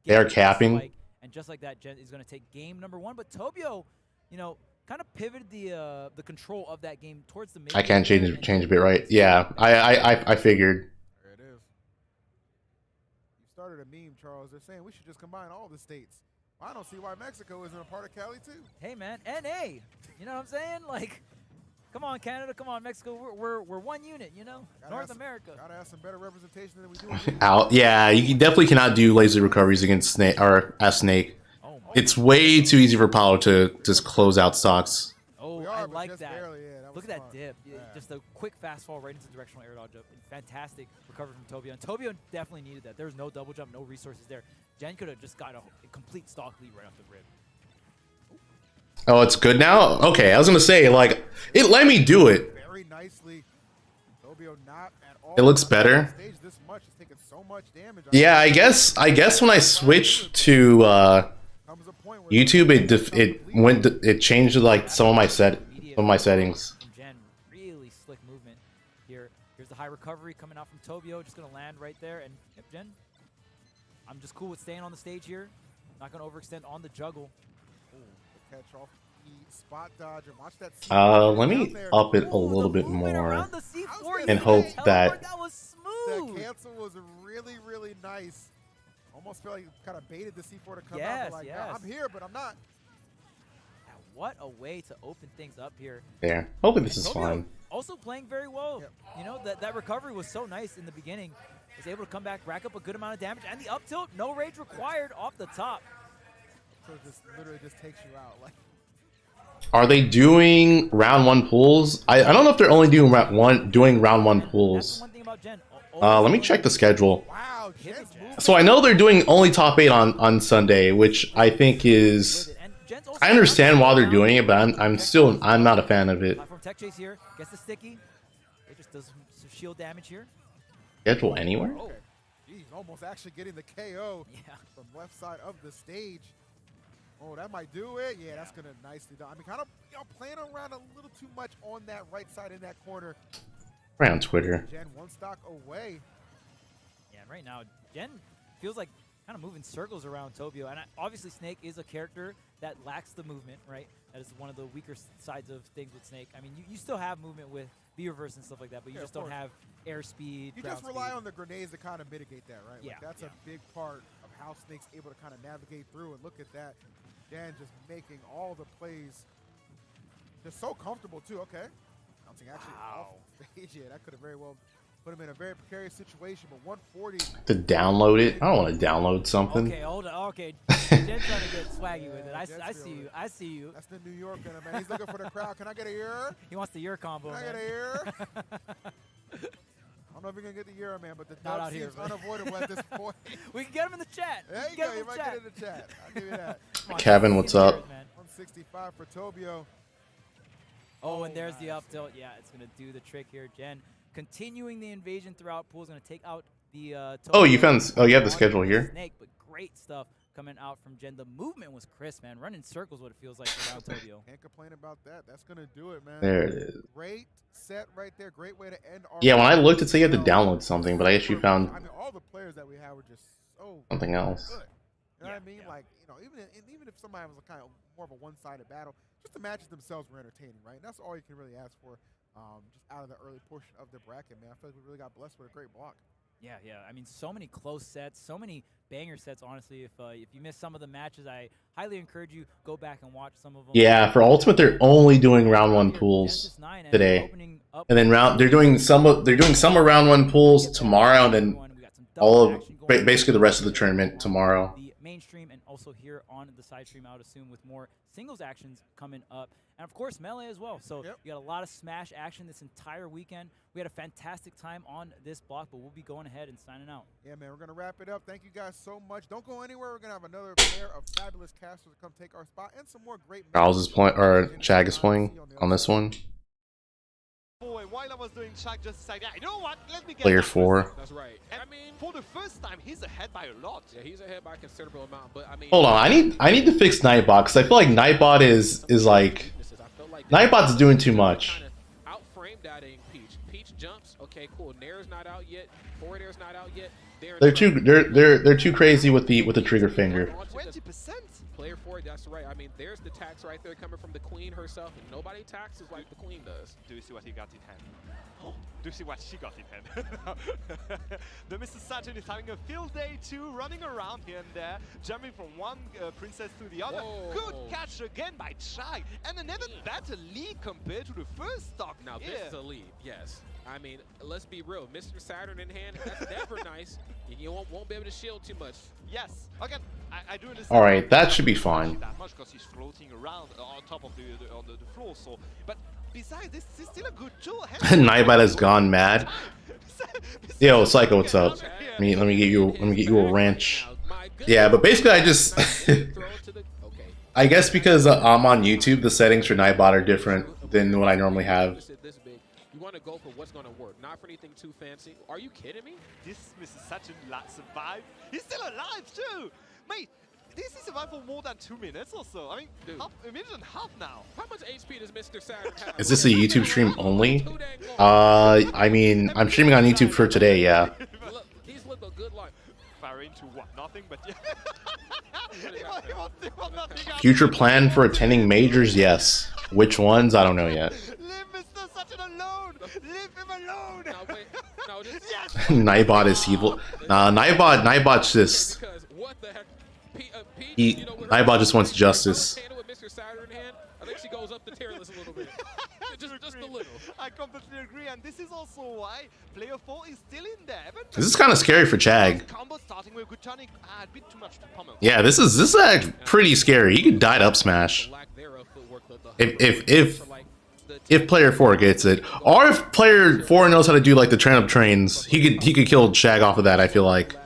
They are capping. And just like that, Gen is gonna take game number 1. But Tobio, you know, kind of pivoted the control of that game towards the mid. I can't change bitrate. Yeah, I figured. There it is. You started a meme, Charles. They're saying we should just combine all the states. I don't see why Mexico isn't a part of Cali too. Hey man, NA. You know what I'm saying? Like, come on Canada, come on Mexico. We're one unit. You know, North America. Gotta have some better representation than we do. Out. Yeah, you definitely cannot do laser recoveries against Snake or as Snake. It's way too easy for Apollo to just close out stocks. Oh, I like that. Barely, yeah, Look at that dip. Yeah. Just a quick fast fall right into the directional air dodge up. Fantastic recovery from Tobio. And Tobio definitely needed that. There was no double jump, no resources there. Gen could have just got a complete stock lead right off the rib. Oh, it's good now? Okay, I was going to say, like, it let me do it. Very nicely. Tobio not at all. It looks better. This much, it's taking so much damage. Yeah, I guess when I switched to YouTube, it changed like some of my settings. Gen, really slick movement here. Here's the high recovery coming out from Tobio, just gonna land right there. And yep, Gen, I'm just cool with staying on the stage here. Not gonna overextend on the juggle. Ooh, the catch off the spot dodge and watch that. Let me up it a little bit more and hope that. That was smooth. The cancel was really, really nice. Almost feel like you kind of baited the C4 to come out. But like, no, I'm here, but I'm not. Yeah, what a way to open things up here. There. Hopefully this is fun. Also playing very well. Yep. You know, that recovery was so nice in the beginning. Was able to come back, rack up a good amount of damage, and the up tilt, no rage required off the top. So it just literally just takes you out. Like, are they doing round 1 pools? I don't know if they're only doing round 1 pools. That's the one thing about Gen. Let me check the schedel. Wow, so I know they're doing only top 8 on Sunday, which I think is. I understand why they're doing it, but I'm not a fan of it. Platform tech chase here, gets the sticky. It just does some shield damage here. Schedule anywhere? Oh, he's almost actually getting the KO from left side of the stage. Oh, that might do it. Yeah, that's gonna nicely done. I mean, kind of playing around a little too much on that right side in that corner. Right on Twitter. Gen 1 stock away. Yeah, and right now Gen feels like kind of moving circles around Tobio, and obviously Snake is a character that lacks the movement, right? That is one of the weaker sides of things with Snake. I mean, you still have movement with V-reverse and stuff like that, but you just don't have airspeed. You just rely on the grenades to kind of mitigate that, right? Yeah. Like that's a big part of how Snake's able to kind of navigate through. And look at that. Dan just making all the plays just so comfortable, too. Okay. Bouncing actually off stage. Yeah, that could have very well put him in a very precarious situation, but 140. To download it? I don't want to download something. Okay, hold on. Okay, Jen's trying to get swaggy with it. I see you. I see you. That's the New York in him, man. He's looking for the crowd. Can I get a ear? He wants the ear combo. Can I get a ear? I don't know if you're going to get the euro, man, but the dub seems unavoidable at this point. We can get him in the chat. There you go. You might get in the chat. I'll give you that. Kevin, what's up? 165 for Tobio. Oh, and there's the up tilt. Yeah, it's going to do the trick here. Jen continuing the invasion throughout pool is going to take out the Oh, you found... Oh, you have the schedule here? Snake, but great stuff coming out from Jen. The movement was crisp, man. Running circles what it feels like around Tobio. Can't complain about that. That's going to do it, man. There it is. Great set right there. Great way to end our... Yeah, when I looked, it said you had to download something, but I guess you found... I mean, all the players that we had were just so... something else. Good. You know what I mean? Like, you know, even if somebody was kind of more of a one-sided battle, just the matches themselves were entertaining, right? And that's all you can really ask for just out of the early portion of the bracket, man. I feel like we really got blessed with a great block. Yeah, yeah. I mean, so many close sets, so many banger sets, honestly. If you missed some of the matches, I highly encourage you go back and watch some of them. Yeah, for Ultimate, they're only doing round 1 pools today. And then they're doing some of round 1 pools tomorrow, and then all of basically the rest of the tournament tomorrow. The mainstream and also here on the side stream, I would assume, with more singles actions coming up. And of course, Melee as well. So you got a lot of Smash action this entire weekend. We had a fantastic time on this block, but we'll be going ahead and signing out. Yeah, man, we're going to wrap it up. Thank you guys so much. Don't go anywhere. We're going to have another pair of fabulous casters come take our spot and some more great... Charles is playing, or Chag is playing on this one. While I was doing Chag, just decided, yeah, you know what? Let me get Player 4. That's right. And I mean, for the first time, he's ahead by a lot. Yeah, he's ahead by a considerable amount. But I mean, hold on, I need to fix Nightbot, because I feel like Nightbot is like Nightbot's doing too much. Outframed that in Peach. Peach jumps. Okay, cool. Nair's not out yet. Forward air's not out yet. They're too crazy with the trigger finger. 20%. Player 4, that's right. I mean, there's the tax right there coming from the queen herself, and nobody taxes like the queen does. Do you see what he got in hand? Oh, do you see what she got in hand? The Mr. Saturn is having a field day too, running around here and there, jumping from one princess to the other. Whoa. Good catch again by Chag, and another better lead compared to the first stock. Now this is a lead, yes. I mean, let's be real. Mr. Saturn in hand, that's never nice. You won't be able to shield too much. Yes. Again, I do understand. All right, that should be fine. That much because he's floating around on top of the floor. So, but besides this, is still a good tool. Nightbot has gone mad. Yo, Psycho, what's up? Let me get you a wrench. Yeah, but basically, I just I guess because I'm on YouTube, the settings for Nightbot are different than what I normally have. You want to go for what's going to work, not for anything too fancy. Are you kidding me? This Mr. Saturn survived. He's still alive too, mate. This is survived for more than 2 minutes or so. I mean, a minute and a half now. How much HP does Mr. Saturn have? Is this a YouTube stream only? I mean, I'm streaming on YouTube for today, yeah. He's lived a good life. Fire into what? Nothing, but yeah. Future plan for attending majors, yes. Which ones? I don't know yet. Leave Mr. Saturn alone. Leave him alone. No, wait. No, yes. Nightbot is evil. Nah, Nightbot's just... What the heck? Nightbot just wants justice. I think she goes up the tier list a little bit. just a little. I completely agree, and this is also why player 4 is still in there. This is kind of scary for Chag. Combo starting with good turning, a bit too much to pummel. Yeah, this is actually pretty scary. He could die to up smash. If player 4 gets it, or if player 4 knows how to do like the train up trains, he could kill Chag off of that. I feel like,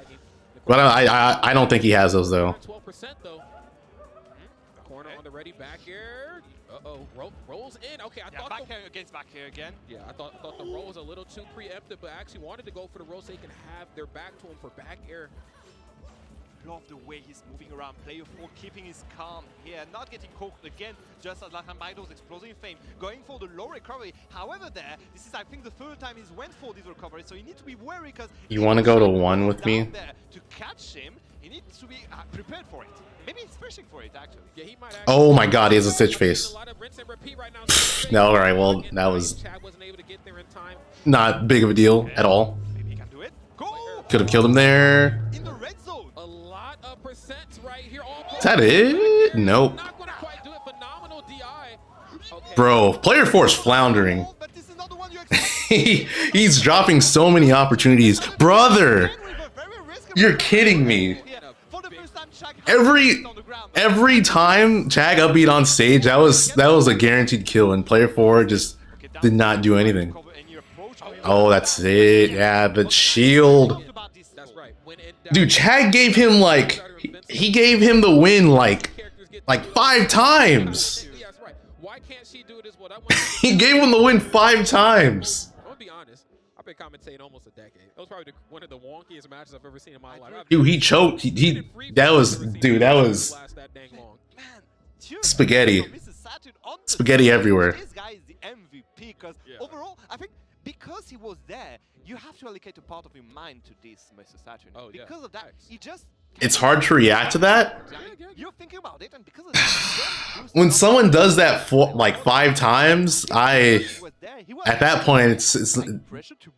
but I don't think he has those though. 12% though. Corner on the ready back here. Rolls in. Okay, I thought back here against back here again. Yeah, I thought the roll was a little too preemptive, but I actually wanted to go for the roll so they can have their back to him for back air. love the way he's moving around. Player 4 keeping his calm here, not getting caught again, just as Lahamaido's explosive fame, going for the low recovery. However, this is, I think, the third time he's went for this recovery, so you need to be wary because you want to go to 1 with me? To catch him, he needs to be prepared for it. Maybe he's fishing for it, actually. Yeah, he might oh my god, he has a Stitch face. No, alright, well, that was not big of a deal at all. Maybe he can do it. Could have killed him there. In the red zone. A lot of percents right here. Is that it? Nope. Not gonna quite do it. Phenomenal DI. Okay. Bro, player 4 is floundering. He's dropping so many opportunities. Brother! You're kidding me. Every time Chag upbeat on stage, that was a guaranteed kill, and player 4 just did not do anything. Oh, that's it. Yeah, the shield. Dude, Chag gave him like he gave him the win like 5 times. He gave him the win 5 times. I'm gonna be honest. I've been commentating almost a decade. It was probably one of the wonkiest matches I've ever seen in my life. Dude, he choked. That was spaghetti. Spaghetti everywhere. This guy is the MVP because overall, I think because he was there, you have to allocate a part of your mind to this Mr. Saturn. Because of that, he just. It's hard to react to that. You're thinking about it, and because of that, when someone does that 5 times, at that point it's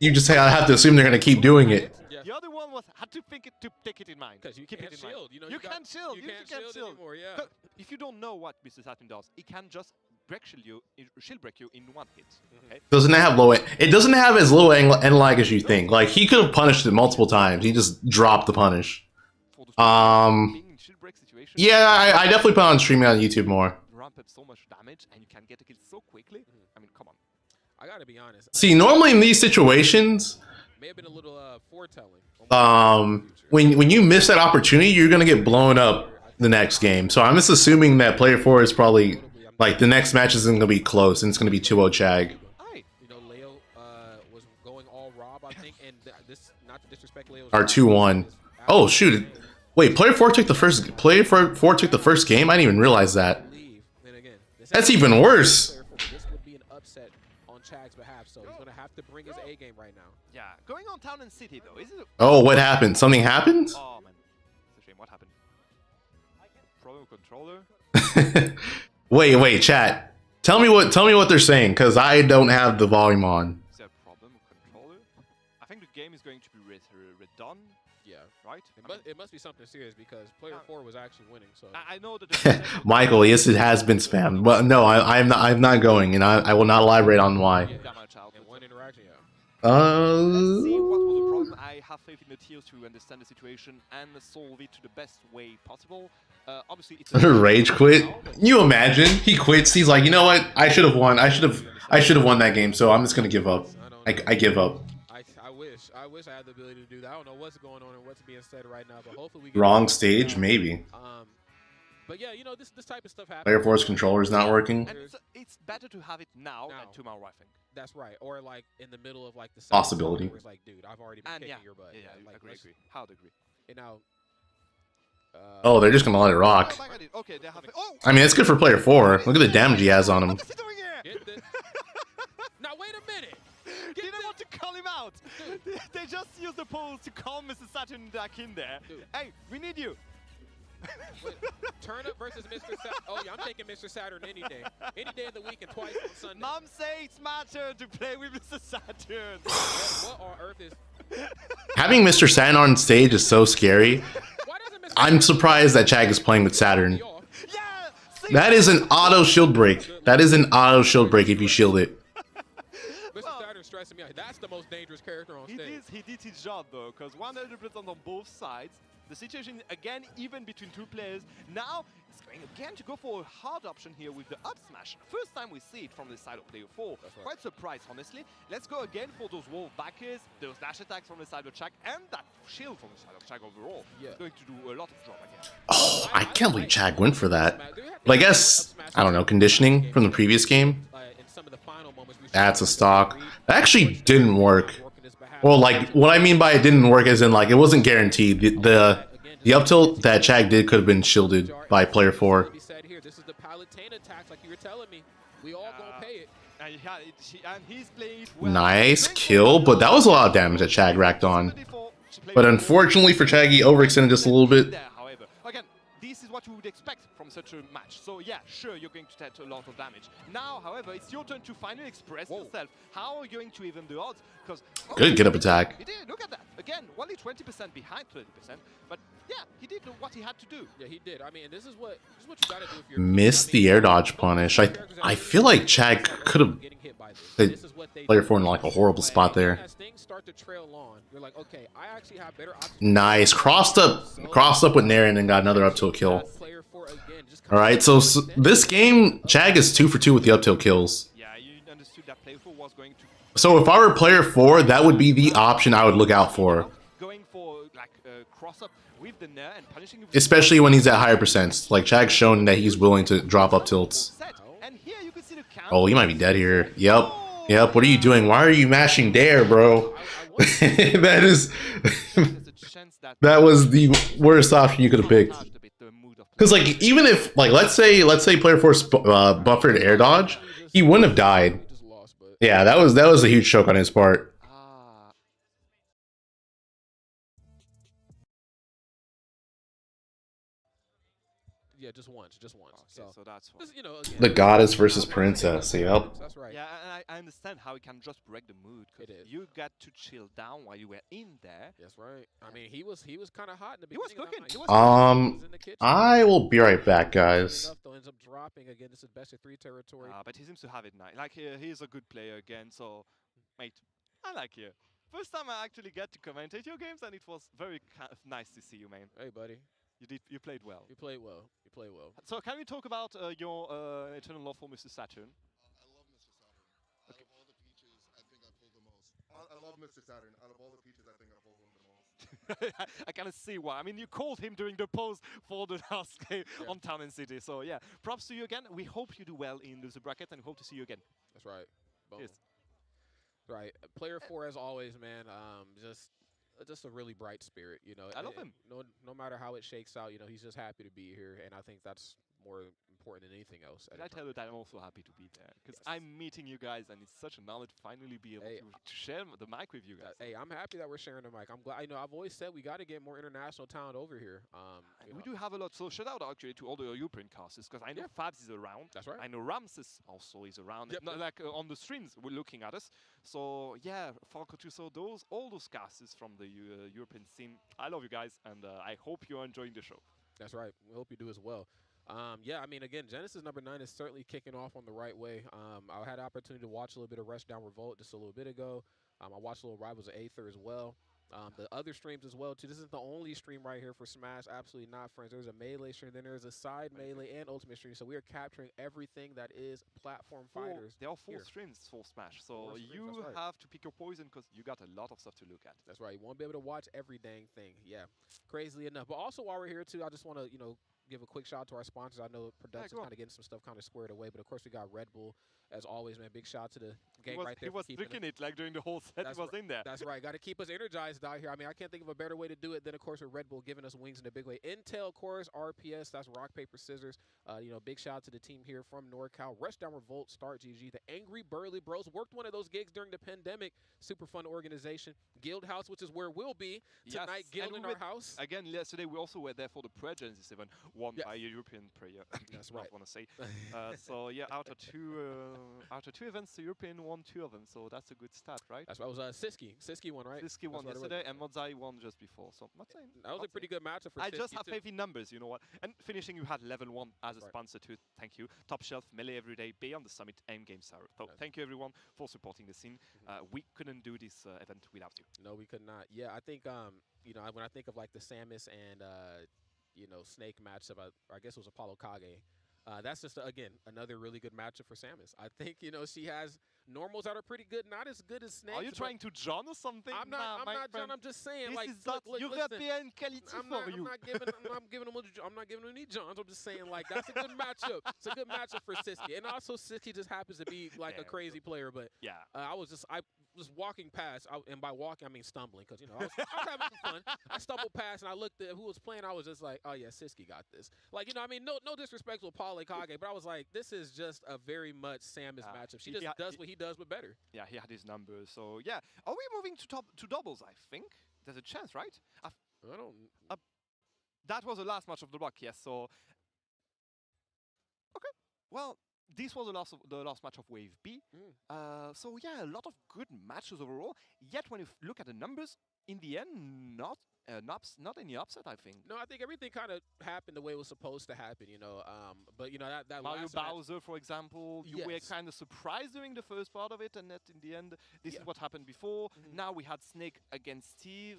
you just have to assume they're gonna keep doing it. The other one had to think it to take it in mind. Because you keep can't it in shield. Mind. You can't shield. You can't shield anymore. Yeah. If you don't know what Mr. Saturn does, he can just shield break you in 1 hit. Okay? Doesn't have low. It doesn't have as low end lag as you think. Like he could have punished it multiple times. He just dropped the punish. Yeah, I definitely plan on streaming on YouTube more. Ramp up so much damage and you can get a kill so quickly. I mean, come on. I gotta be honest. See, normally in these situations, may have been a little foretelling. When you miss that opportunity, you're gonna get blown up the next game. So I'm just assuming that player 4 is probably like the next match isn't gonna be close and it's gonna be 2-0 Chag. You know, Leo was going all Rob, I think, and this not to disrespect Leo's. Or 2-1. Oh shoot! Wait, player 4 took the first. Player 4 took the first game. I didn't even realize that. That's even worse. This would be an upset on Chag's behalf, so he's gonna have to bring his A game right now. Yeah, going on Town and City though, is it? Oh, what happened? Something happened? Oh man, it's a shame. What happened? Problem controller. Wait, chat. Tell me what they're saying, because I don't have the volume on. Is there a problem with controller? I think the game is going to be redone. Yeah, right. It must be something serious because player 4 was actually winning. So I know that. Michael, yes, it has been spammed, but no, I'm not going, and I will not elaborate on why. One interaction, Let's see what was the problem. I have faith in the teams to understand the situation and solve it to the best way possible. Obviously, it's a rage quit. You imagine he quits. He's like, you know what? I should have won. I should have won that game. So I'm just gonna give up. I give up. I wish I had the ability to do that. I don't know what's going on and what's being said right now, but hopefully we get wrong stage, maybe. But yeah, you know, this type of stuff happens. Player 4's controller is not working. And it's better to have it now than tomorrow, I think. That's right. Or like in the middle of like the possibility. Where it's like, dude, I've already been kicking your butt. Yeah, like, agree. How to agree? And now. Oh, they're just gonna let it rock. Okay, they have it. Oh! I mean, it's good for player 4. Look at the damage he has on him. What is he doing here? Now wait a minute. They didn't want to call him out. They just used the pose to call Mr. Saturn back in there. Dude. Hey, we need you. Wait, Turnip versus Mr. Saturn. Oh yeah, I'm taking Mr. Saturn any day of the week and twice on Sunday. Mom say it's my turn to play with Mr. Saturn. What on earth is? Having Mr. Saturn on stage is so scary. I'm surprised that Chag is playing with Saturn. That is an auto shield break. That is an auto shield break if you shield it. Mr. Saturn stressing me out. That's the most dangerous character on stage. He did his job though, because 100% on both sides. The situation again even between two players. Now it's going again to go for a hard option here with the up smash. First time we see it from the side of player 4. Quite surprised, honestly. Let's go again for those wall backers, those dash attacks from the side of Chag, and that shield from the side of Chag overall. Yeah. It's going to do a lot of job again. Oh, I can't believe Chag went for that. But I guess, I don't know, conditioning from the previous game. That's a stock. That actually didn't work. Well, like, what I mean by it didn't work as in, like, it wasn't guaranteed. The up tilt that Chag did could have been shielded by player 4. This is the Palutena attacks, like you were telling me. We all gonna pay it. And he's playing well. Nice kill, but that was a lot of damage that Chag racked on. But unfortunately for Chag, he overextended just a little bit. However, again, this is what you would expect from such a match. So yeah, sure, you're going to take a lot of damage. Now, however, it's your turn to finally express yourself. How are you going to even the odds? Because good get up attack. He did. Look at that. Again, only 20% behind 30%, but yeah, he did what he had to do. Yeah, he did. I mean, this is what you gotta do if you're missed the air dodge punish. I feel like Chag could have player 4 in like a horrible spot there. Nice, crossed up with Nair and then got another up tilt kill. All right, so this game Chag is 2 for 2 with the up tilt kills. Yeah, you understood that player 4 was going to. So if I were player 4, that would be the option I would look out for. Going for like cross up with the Nair and punishing. Especially when he's at higher percents. Like Chag's shown that he's willing to drop up tilts. Oh, he might be dead here. Yep. Yep. What are you doing? Why are you mashing Dare, bro? That is. That was the worst option you could have picked. Because like even if like let's say player 4 buffered air dodge, he wouldn't have died. Yeah, that was a huge choke on his part. Yeah, just once. Okay, so that's just, you know, again, the goddess versus princess. Yep. That's right. Yeah, and I understand how he can just break the mood. You got to chill down while you were in there. That's right. I mean, he was kind of hot in the beginning. He was cooking. I will be right back, guys. Ends up dropping again. This is best of 3 territory. But he seems to have it now. Like he's a good player again. So, mate, I like you. First time I actually get to commentate your games, and it was very nice to see you, man. Hey, buddy. You played well. You played well. So can we talk about your Eternal Love for Mr. Saturn? I love Mr. Saturn. Out of all the peaches, I think I pulled the most. I love Mr. Saturn. Out of all the peaches, I think I pulled him the most. I kind of see why. I mean, you called him during the pause for the last game on Town and City. So yeah, props to you again. We hope you do well in the bracket and hope to see you again. That's right. Boom. Yes. Right. Player 4 as always, man. Just a really bright spirit, you know. I love him. No matter how it shakes out, you know, he's just happy to be here, and I think that's more important than anything else. And I tell you that I'm also happy to be there because I'm meeting you guys, and it's such an honor to finally be able to share the mic with you guys. Hey, I'm happy that we're sharing the mic. I'm glad. You know, I've always said we got to get more international talent over here. We do have a lot. So shout out actually to all the European casters because I know Fabs is around. That's right. I know Ramses also is around. Yep. Like on the streams, we're looking at us. So yeah, Falco Tuso, all those casters from the European scene. I love you guys, and I hope you're enjoying the show. That's right. We hope you do as well. Yeah, I mean, again, Genesis number 9 is certainly kicking off on the right way. I had the opportunity to watch a little bit of Rushdown Revolt just a little bit ago. I watched a little Rivals of Aether as well. The other streams as well, too. This is the only stream right here for Smash. Absolutely not, friends. There's a Melee stream, then there's a side Melee and Ultimate stream. So we are capturing everything that is platform fighters. There are 4 streams for Smash. So you have to pick your poison because you got a lot of stuff to look at. That's right. You won't be able to watch every dang thing. Yeah, crazily enough. But also while we're here, too, I just want to, you know, give a quick shout out to our sponsors. I know production's kind of getting some stuff kind of squared away, but of course we got Red Bull as always, man. Big shout out to the gang right there. He was drinking it like during the whole set. He was in there. That's right. Got to keep us energized out here. I mean, I can't think of a better way to do it than, of course, with Red Bull giving us wings in a big way. Intel, of course, RPS. That's rock paper scissors. You know, big shout out to the team here from NorCal. Rushdown Revolt, Start GG, the Angry Burly Bros. Worked one of those gigs during the pandemic. Super fun organization. Guild House, which is where we'll be tonight. Guild in our house. Again, yesterday we also were there for the Prayer Genesis event, won by a European player. That's right. I want to say. So yeah, out of two events, the European won 2 of them. So that's a good stat, right? That's what was Siski. Siski won, right? Siski won yesterday, and Modzai won just before. So that was a pretty good matchup for Siski. I just have faith in numbers, you know what? And finishing, you had level 1 as a sponsor too. Thank you. Top Shelf, Melee every day, Beyond the Summit, and Game Star. So thank you everyone for supporting the scene. We couldn't do this event without you. No, we could not. Yeah, I think you know, when I think of like the Samus and you know, Snake matchup, I guess it was Apollo Kage. That's just, again, another really good matchup for Samus. I think, you know, she has normals that are pretty good, not as good as Snake. Are you trying to John or something? I'm not John. I'm just saying, this like, is not European quality for you. I'm not giving him any Johns. I'm just saying, like, that's a good matchup. It's a good matchup for Siski. And also, Siski just happens to be, like, a crazy player. But, yeah, just walking past, and by walking I mean stumbling, because I was having some fun. I stumbled past and I looked at who was playing. I was just like, oh yeah, Siski got this. Like I mean, no disrespect to Paul Kage, but I was like, this is just a very much Samus matchup. She just does what he does, but better. Yeah, he had his numbers. So yeah, are we moving to doubles? I think there's a chance, right? I don't. That was the last match of the block. Yes. So okay. Well, this was the last match of Wave B. So yeah, a lot of good matches overall. Yet when you look at the numbers, in the end, not any upset, I think. No, I think everything kind of happened the way it was supposed to happen, But that Mario Bowser, for example, you were kind of surprised during the first part of it, and that in the end, this is what happened before. Now we had Snake against Steve.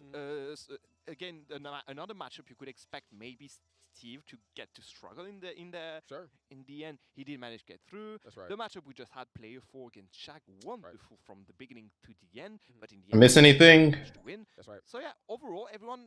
Again, another matchup you could expect maybe Steve to get to struggle in the Sure. In the end, he did manage to get through. That's right. The matchup we just had, player 4 against Shaq, wonderful from the beginning to the end. But in the I end, miss anything? to win. That's right. So yeah, overall, everyone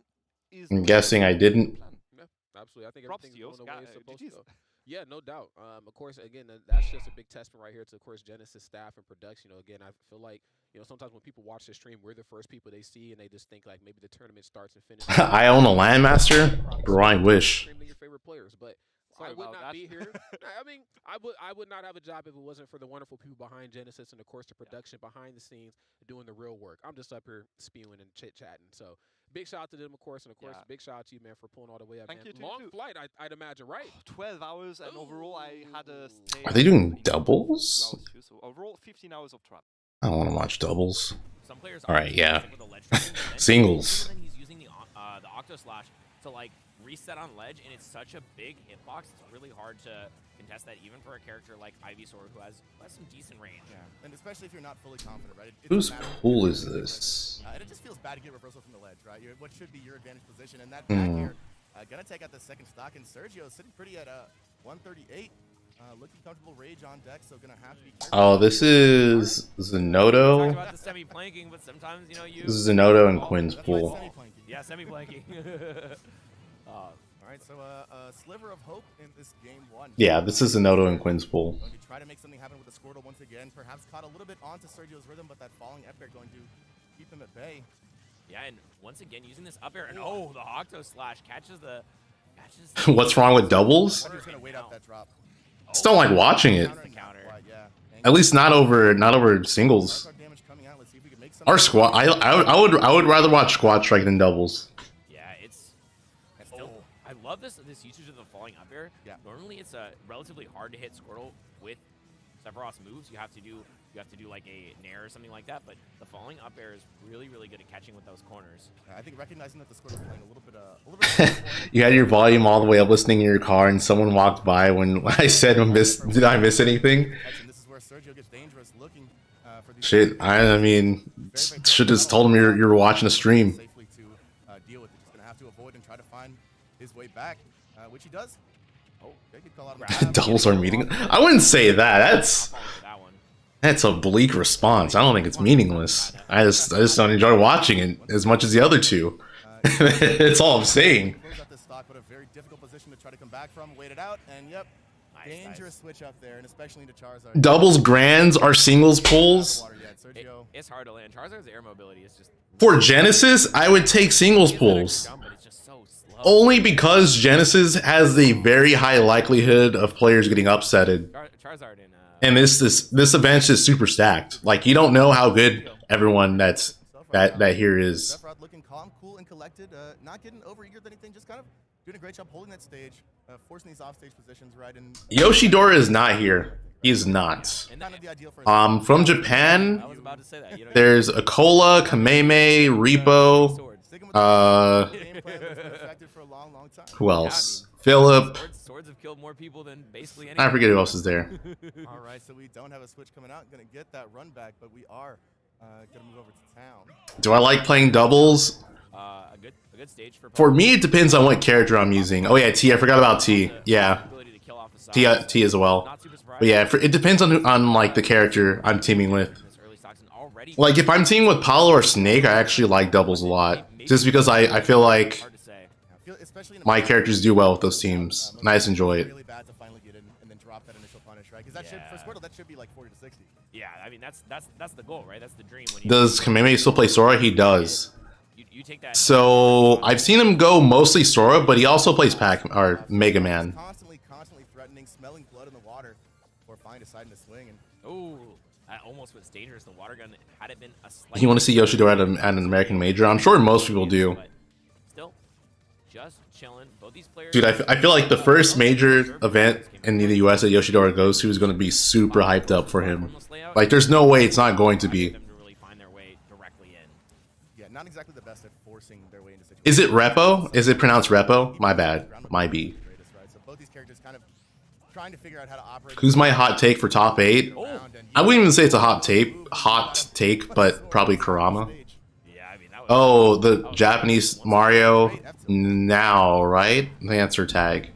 is. I'm guessing I didn't. Yeah, absolutely. I think Props everything's to going the way it's supposed to GG's. go. Yeah, no doubt. Of course, again, that's just a big testament right here to, of course, Genesis staff and production. Again, I feel like, sometimes when people watch the stream, we're the first people they see, and they just think like maybe the tournament starts and finishes. I own a Landmaster? Bro, I wish. Your favorite players, but I would not be here. I mean, I would not have a job if it wasn't for the wonderful people behind Genesis and, of course, the production behind the scenes doing the real work. I'm just up here spewing and chit-chatting. So big shout out to them, of course, and, of course, big shout out to you, man, for pulling all the way up, Thank man. you Long flight, I'd imagine, right? 12 hours, and overall, I had a stay. Are they doing doubles? So overall, 15 hours of trap. I don't want to watch doubles. Some players Alright, yeah. Singles. Singles. And then he's using the Octo Slash to like reset on ledge, and it's such a big hitbox. It's really hard to contest that, even for a character like Ivysaur, who has some decent range. Yeah, and especially if you're not fully confident, right? Whose pool is this? And it just feels bad to get reversal from the ledge, right? What should be your advantage position, and that back here, gonna take out the second stock, and Sergio is sitting pretty at 138. Looking comfortable, Rage on deck, so gonna have to be careful. Oh, this is Zenodo. Talked about the semi-planking, but sometimes, you... This is Zenodo and Quinn's pool. Yeah, semi-planking. All right, so a sliver of hope in this game 1. Yeah, this is Zenodo and Quinn's pool. Going to try to make something happen with the Squirtle once again. Perhaps caught a little bit onto Sergio's rhythm, but that falling up air going to keep him at bay. Yeah, and once again using this up air, and the Octo Slash catches the... What's wrong with doubles? He's gonna wait out that drop. Just don't like watching it. At least not over singles. Or squad. I would rather watch squad strike than doubles. Yeah, it's still. I love this usage of the falling up air. Yeah. Normally it's relatively hard to hit Squirtle with Sephiroth's moves. You have to do like a nair or something like that. But the falling up air is really good at catching with those corners. I think recognizing that the Squirtle's playing a little bit. You had your volume all the way up, listening in your car, and someone walked by when I said, "Did I miss anything?" This is where Sergio gets dangerous, looking for these. Shit, I mean, should have just told him you're watching a stream. Safely to deal with it. Just gonna have to avoid and try to find his way back, which he does. Oh, they could call out. Doubles are meeting. I wouldn't say that. That's a bleak response. I don't think it's meaningless. I just don't enjoy watching it as much as the other two. That's all I'm saying. Close out this stock, but a very difficult position to try to come back from. Wait it out, and yep, dangerous switch up there, and especially into Charizard. Doubles grands are singles pulls. It's hard to land. Charizard's air mobility is just... For Genesis, I would take singles pulls. Only because Genesis has the very high likelihood of players getting upsetted. Charizard and this event's just super stacked. Like, you don't know how good everyone that here is. Sephiroth looking calm, cool, and collected, not getting overeager with anything, just kind of doing a great job holding that stage, forcing these offstage positions right. And Yoshidora is not here. He is not. From Japan, there's Akola, Kameme, Repo, who else? Philip. Swords have killed more people than basically I forget who else is there. All right, so we don't have a switch coming out. Gonna get that run back, but we are gonna move over to town. Do I like playing doubles? A good stage for me, it depends on what character I'm using. Oh yeah, T. I forgot about T. Yeah, T as well. But yeah, it depends on like the character I'm teaming with. Like if I'm teaming with Paulo or Snake, I actually like doubles a lot, just because I feel like my characters do well with those teams, and I just enjoy it. Really bad to finally get in and then drop that initial punish, right? Because that should, for Squirtle, that should be like 40 to 60. Yeah, I mean that's the goal, right? That's the dream. When Does Kameme still play Sora? He does. You take that. So I've seen him go mostly Sora, but he also plays Mega Man. Constantly threatening, smelling blood in the water, or deciding to swing. And oh, that almost was dangerous. The water gun, had it been a slight. You want to see Yoshidora at an American major? I'm sure most people do. Still, just chilling. Both these players. Dude, I feel like the first major event in the US that Yoshidora goes to is going to be super hyped up for him. Like, there's no way it's not going to be. Not exactly the best at forcing their way into situations. Is it Repo? Is it pronounced Repo? My bad. My B. So both these characters kind of trying to figure out how to operate. Who's my hot take for top 8? I wouldn't even say it's a hot take, but probably Kurama. Oh, the Japanese Mario now, right? The answer tag.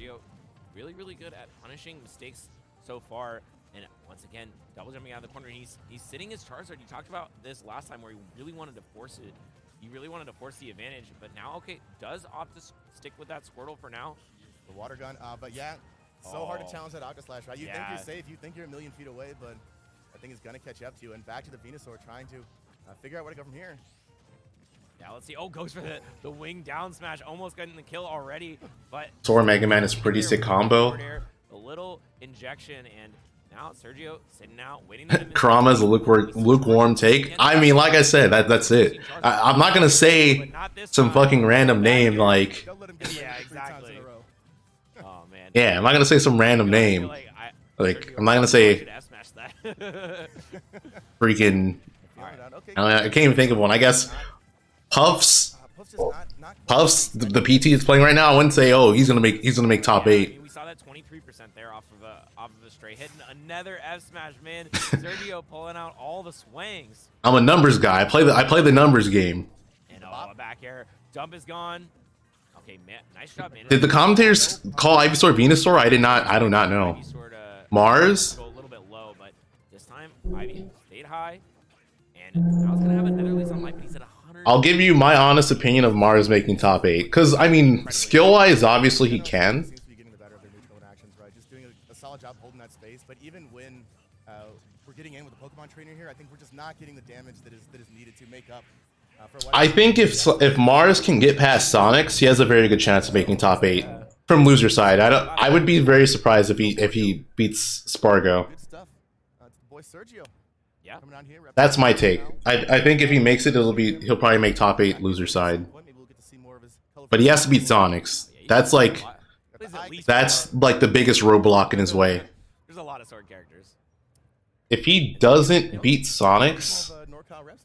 Really good at punishing mistakes so far, and once again, double jumping out of the corner. He's sitting his Charizard. You talked about this last time where he really wanted to force it. He really wanted to force the advantage, but now, okay, does opt to stick with that Squirtle for now? The water gun, but yeah, so hard to challenge that Octo Slash, right? You think you're safe, you think you're a million feet away, but I think it's gonna catch up to you. And back to the Venusaur trying to figure out where to go from here. Yeah, let's see. Oh, goes for the wing down smash, almost getting the kill already, but Sora Mega Man is pretty sick combo. A little injection, and now Sergio sitting out, waiting. Kurama is a lukewarm take. I mean, like I said, that's it. I'm not gonna say some fucking random name like. Yeah, exactly. Oh man. Yeah, I'm not gonna say some random name. Like, I'm not gonna say freaking. I can't even think of one. I guess Puffs. The PT is playing right now. I wouldn't say, oh, he's gonna make top 8. I mean, we saw that 23% there off of a straight hit. Another F smash, man. Sergio pulling out all the swings. I'm a numbers guy. I play the numbers game. And a back air. Jump is gone. Okay, man, nice job, man. Did the commentators call Ivysaur Venusaur? I do not know. Mars? A little bit low, but this time Ivy stayed high. And now it's gonna have another lead on life, but he's at 100. I'll give you my honest opinion of Mars making top 8. Because, I mean, skill-wise, obviously he can. Seems to be getting the better of their neutral interactions, right? Just doing a solid job holding that space. But even when we're getting in with a Pokemon trainer here, I think we're just not getting the damage that is needed to make up. I think if Mars can get past Sonics, he has a very good chance of making top 8 from loser side. I would be very surprised if he beats Spargo. Good stuff. It's the boy Sergio. Yeah. Coming down here, That's my take. I think if he makes it, he'll probably make top 8 loser side. But he has to beat Sonics. That's like the biggest roadblock in his way. There's a lot of sword characters. If he doesn't beat Sonics,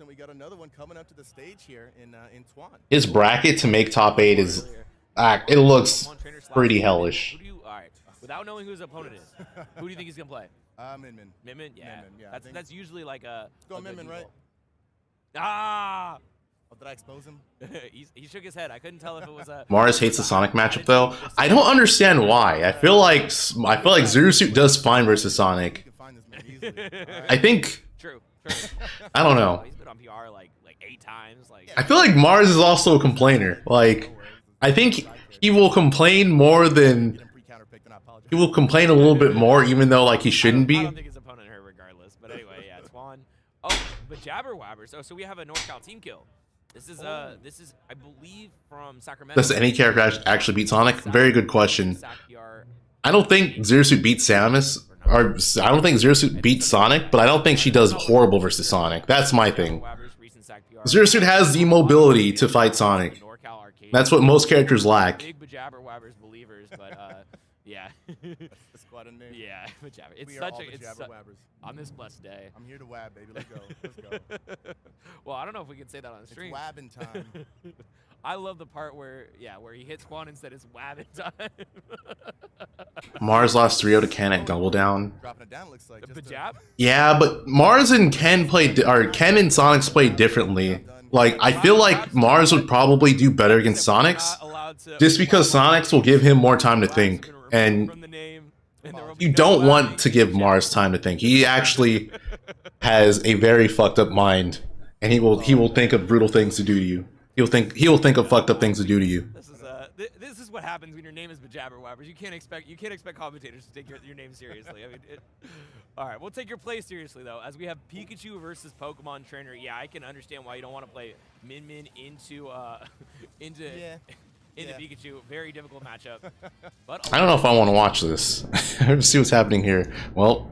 we got another one coming up to the stage here in Twan. His bracket to make top 8 is it looks pretty hellish. Alright, without knowing who his opponent is, who do you think he's gonna play? Min Min. Min Min? Yeah. That's usually like a. Let's go Min Min, right? Ah! Oh, did I expose him? he shook his head. I couldn't tell if it was a. Mars hates the Sonic matchup though. I don't understand why. I feel like Zero does fine versus Sonic. I think. True. I don't know. He's been on PR like 8 times. I feel like Mars is also a complainer. Like, I think he will complain more than. He will complain a little bit more, even though like he shouldn't be. I don't think his opponent hurt regardless. But anyway, yeah, Twan. Oh, but Jabber Wabbers. So we have a NorCal team kill. This is I believe from Sacramento. Does any character actually beat Sonic? Very good question. I don't think Zero Suit beats Samus, or I don't think Zero Suit beats Sonic, but I don't think she does horrible versus Sonic. That's my thing. Zero Suit has the mobility to fight Sonic. That's what most characters lack. Big Jabber Wabbers believers, but yeah. The squad in name. Yeah, Jabber. It's we such are a Wabbers. On this blessed day. I'm here to wab, baby. Let's go. Let's go. Well, I don't know if we can say that on stream. It's wabbing time. I love the part where he hits Quan and said it's wabbing time. Mars lost 3-0 to Ken at Double Down. Dropping it down looks like. The jab? Yeah, but Mars and Ken Ken and Sonics play differently. Like, I feel like Mars would probably do better against Sonics, just because Sonics will give him more time to think. And you don't want to give Mars time to think. He actually has a very fucked up mind, and he will think of brutal things to do to you. He will think of fucked up things to do to you. This is what happens when your name is Jabber Wabbers. You can't expect commentators to take your name seriously. I mean, All right, we'll take your play seriously, though, as we have Pikachu versus Pokemon Trainer. Yeah, I can understand why you don't want to play Min Min into Pikachu. Very difficult matchup. But I don't know if I want to watch this. See what's happening here. Well,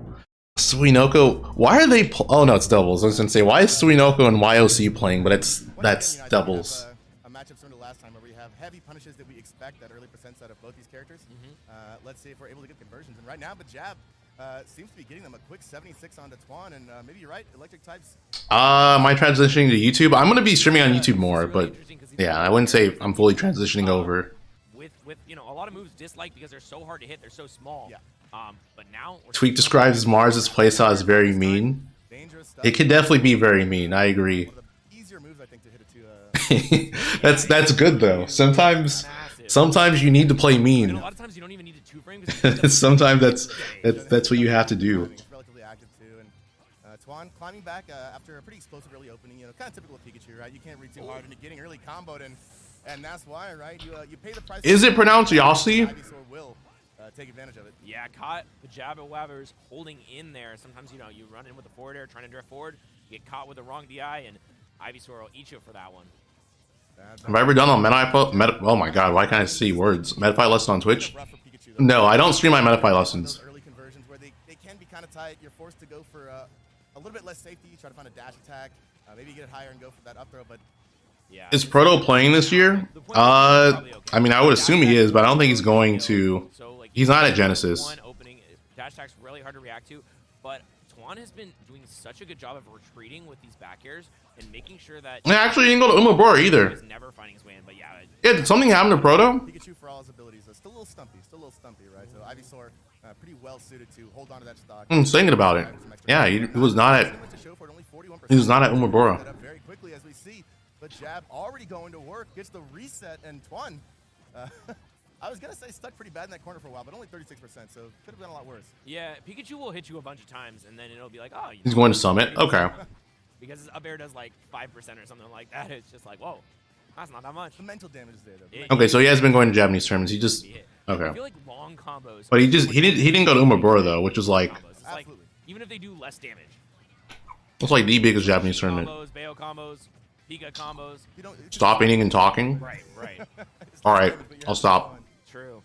Suinoko, why are they? Oh no, it's doubles. I was gonna say, why is Suinoko and YOC playing? But that's doubles. A matchup similar to last time where we have heavy punishes that we expect at early percents out of both these characters. Let's see if we're able to get conversions. And right now, Bajab seems to be getting them a quick 76 onto Twan. And maybe you're right, electric types. Am I transitioning to YouTube? I'm gonna be streaming on YouTube more, but yeah, I wouldn't say I'm fully transitioning over. With a lot of moves disliked because they're so hard to hit, they're so small. Yeah. But now Tweak describes Mars' playstyle as very mean. It could definitely be very mean. I agree. Easier moves, I think, to hit it to. That's good though. Sometimes you need to play mean. And a lot of times you don't even need to two-frame. Sometimes that's what you have to do. Relatively active too, and Twan climbing back after a pretty explosive early opening. Kind of typical of Pikachu, right? You can't read too hard into getting early comboed, and that's why, right? You pay the price. Is it pronounced Yossi? Ivysaur will take advantage of it. Yeah, caught Bajab and Wabbers holding in there. Sometimes you run in with the forward air, trying to drift forward, you get caught with the wrong DI, and Ivysaur will eat you for that one. Have I ever done on oh my god, why can't I see words? Metafy lesson on Twitch? No, I don't stream my Metafy lessons. Early conversions where they can be kind of tight. You're forced to go for a little bit less safety. Try to find a dash attack. Maybe get it higher and go for that up throw. But yeah, is Proto playing this year? I mean, I would assume he is, but I don't think he's going to. He's not at Genesis. Opening dash attack's really hard to react to, but Twan has been doing such a good job of retreating with these back airs and making sure that. Yeah, actually, he didn't go to Umabora either. He's never finding his way in, but yeah. Yeah, did something happen to Proto? Pikachu, for all his abilities, still a little stumpy, right? So Ivysaur, pretty well suited to hold on to that stock. I'm thinking about it. Yeah, he was not at. He was not at Umabora. Very quickly, as we see, but Jab already going to work, gets the reset, and Twan. I was gonna say stuck pretty bad in that corner for a while, but only 36%, so could have been a lot worse. Yeah, Pikachu will hit you a bunch of times, and then it'll be like, oh. He's going to Summit. Okay. Because his up air does like 5% or something like that. It's just like, whoa, that's not that much. The mental damage is there, though. Okay, so he has been going to Japanese tournaments. He just okay. I feel like long combos. But he didn't go to Umabora though, which was like. Like, even if they do less damage. It's like the biggest Japanese tournament. Combos, Bayo combos, Pika combos. Stop eating and talking. Right. All right, I'll stop. True.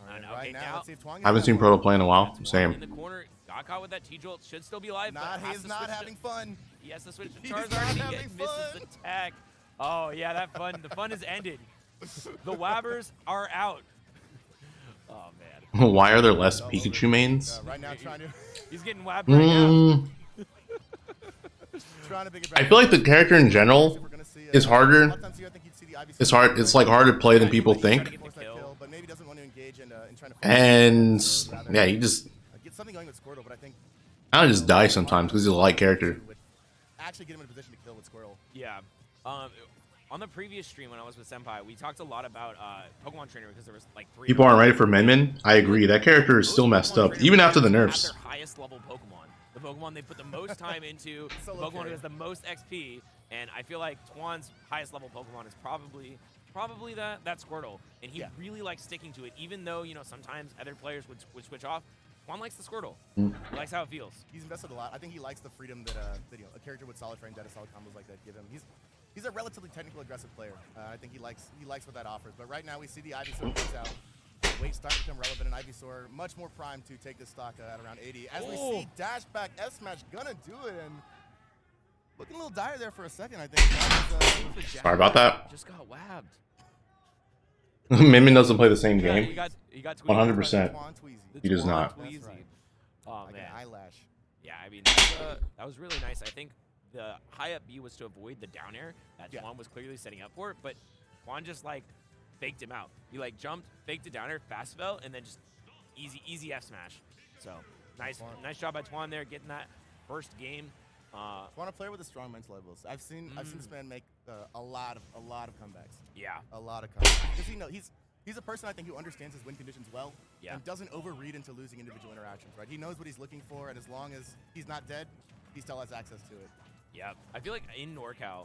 Right now, I haven't seen Proto play in a while. Same. In the corner, got caught with that T-Jolt. Should still be alive. He's not having fun. He has to switch to Charizard. He misses the tag. Oh yeah, that fun. The fun has ended. The Wabbers are out. Oh man. Why are there less Pikachu mains? Right now, trying to. He's getting wabbed right now. I feel like the character in general is harder. It's like harder to play than people think. And yeah, you just I just die sometimes because he's a light character. Actually get him in a position to kill with Squirrel. Yeah. On the previous stream when I was with Senpai, we talked a lot about Pokemon Trainer because there was like 3 people aren't ready for Min Min. I agree. That character is still messed up, even after the nerfs. Their highest level Pokemon, the Pokemon they put the most time into, the Pokemon who has the most XP, and I feel like Twan's highest level Pokemon is probably that Squirtle, and he really likes sticking to it, even though sometimes other players would switch off. Twan likes the Squirtle. He likes how it feels. He's invested a lot. I think he likes the freedom that a character with solid frame data, solid combos like that give him. He's a relatively technical, aggressive player. I think he likes what that offers. But right now we see the Ivysaur comes out. Weight starting to become relevant, and Ivysaur much more primed to take this stock at around 80. As we see dash back F smash gonna do it, and looking a little dire there for a second. I think. Sorry about that. Just got wabbed. Min Min doesn't play the same game. He got 100%. He does not. Right. Oh man. Eyelash. Yeah, I mean that was really nice. I think the high up B was to avoid the down air that Twan was clearly setting up for, but Twan just like faked him out. He like jumped, faked it down air, fast fell, and then just easy F smash. So nice job by Twan there, getting that first game. Twan, a player with a strong mental levels. I've seen this man make a lot of comebacks. Yeah, a lot of comebacks. Because he's a person I think who understands his win conditions well and doesn't overread into losing individual interactions. Right, he knows what he's looking for, and as long as he's not dead, he still has access to it. Yeah, I feel like in NorCal,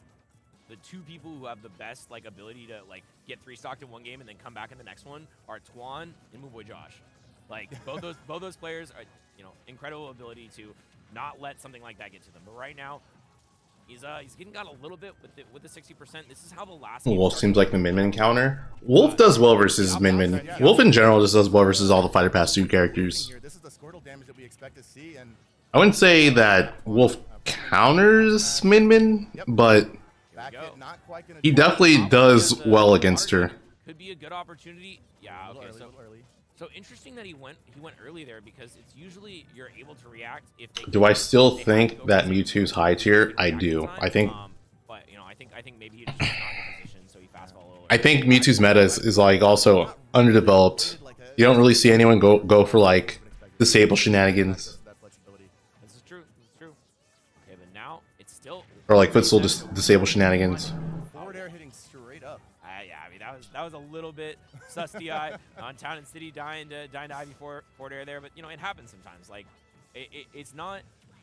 the 2 people who have the best ability to get 3-stocked in one game and then come back in the next one are Twan and Moveboy Josh. Like both those players are, you know, incredible ability to not let something like that get to them. But right now, he's getting got a little bit with the 60%. This is how the last Wolf seems like the Min Min counter. Wolf does well versus Min Min. Wolf in general just does well versus all the Fighter Pass 2 characters. This is the Squirtle damage that we expect to see, and I wouldn't say that Wolf counters Min Min, but he definitely does well against her. Could be a good opportunity. Yeah, okay, so interesting that he went early there, because it's usually you're able to react if they. Do I still think that Mewtwo's high tier? I do. I think. But you know, I think maybe he just not in a position, so he fast followed. I think Mewtwo's meta is like also underdeveloped. You don't really see anyone go for like disable shenanigans. This is true. Okay, but now it's still. Or like footstool disable shenanigans. Forward air hitting straight up. Yeah, I mean that was a little bit sus DI on Town and City dying to Ivy forward air there, but you know it happens sometimes. Like it's not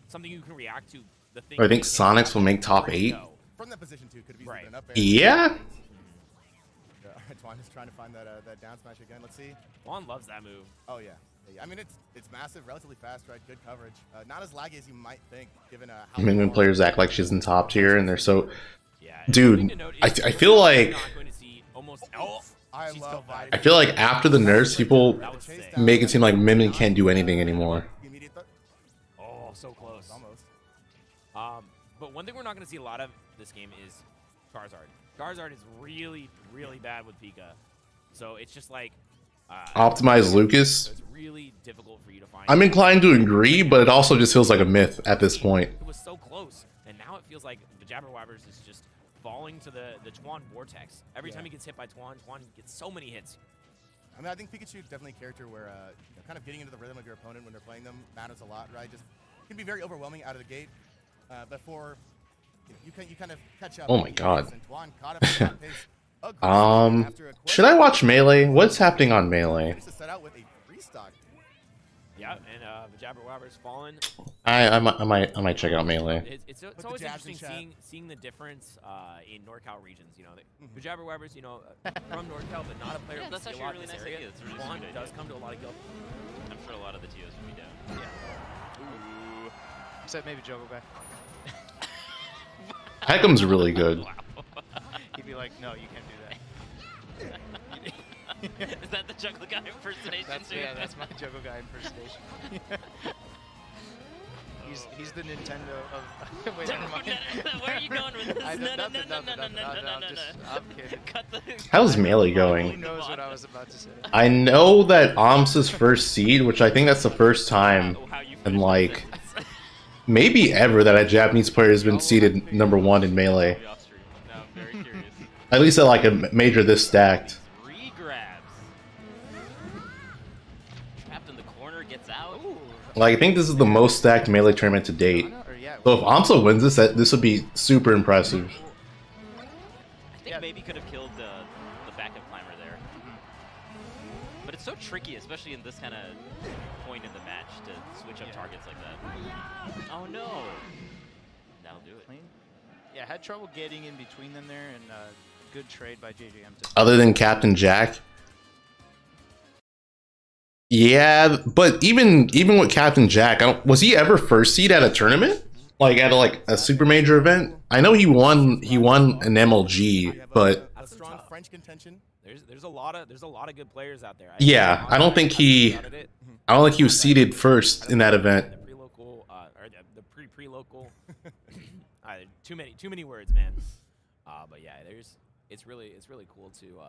something you can react to. The thing. I think Sonics will make top 8. From that position too, could have easily been up air. Yeah. Twan is trying to find that down smash again. Let's see. Twan loves that move. Oh yeah. I mean it's massive, relatively fast, right? Good coverage. Not as laggy as you might think, given how Min Min players act like she's in top tier, and they're so. Dude, I feel like. I feel like after the nerfs, people make it seem like Min Min can't do anything anymore. Oh, so close. Almost. But one thing we're not going to see a lot of this game is Charizard. Charizard is really, really bad with Pika. So it's just like... Optimize Lucas. It's really difficult for you to find. I'm inclined to agree, but it also just feels like a myth at this point. It was so close, and now it feels like the Jabberwabbers is just falling to the Twan vortex. Every time he gets hit by Twan gets so many hits. I mean, I think Pikachu is definitely a character where you know, kind of getting into the rhythm of your opponent when they're playing them matters a lot, right? Just can be very overwhelming out of the gate. Before you kind of catch up. Oh my god. Should I watch Melee? What's happening on Melee? Yeah, and the Jabberwabber's fallen. I might check out Melee. It's always interesting seeing the difference in NorCal regions. You know, the Jabberwabbers, you know, from NorCal, but not a player. Yeah, that's actually a really nice idea. It's a really Juan does come to a lot of guild. I'm sure a lot of the TOs would be down. Yeah. Ooh. Except maybe Jogo Guy. Heckham's really good. Wow. He'd be like, no, you can't do that. Is that the Jungle Guy impersonation too? Yeah, that's my Jungle Guy impersonation. He's the Nintendo of... Wait, never mind. Where are you going with this? No, I'm kidding. Cut the... How's Melee going? Who knows what I was about to say? I know that Omsa's first seed, which I think that's the first time in like maybe ever that a Japanese player has been seeded #1 in Melee. No, I'm very curious. At least at like a major this stacked. Three grabs. Trapped in the corner, gets out. Like I think this is the most stacked Melee tournament to date. So if Omsa wins this, this would be super impressive. I think maybe could have killed the backup climber there. But it's so tricky, especially in this kind of point in the match, to switch up targets like that. Oh no! That'll do it. Yeah, had trouble getting in between them there, and good trade by JJM. Other than Captain Jack. Yeah, but even with Captain Jack, was he ever first seed at a tournament? Like at a super major event? I know he won an MLG, but a strong French contention. There's a lot of good players out there. I don't think he was seeded first in that event. The pre-local or the pre-local. Too many words, man. But yeah, it's really cool to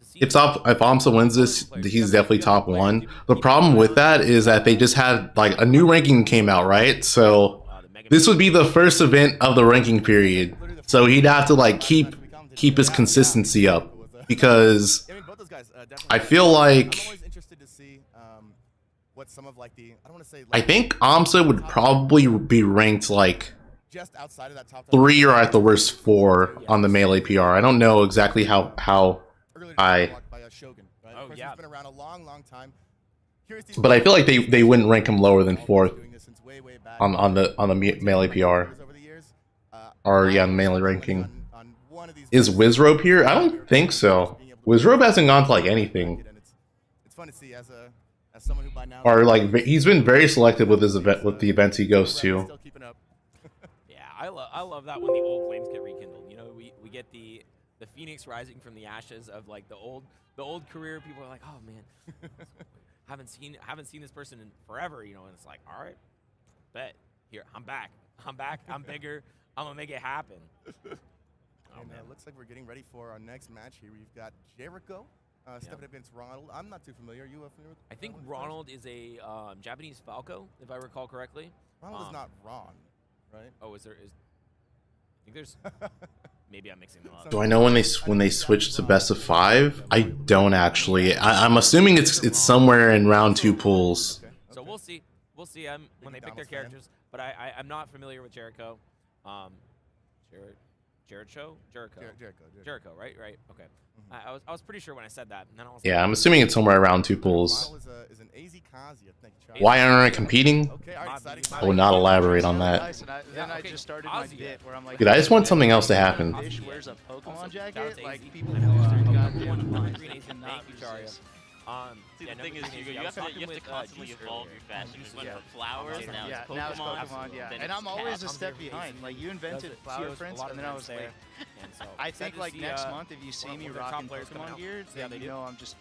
see. If Omsa wins this, he's definitely top 1. The problem with that is that they just had like a new ranking came out, right? So this would be the first event of the ranking period. So he'd have to like keep his consistency up, because I feel like I think Omsa would probably be ranked like just outside of that top 3 or at the worst 4 on the Melee PR. I don't know exactly how high. Oh yeah. Been around a long time. But I feel like they wouldn't rank him lower than 4th on the Melee PR. Or yeah, Melee ranking. Is Wizrobe here? I don't think so. Wizrobe hasn't gone to like anything. It's fun to see as As someone who by now Or like he's been very selective with his event, with the events he goes to. Still keeping up. Yeah, I love that when the old flames get rekindled. You know, we get the phoenix rising from the ashes of like the old career. People are like, oh man, haven't seen this person in forever. You know, and it's like, all right, bet here I'm back, I'm bigger, I'm gonna make it happen. And it looks like we're getting ready for our next match here. We've got Jericho stepping up against Ronald. I'm not too familiar. Are you familiar with? I think Ronald is a Japanese Falco, if I recall correctly. Ronald is not Ron, right? Oh, I think there's. Maybe I'm mixing them up. Do I know when they switch to best of 5? I don't actually. I'm assuming it's somewhere in round 2 pools. Okay. So we'll see. We'll see. When they pick their characters, but I'm not familiar with Jericho. Jericho, right? Okay. I was pretty sure when I said that. And then I was yeah, I'm assuming it's somewhere around 2 pools. Is an AZ Kazuya. Why aren't I competing? Okay, I will not elaborate on that. Then I just started my bit where I'm like, Dude, I just want something else to happen. Fish wears a Pokemon jacket. Like people See, the thing is, you have to constantly evolve your fashion. You went from flowers, now it's Pokemon. Yeah. And I'm always a step behind. Like, you invented flower prints, and then I was there. I think, like, next month, if you see me rocking Pokemon gear, then you know I'm just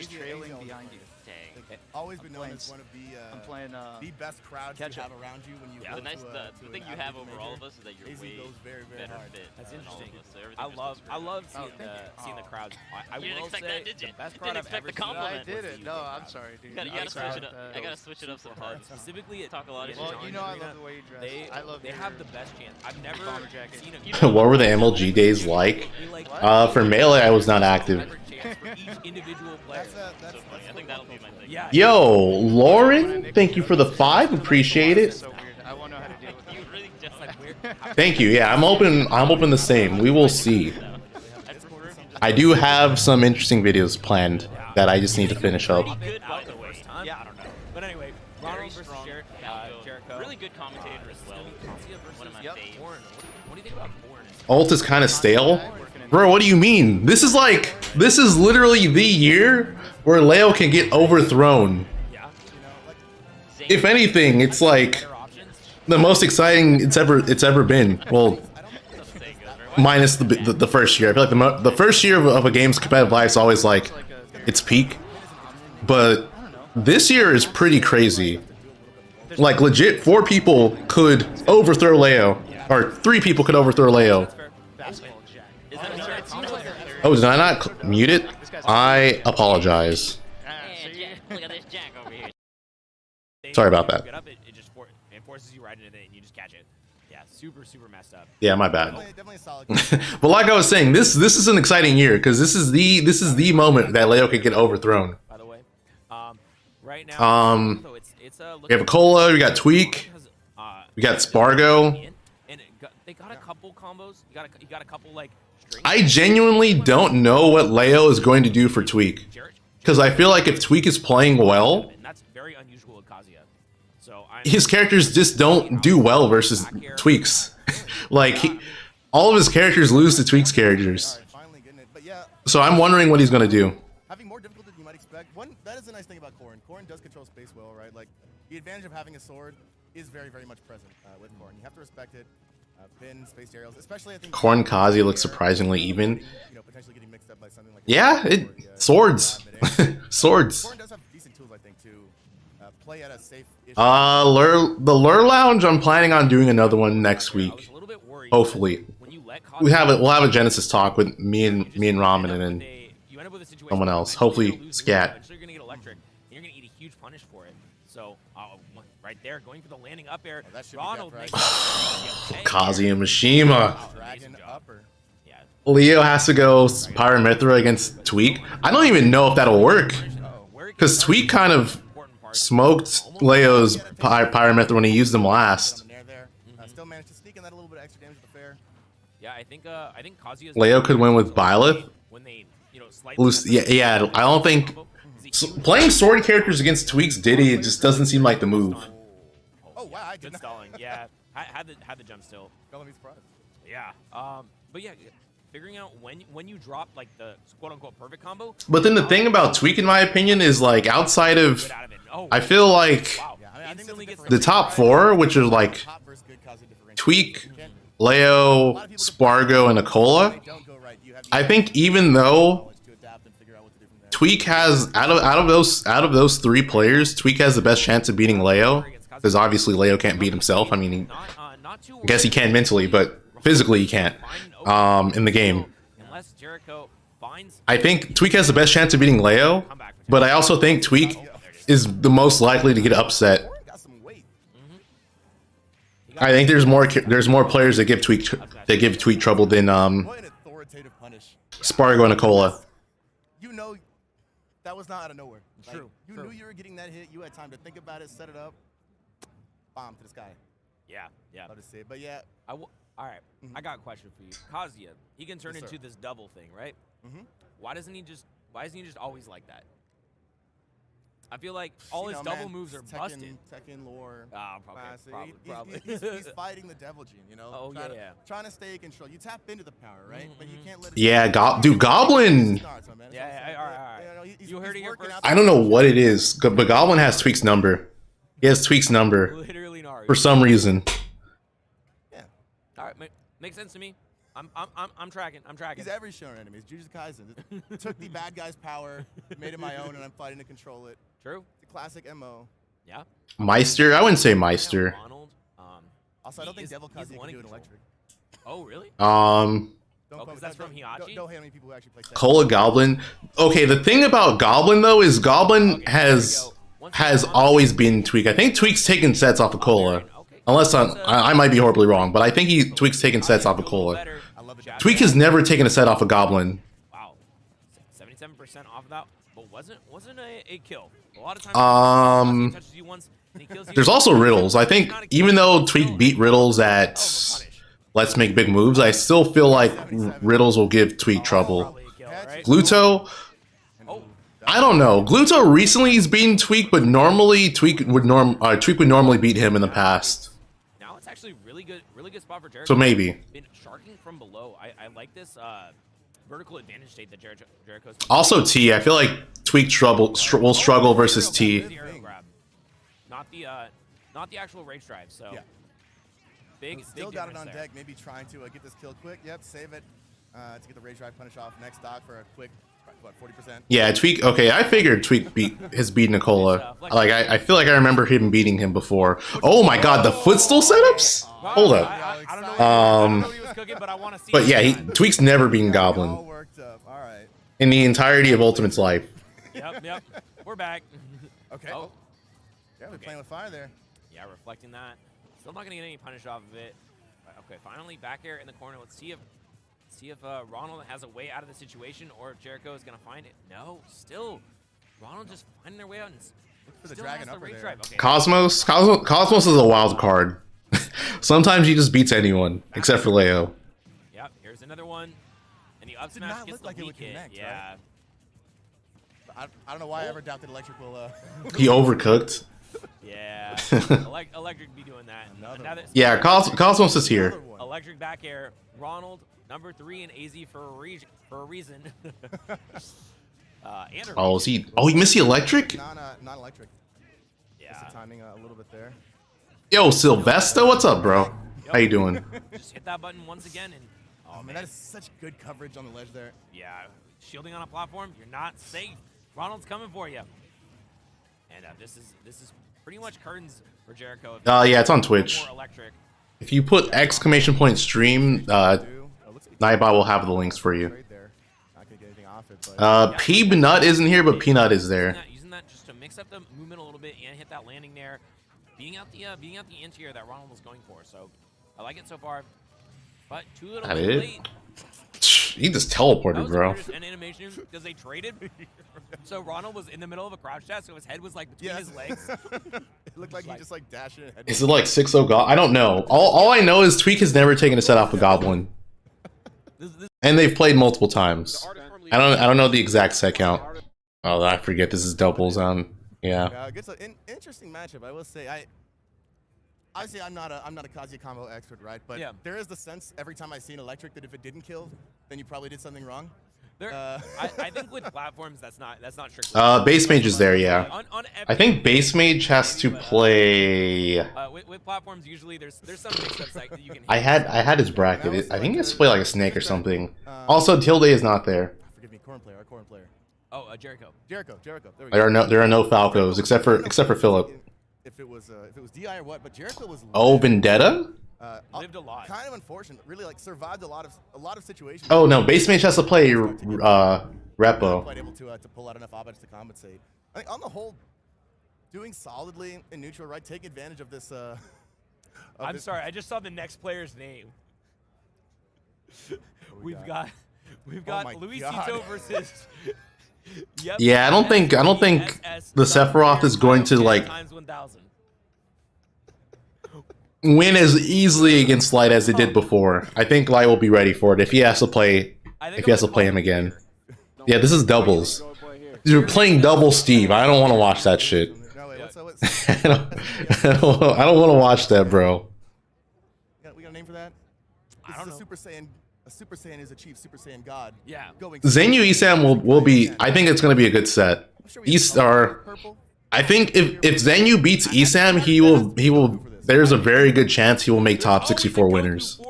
trailing behind you. Dang. Always been known as one of the best crowds to have around you when you go the thing you have over all of us is that you're way better fit. That's interesting. So I love seeing the crowds. I you didn't will expect say that, did you? the best Didn't crowd I've expect ever the compliment. I didn't. No, I'm sorry, dude. You gotta switch it up. I gotta switch it up sometimes. Specifically, talk a lot of shit. Well, you know I love the way you dress. They have the best chance. I've never seen a What were the MLG days like? For Melee, I was not active. I think that'll be my thing. Yo, Lauren, thank you for the 5. Appreciate it. I won't know how to deal with You really just Thank you. Yeah, I'm open the same. We will see. I do have some interesting videos planned that I just need to finish up. Good, by the way. Yeah, I don't know. But anyway, Ronald versus Jericho. Really good commentator as well. One of my faves. What do you think about Born? Ult is kind of stale. Bro, what do you mean? This is literally the year where Leo can get overthrown. If anything, it's like the most exciting it's ever been. Well, minus the first year. I feel like the first year of a game's competitive life is always like its peak. But this year is pretty crazy. Like legit, 4 people could overthrow Leo, or 3 people could overthrow Leo. Oh, did I not mute it? I apologize. Look at this Jack over here. Sorry about that. It just forces you right into it and you just catch it. Yeah, super messed up. Yeah, my bad. Definitely a solid. But like I was saying, this is an exciting year because this is the moment that Leo could get overthrown. By the way, right now, so it's we have a Cola, we got Tweak, we got Spargo. And they got a couple combos. You got a couple like. I genuinely don't know what Leo is going to do for Tweak. Because I feel like if Tweak is playing well, and that's very unusual with Kazuya. So his characters just don't do well versus Tweak's. Like, all of his characters lose to Tweak's characters. So I'm wondering what he's going to do. Having more difficulty than you might expect. That is the nice thing about Corrin. Corrin does control space well, right? Like, the advantage of having a sword is very, very much present with Corrin. You have to respect it. Pin, space aerials, especially I think Corrin Kazi looks surprisingly even. You know, potentially getting mixed up by something like yeah, swords. Swords. Corrin does have decent tools, I think, to play at a safe. The Lure Lounge. I'm planning on doing another one next week. Hopefully, we'll have a Genesis talk with me and Ramen and then someone else. Hopefully, Scat. You're gonna get electric, and you're gonna eat a huge punish for it. So, right there, going for the landing up air. Ronald makes Kazi and Mishima. Dragon upper. Yeah. Leo has to go Pyra Mythra against Tweak. I don't even know if that'll work. Because Tweak kind of smoked Leo's Pyra Mythra when he used them last. Still managed to sneak in that a little bit of extra damage to the fair. Yeah, I think Kazuya's Leo could win with Byleth. When they, yeah, I don't think playing sword characters against Tweak's Diddy, it just doesn't seem like the move. Oh wow, I did good stalling. Yeah, had the jump still. Don't let me surprise. Yeah. But yeah, figuring out when you drop like the quote unquote perfect combo. But then the thing about Tweak, in my opinion, is like outside of, I feel like the top 4, which are like Tweak, Leo, Spargo, and Nicola. I think even though Tweak has out of those 3 players, Tweak has the best chance of beating Leo, because obviously Leo can't beat himself. I mean, I guess he can mentally, but physically he can't. In the game, I think Tweak has the best chance of beating Leo, but I also think Tweak is the most likely to get upset. I think there's more players that give Tweak trouble than Spargo and Nicola. You know, that was not out of nowhere. Like, you knew you were getting that hit. You had time to think about it, set it up, bomb to the sky. Yeah. How to say it, but yeah. All right, I got a question for you. Kazuya, he can turn into this double thing, right? Why isn't he just always like that? I feel like all his double moves are busted. Tekken lore. Probably. He's fighting the devil gene, you know? Oh, yeah. Trying to stay in control. You tap into the power, right? But you can't let it... Yeah, dude, Goblin! All right. You heard it here first. I don't know what it is, but Goblin has Tweak's number. He has Tweak's number. Literally Naruto. For some reason. Yeah. All right, makes sense to me. I'm tracking. He's every Shonen enemy. It's Jujutsu Kaisen. Took the bad guy's power, made it my own, and I'm fighting to control it. True. The classic MO. Yeah. Meister? I wouldn't say Meister. Also, I don't think Devil Kazuya can do an electric. Oh, really? Because that's from Hiachi? Don't hate how many people who actually play Cola Goblin. Okay, the thing about Goblin, though, is Goblin has always been Tweak. I think Tweak's taken sets off of Cola. Unless I might be horribly wrong, but I think Tweak's taken sets off of Cola. Tweak has never taken a set off of Goblin. Wow. 77% off of that, but wasn't a kill. A lot of times touches you once and he kills you. There's also Riddles. I think even though Tweak beat Riddles at Let's Make Big Moves, I still feel like Riddles will give Tweak trouble. Gluto, I don't know. Gluto recently he's beaten Tweak, but normally Tweak would normally beat him in the past. Now it's actually really good spot for Jericho. So maybe. Been sharking from below. I like this vertical advantage state that Jericho's. Also T, I feel like Tweak will struggle versus T. Not the actual rage drive. So yeah. Big still got it on deck. Maybe trying to get this kill quick. Yep, save it to get the rage drive punish off next stock for a quick. What, 40%? Yeah, Tweak. Okay, I figured Tweak has beat Nicola. Like I feel like I remember him beating him before. Oh my God, the footstool setups. Hold up. But yeah, Tweak's never beaten Goblin in the entirety of Ultimate's life. Yep. We're back. Okay. Oh. Yeah, we're playing with fire there. Yeah, reflecting that. Still not gonna get any punish off of it. Okay, finally back air in the corner. Let's see if Ronald has a way out of the situation or if Jericho is going to find it. No, still. Ronald just finding their way out and for the dragon upper there. Okay. Cosmos is a wild card. Sometimes he just beats anyone, except for Leo. Yep, here's another one. And the up smash gets the weak hit. Yeah. Right? I don't know why I ever doubted Electric will... He overcooked. Yeah. Electric be doing that. Yeah, Cosmos is here. Electric back air. Ronald... Number 3 in AZ for a reason. Oh, is he? Oh, he missed the electric. Not electric. Yeah. Just the timing a little bit there. Yo, Sylvester, what's up, bro? How you doing? Just hit that button once again, and oh man, that is such good coverage on the ledge there. Yeah, shielding on a platform, you're not safe. Ronald's coming for you. And this is pretty much curtains for Jericho. Yeah, it's on Twitch. If you put ! stream, Nightbot will have the links for you. Peanut isn't here, but Peanut is there. Using that just to mix up the movement a little bit and hit that landing there, being out the anti-air that Ronald was going for. So I like it so far, but too little bit late. He just teleported, bro. An animation because they traded. So Ronald was in the middle of a crouch dash, so his head was like between his legs. It looked like he just like dashed it. Is it like 6-0 Goblin? I don't know. All I know is Tweak has never taken a set off a Goblin. And they've played multiple times. I don't know the exact set count. Oh, I forget. This is doubles on. Yeah. It's an interesting matchup. I will say Obviously, I'm not a Kazuya combo expert, right? But there is the sense every time I see an electric that if it didn't kill, then you probably did something wrong. I think with platforms, that's not strictly. Base Mage is there, yeah. I think Base Mage has to play. With platforms, usually there's some mix-ups that you can. I had his bracket. I think he has to play like a snake or something. Also, Tilde is not there. Forgive me, corn player. Oh, Jericho. Jericho. There we go. There are no Falcos except for Philip. If it was DI or what, but Jericho was. Oh, Vendetta. Lived a lot. Kind of unfortunate. Really, like survived a lot of situations. Oh no, Base Mage has to play Repo. Quite able to pull out enough offense to compensate. I think on the whole, doing solidly in neutral, right? Take advantage of this. I'm sorry, I just saw the next player's name. We've got Luisito versus. Yep. Yeah, I don't think the Sephiroth is going to like win as easily against Light as it did before. I think Light will be ready for it if he has to play him again. Yeah, this is doubles. You're playing double Steve. I don't want to watch that shit. I don't want to watch that, bro. We got a name for that? I don't know. A Super Saiyan is a chief Super Saiyan god. Yeah. Zenyu Esam will be. I think it's going to be a good set. I think if Zenyu beats Esam, he will. There's a very good chance he will make top 64 winners.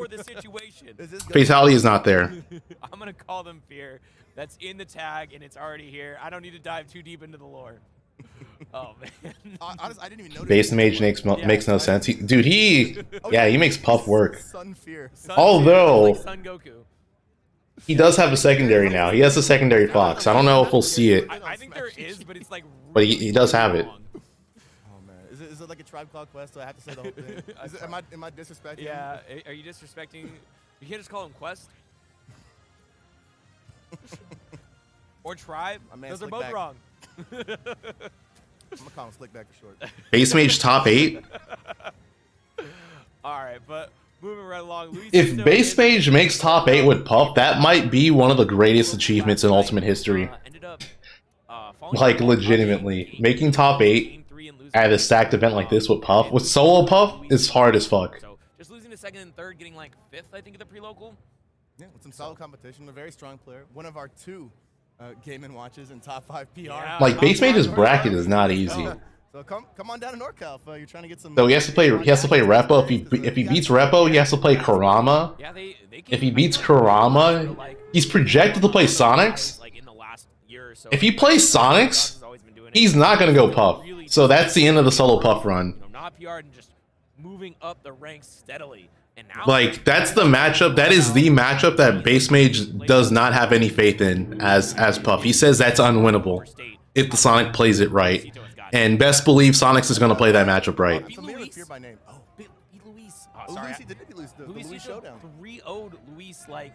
Fatality is not there. I'm gonna call them Fear. That's in the tag and it's already here. I don't need to dive too deep into the lore. Oh man. Honestly, I didn't even notice. Base Mage makes no sense. He makes Puff work. Although Sun Goku. He does have a secondary now. He has a secondary Fox. I don't know if we'll see it. I think there is, but it's like. But he does have it. Oh man, is it like a Tribe Called Quest? Do I have to say the whole thing? Am I disrespecting? Yeah. Are you disrespecting? You can't just call him Quest. Or Tribe. Those are both wrong. I'm gonna call him Slickback for short. Base Mage top 8. All right, but moving right along. If Base Mage makes top 8 with Puff, that might be one of the greatest achievements in Ultimate history. Like legitimately, making top 8 at a stacked event like this with Puff, with solo Puff, is hard as fuck. So just losing to second and third, getting like 5th, I think, at the pre-local. Yeah, with some solid competition, a very strong player. One of our 2 Game & Watches in top 5 PR. Yeah, like Base Mage's bracket is not easy. So come on down to NorCal if you're trying to get some. So he has to play Repo. If he beats Repo, he has to play Kurama. Yeah, if he beats Kurama, he's projected to play Sonics. If he plays Sonics, he's not gonna go Puff. So that's the end of the solo Puff run. Not PR and just moving up the ranks steadily. Like that's the matchup. That is the matchup that Base Mage does not have any faith in as Puff. He says that's unwinnable if the Sonic plays it right. And best believe Sonics is going to play that matchup right. Sorry, Luis did the Luis showdown. 3-0'd Luis like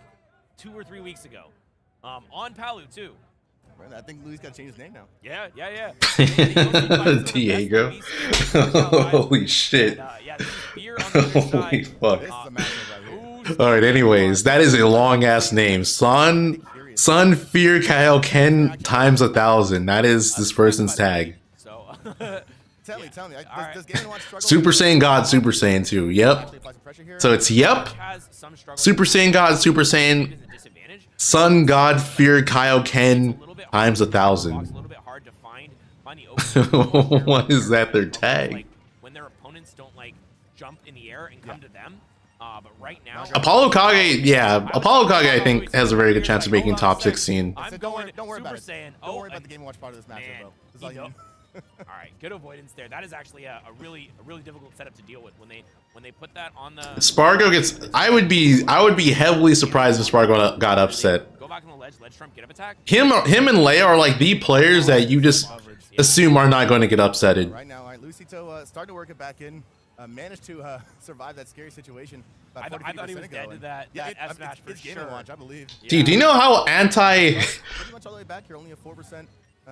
2 or 3 weeks ago. On Palu too. I think Luis got to change his name now. Yeah. Diego. Holy shit. Holy fuck. Alright, anyways, that is a long ass name. Sun Fear Kaioken times 1,000. That is this person's tag. Tell me. Does Game & Watch struggle? Super Saiyan God, Super Saiyan 2. Yep. So it's yep. Super Saiyan God, Super Saiyan. Sun God Fear Kaioken times 1,000. What is that? Their tag? When their opponents don't like jump in the air and come to them. But right now, Apollo Kage, Apollo Kage, I think has a very good chance of making top 16. Don't worry about it. Don't worry about the Game & Watch part of this matchup, though. All right, good avoidance there. That is actually a really difficult setup to deal with when they put that on the. Spargo gets. I would be heavily surprised if Spargo got upset. Go back on the ledge Trump, get up attack. Him and Leia are like the players that you just assume are not going to get upsetted. Right now, Luisito starting to work it back in. Managed to survive that scary situation. I thought he was dead to that. Yeah, F smash for sure. Game & Watch, I believe. Do you know how pretty much all the way back here, only a 4%.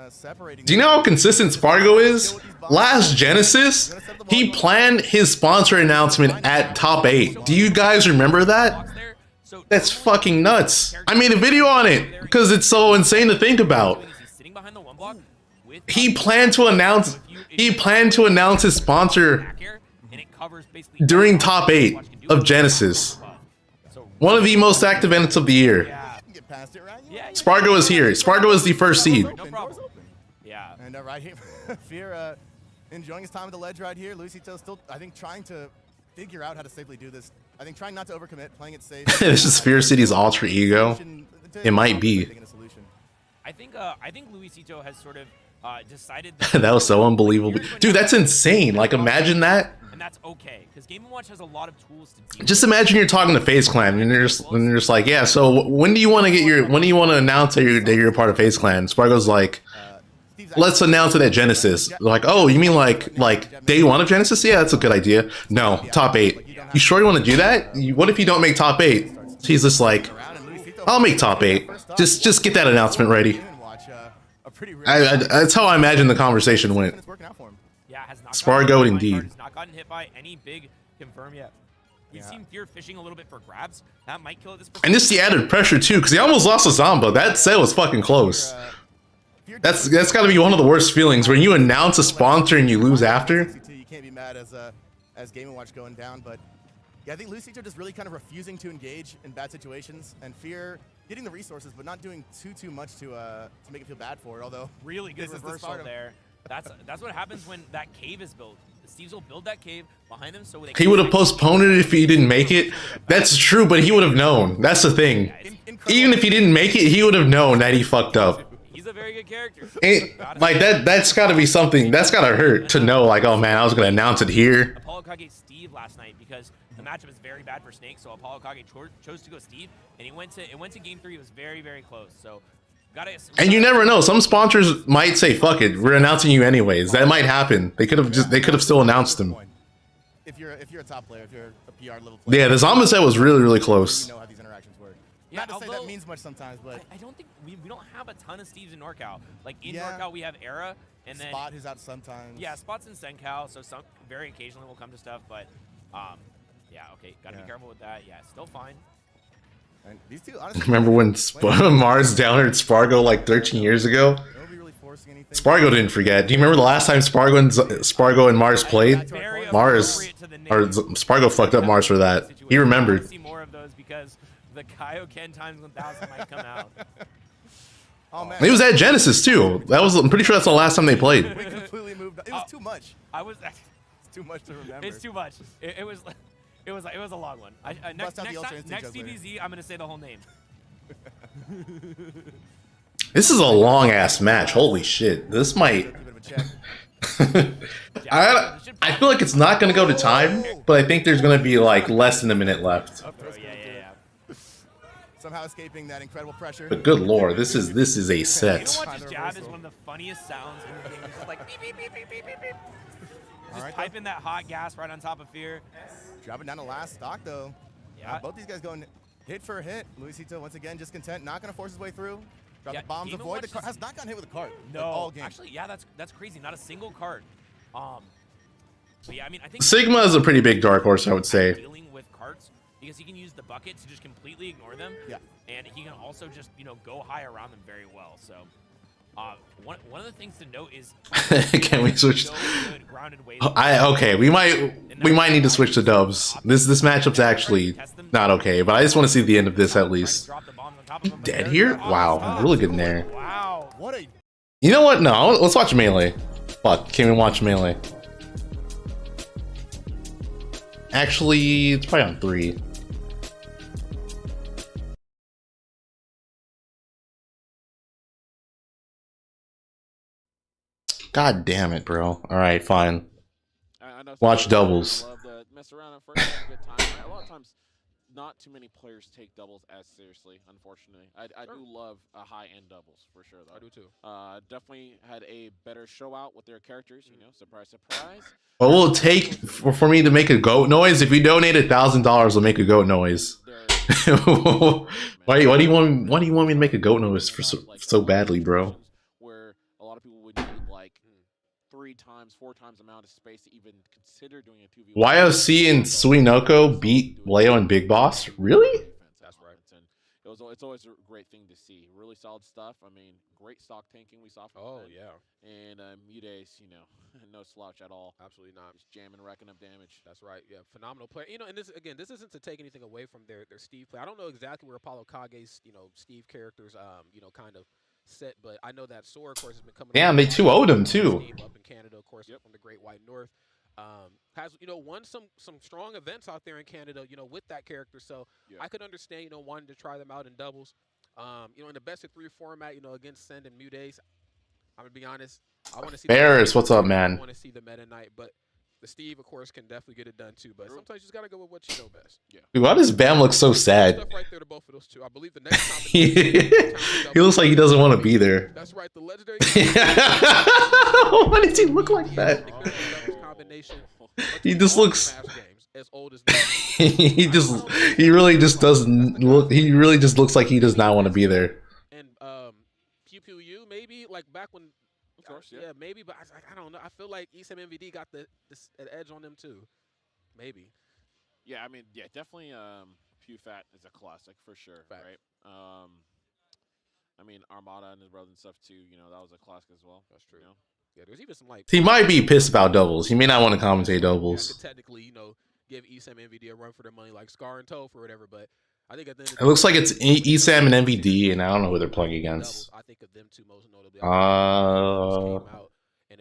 Separating. Do you know how consistent Spargo is? Last Genesis, he planned his sponsor announcement at top 8. Do you guys remember that? That's fucking nuts. I made a video on it because it's so insane to think about. He planned to announce his sponsor covers basically during top 8 of Genesis. One of the most active events of the year. Spargo is here. Spargo is the first seed. No problem. Yeah. And right here, Fear enjoying his time at the ledge right here. Luisito still, I think, trying to figure out how to safely do this. I think trying not to overcommit, playing it safe. This is Fear City's alter ego. It might be. I think Luisito has sort of decided that was so unbelievable. Dude, that's insane. Like, imagine that. And that's okay, because Game & Watch has a lot of tools to do. Just imagine you're talking to FaZe Clan and you're just like, yeah, so when do you want to announce that you're a part of FaZe Clan? Spargo's like, let's announce it at Genesis. They're like, oh, you mean like day 1 of Genesis? Yeah, that's a good idea. No, top 8. You sure you want to do that? What if you don't make top 8? He's just like, I'll make top 8. Just get that announcement ready. That's how I imagine the conversation went. Spargo indeed. Has not gotten hit by any big confirm yet. We've seen Fear fishing a little bit for grabs. That might kill at this point. And this is the added pressure too, because he almost lost a Zamba. That set was fucking close. That's got to be one of the worst feelings when you announce a sponsor and you lose after. You can't be mad as Game & Watch going down, but yeah, I think Luisito just really kind of refusing to engage in bad situations, and Fear getting the resources, but not doing too much to make it feel bad for it. Although really good reversal there. That's what happens when that cave is built. The Steves will build that cave behind him, so he would have postponed it if he didn't make it. That's true, but he would have known. That's the thing. Even if he didn't make it, he would have known that he fucked up. He's a very good character. Like that's got to be something. That's got to hurt to know. Like, oh man, I was gonna announce it here. Apollo Kage Steve last night because the matchup is very bad for Snake, so Apollo Kage chose to go Steve, and it went to game 3. It was very close. So. And you never know. Some sponsors might say, "Fuck it, we're announcing you anyways." That might happen. They could have still announced him. If you're a top player, if you're a PR little player. Yeah, the Zamba set was really close. You know how these interactions work. Not to say that means much sometimes, but I don't think we don't have a ton of Steves in NorCal. Like in NorCal, we have Era and then Spot who's out sometimes. Yeah, Spot's in SenCal, so some very occasionally will come to stuff, but yeah, okay, gotta be careful with that. Yeah, still fine. And these two, honestly, remember when Mars downered Spargo like 13 years ago? Spargo didn't forget. Do you remember the last time Spargo and Mars played? Spargo fucked up Mars for that. He remembered. See more of those because the Kaioken times 1000 might come out. Oh man, it was at Genesis too. I'm pretty sure that's the last time they played. We completely moved. It was too much. It's too much to remember. It's too much. It was a long one. Next DBZ, I'm gonna say the whole name. This is a long ass match. Holy shit! This might. I feel like it's not gonna go to time, but I think there's gonna be like less than a minute left. Yeah. Somehow escaping that incredible pressure. But good lord, this is a set. You know what? This jab is one of the funniest sounds in the game. It's just like beep beep beep beep beep beep beep. Just piping that hot gas right on top of Fear. Dropping down the last stock though. Yeah. Both these guys going hit for hit. Luisito once again just content, not gonna force his way through. Drop the bombs, avoid the cart. Has not gotten hit with a cart. No, all game. Actually, yeah, that's crazy. Not a single cart. But yeah, I mean, I think Sigma is a pretty big dark horse, I would say. Dealing with carts because he can use the bucket to just completely ignore them. Yeah. And he can also just go high around them very well. So. One of the things to note is can we switch? Okay, we might need to switch to dubs. This matchup's actually not okay, but I just want to see the end of this at least. Dead here? Wow, really good in there. Wow, what a. You know what? No, let's watch Melee. Fuck, can't we watch Melee? Actually, it's probably on 3. God damn it, bro. Alright, fine. Watch doubles. I love to mess around at first, have a good time. A lot of times, not too many players take doubles as seriously, unfortunately. I do love high-end doubles, for sure, though. I do, too. Definitely had a better show out with their characters, surprise, surprise. What will it take for me to make a goat noise? If we donate $1,000, we'll make a goat noise. Why do you want me to make a goat noise for so badly, bro? Where a lot of people would need like 3 times, 4 times the amount of space to even consider doing a 2v1. YOC and Suinoko beat Leo and Big Boss? Really? That's right. And it's always a great thing to see. Really solid stuff. I mean, great stock tanking we saw from him. Yeah. And Mudace, you know, no slouch at all. Absolutely not. Just jamming, racking up damage. That's right. Yeah, phenomenal player. You know, and this isn't to take anything away from their Steve play. I don't know exactly where Apollo Kage's, you know, Steve characters, you know, kind of set, but I know that Sora, of course, has been coming. Damn, they 2-0'd him too. Up in Canada, of course, from the Great White North. Has, you know, won some strong events out there in Canada, you know, with that character. So I could understand, you know, wanting to try them out in doubles. You know, in the best of 3 format, you know, against Send and Mudace. I'm gonna be honest. I want to see Ferris, what's up, man? I want to see the Meta Knight, but the Steve, of course, can definitely get it done too. But sometimes you just gotta go with what you know best. Yeah. Dude, why does Bam look so sad? Stuff right there to both of those two. I believe the next he looks like he doesn't want to be there. That's right. The legendary. Why does he look like that? He just looks. As old as he really just doesn't look. He really just looks like he does not want to be there. And Pew Pew U maybe like back when. Of course, yeah, maybe, but I don't know. I feel like ESAM MVD got an edge on them too. Maybe. Yeah, I mean, yeah, definitely. Pew Fat is a classic for sure, right? I mean, Armada and his brother and stuff too. You know, that was a classic as well. That's true. You know? Yeah, there's even some like. He might be pissed about doubles. He may not want to commentate doubles. Could technically, you know, give ESAM MVD a run for their money, like Scar and Toph or whatever, but. I think at the end of it looks like it's ESAM and MVD, and I don't know who they're playing against. I think of them two most notably.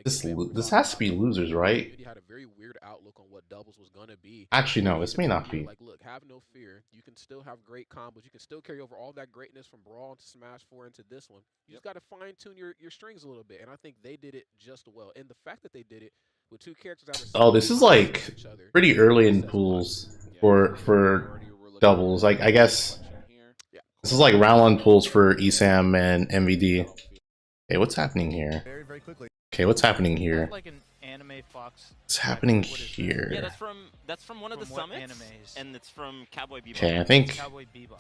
This has to be losers, right? Had a very weird outlook on what doubles was gonna be. Actually, no, this may not be. Like, look, have no fear. You can still have great combos. You can still carry over all that greatness from Brawl to Smash 4 into this one. You just got to fine tune your strings a little bit, and I think they did it just well. And the fact that they did it with 2 characters that are this is like pretty early in pools for doubles. Like I guess this is like round 1 pools for ESAM and MVD. Okay, what's happening here? Very, very quickly. Okay, what's happening here? Like an anime Fox. What's happening here? Yeah, that's from one of the summits, and it's from Cowboy Bebop. Okay, I think. Cowboy Bebop.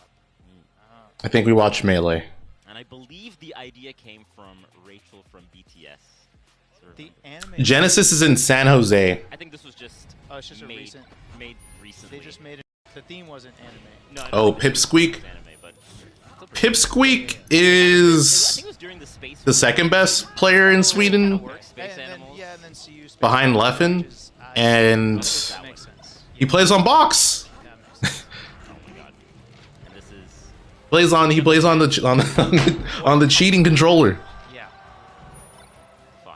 I think we watched Melee. And I believe the idea came from Rachel from BTS. The anime. Genesis is in San Jose. I think this was just. Oh, it's just made recently. They just made it. The theme wasn't anime. No, oh, Pipsqueak. Pipsqueak is the second best player in Sweden, behind Leffen, and he plays on box. He plays on the cheating controller. Yeah.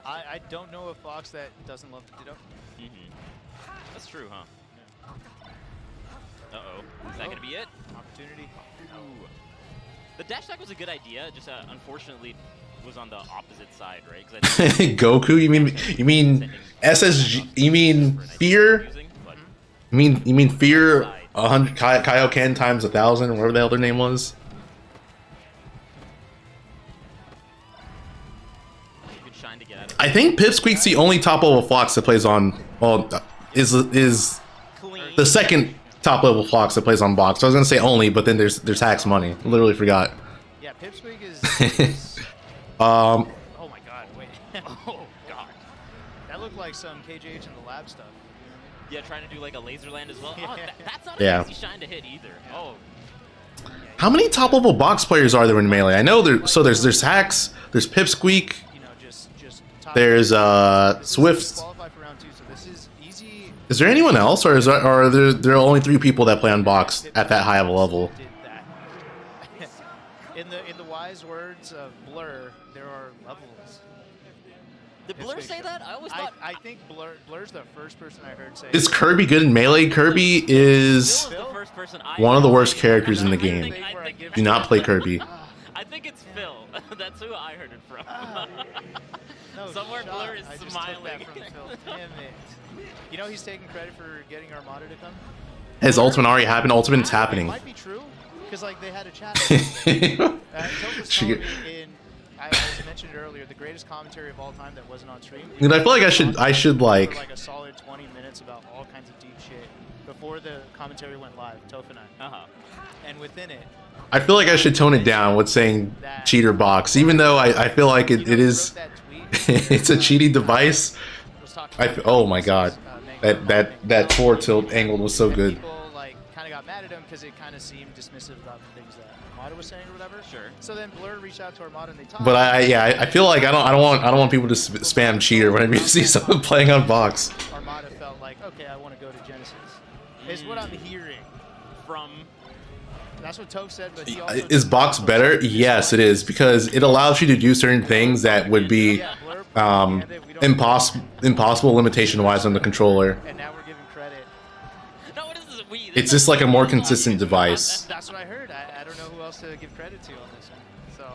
I don't know a Fox that doesn't love to ditto. That's true, huh? Uh-oh. Is that gonna be it? Opportunity. Ooh. The dash attack was a good idea, just unfortunately was on the opposite side, right? Goku? You mean SSG? You mean Fear? You mean Fear 100 Kaioken times 1,000, whatever the hell their name was? I think Pipsqueak's the only top level Fox that plays on. Well, is the second top level Fox that plays on box. I was gonna say only, but then there's Hacks Money. Literally forgot. Yeah, Pipsqueak is. Oh my God! Wait. Oh God. That looked like some KJH in the lab stuff. Yeah, trying to do like a laser land as well. Oh, that's not an easy shine to hit either. Oh. How many top level box players are there in Melee? I know there's Hacks, there's Pipsqueak, there's Swift. Is there anyone else, or are there only 3 people that play on box at that high of a level? In the wise words of Blur, there are levels. Did Blur say that? I always thought. I think Blur's the first person I heard say. Is Kirby good in Melee? Kirby is one of the worst characters in the game. Do not play Kirby. I think it's Phil. That's who I heard it from. Somewhere Blur is smiling. Damn it. You know he's taking credit for getting Armada to come? Has Ultimate already happened? Ultimate's happening. It might be true, because like they had a chat. I mentioned earlier, the greatest commentary of all time that wasn't on stream. Dude, I feel like I should like a solid 20 minutes about all kinds of deep shit before the commentary went live, Toph and I. And within it, I feel like I should tone it down with saying cheater box, even though I feel like it is it's a cheating device. Oh my God, that forward tilt angle was so good. People like kind of got mad at him because it kind of seemed dismissive about the things that Armada was saying or whatever. Sure. So then Blur reached out to Armada and they talked. But I feel like I don't want people to spam cheater whenever you see someone playing on Box. Armada felt like, okay, I want to go to Genesis. Is what I'm hearing from. That's what Toke said, but he also is Box better? Yes, it is, because it allows you to do certain things that would be impossible limitation-wise on the controller. And now we're giving credit. No, it isn't. It's just like a more consistent device. That's what I heard. I don't know who else to give credit to on this one. So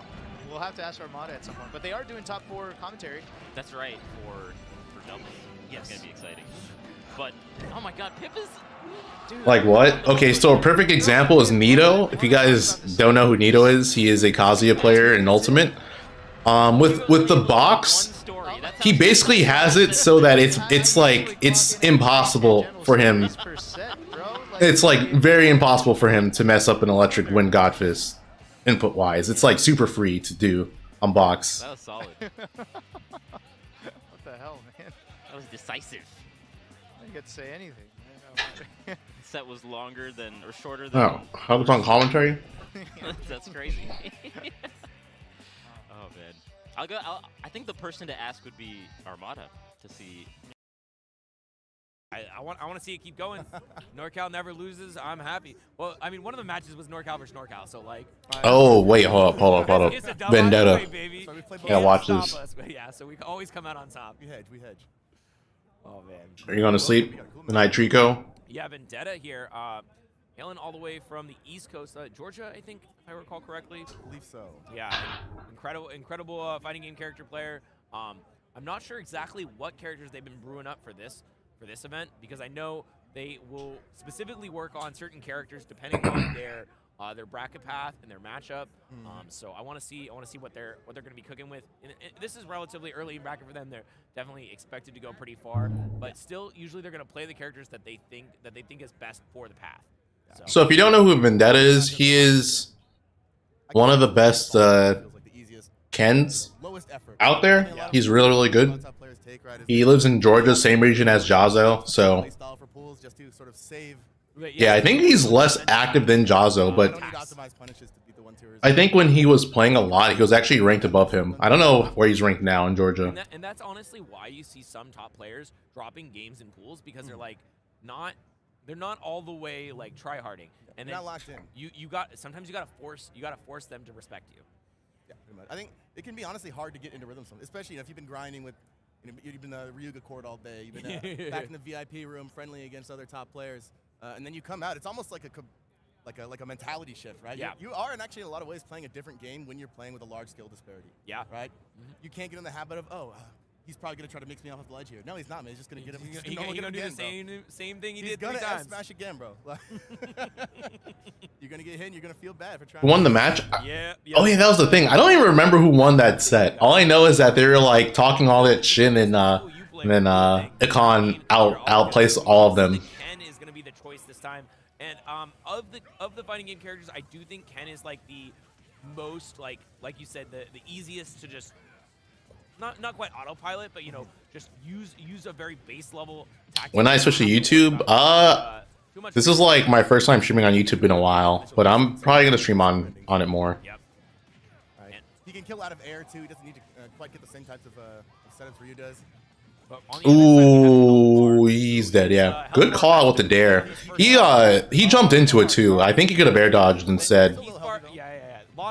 we'll have to ask Armada at some point. But they are doing top 4 commentary. That's right, for doubles. Yes. It's going to be exciting. But, oh my god, Pip is... Dude, like what? Okay, so a perfect example is Nito. If you guys don't know who Nito is, he is a Kazuya player in Ultimate. With the Box, he basically has it so that it's impossible for him. It's like very impossible for him to mess up an electric Wind Godfist input wise. It's like super free to do on Box. That was solid. What the hell, man? That was decisive. I didn't get to say anything. Set was longer than or shorter than. Oh, how was on commentary? That's crazy. Oh man, I think the person to ask would be Armada to see. I want to see it keep going. NorCal never loses. I'm happy. Well, I mean, one of the matches was NorCal versus NorCal, so like. Oh wait, hold up. Vendetta. Baby. Yeah, watch this. Yeah, so we always come out on top. We hedge. Oh man. Are you going to sleep tonight, Trico? Yeah, Vendetta here, hailing all the way from the East Coast, Georgia, I think, if I recall correctly. I believe so. Yeah, incredible fighting game character player. I'm not sure exactly what characters they've been brewing up for this event, because I know they will specifically work on certain characters depending on their bracket path and their matchup. So I want to see what they're going to be cooking with. And this is relatively early in bracket for them. They're definitely expected to go pretty far, but still, usually they're going to play the characters that they think is best for the path. So if you don't know who Vendetta is, he is one of the best Kens out there. He's really good. He lives in Georgia, same region as Jazzo, so yeah, I think he's less active than Jazzo, but I think when he was playing a lot, he was actually ranked above him. I don't know where he's ranked now in Georgia. And that's honestly why you see some top players dropping games in pools, because they're like they're not all the way like try-harding. And then not locked in. Sometimes you gotta force them to respect you. Yeah, pretty much. I think it can be honestly hard to get into rhythm, especially if you've been grinding with, you've been the Ryuga court all day, you've been back in the VIP room, friendly against other top players, and then you come out. It's almost like a mentality shift, right? Yeah. You are actually in a lot of ways playing a different game when you're playing with a large skill disparity. Yeah. Right. You can't get in the habit of he's probably gonna try to mix me off the ledge here. No, he's not, man. He's just gonna get him. He's gonna do the same thing he did 3 times. He's gonna smash again, bro. You're gonna get hit and you're gonna feel bad for trying. Who won the match? Yeah. Oh yeah, that was the thing. I don't even remember who won that set. All I know is that they were like talking all that shit, and then Ikon outplays all of them. Ken is gonna be the choice this time, and of the fighting game characters, I do think Ken is like the most like you said, the easiest to just. Not quite autopilot, but just use a very base level tactic. When I switched to YouTube, this is like my first time streaming on YouTube in a while, but I'm probably gonna stream on it more. Yep. Right. He can kill out of air too. He doesn't need to quite get the same types of setups Ryu does. Ooh, he's dead. Yeah, good call out with the dare. He jumped into it too. I think he could have air dodged instead.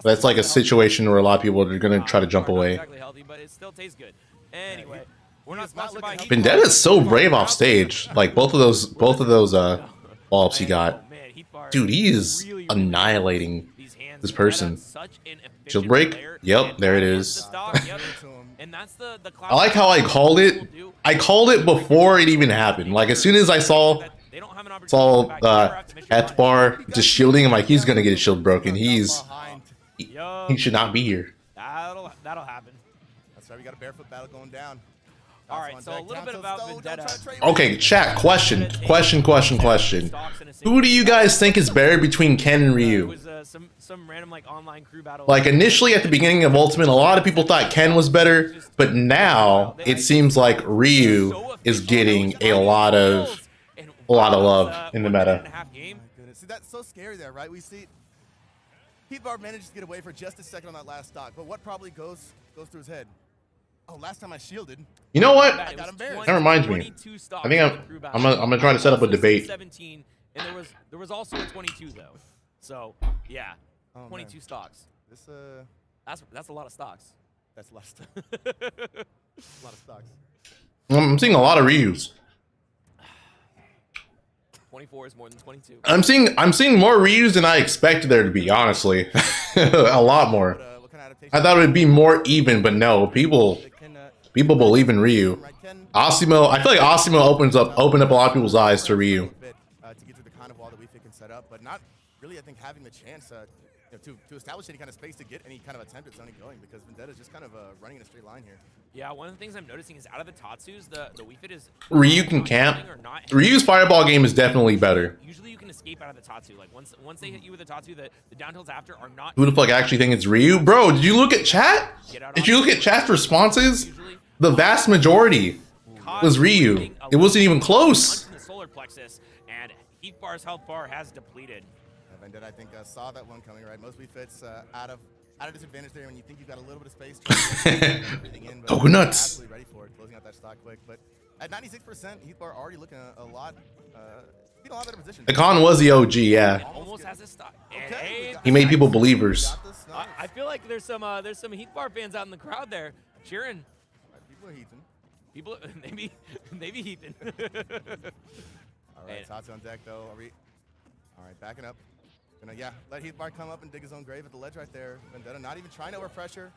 That's like a situation where a lot of people are gonna try to jump away. But it still tastes good. Anyway, we're not sponsored by Vendetta is so brave off stage. Like both of those wall-ups he got. Dude, he is annihilating this person. Shield break? Yep, there it is. I like how I called it. I called it before it even happened. Like as soon as I saw Ethbar just shielding him, like he's gonna get his shield broken. He should not be here. That'll happen. That's right, we got a barefoot battle going down. All right, so a little bit about Vendetta. Okay, chat, question. Who do you guys think is better between Ken and Ryu? It was some random like online crew battle. Like initially at the beginning of Ultimate, a lot of people thought Ken was better, but now it seems like Ryu is getting a lot of love in the meta. See, that's so scary there, right? We see Heatbar manages to get away for just a second on that last stock, but what probably goes through his head? Oh, last time I shielded. You know what? I got embarrassed. That reminds me. I think I'm gonna try to set up a debate. 17, and there was also a 22 though. So yeah, 22 stocks. This that's a lot of stocks. That's a lot of stocks. A lot of stocks. I'm seeing a lot of Ryus. 24 is more than 22. I'm seeing more Ryus than I expected there to be, honestly. A lot more. I thought it would be more even, but no. People believe in Ryu. Asimo, I feel like Asimo opened up a lot of people's eyes to Ryu. To get through the kind of wall that we think can set up, but not really, I think, having the chance to establish any kind of space to get any kind of attempt at zoning going, because Vendetta is just kind of running in a straight line here. Yeah, one of the things I'm noticing is out of the Tatsus, the Wii Fit is... Ryu can camp. Ryu's fireball game is definitely better. Usually you can escape out of the Tatsu. Like, once they hit you with the Tatsu, the down tilts after are not... Who the fuck actually think it's Ryu? Bro, did you look at chat? Did you look at chat's responses? The vast majority was Ryu. It wasn't even close. The solar plexus, and Heatbar's health bar has depleted. Vendetta, I think, saw that one coming, right? Most Wii Fits out of disadvantage there when you think you've got a little bit of space. Donuts. Absolutely ready for it, closing out that stock quick. But at 96%, Heatbar already looking a lot better position. Akon was the OG, yeah. Almost has his stock. Okay. He made people believers. I feel like there's some Heatbar fans out in the crowd there cheering. People are heathen. People, maybe heathen. All right, Tatsu on deck though. All right, backing up. Yeah, let Heatbar come up and dig his own grave at the ledge right there. Vendetta not even trying to overpressure.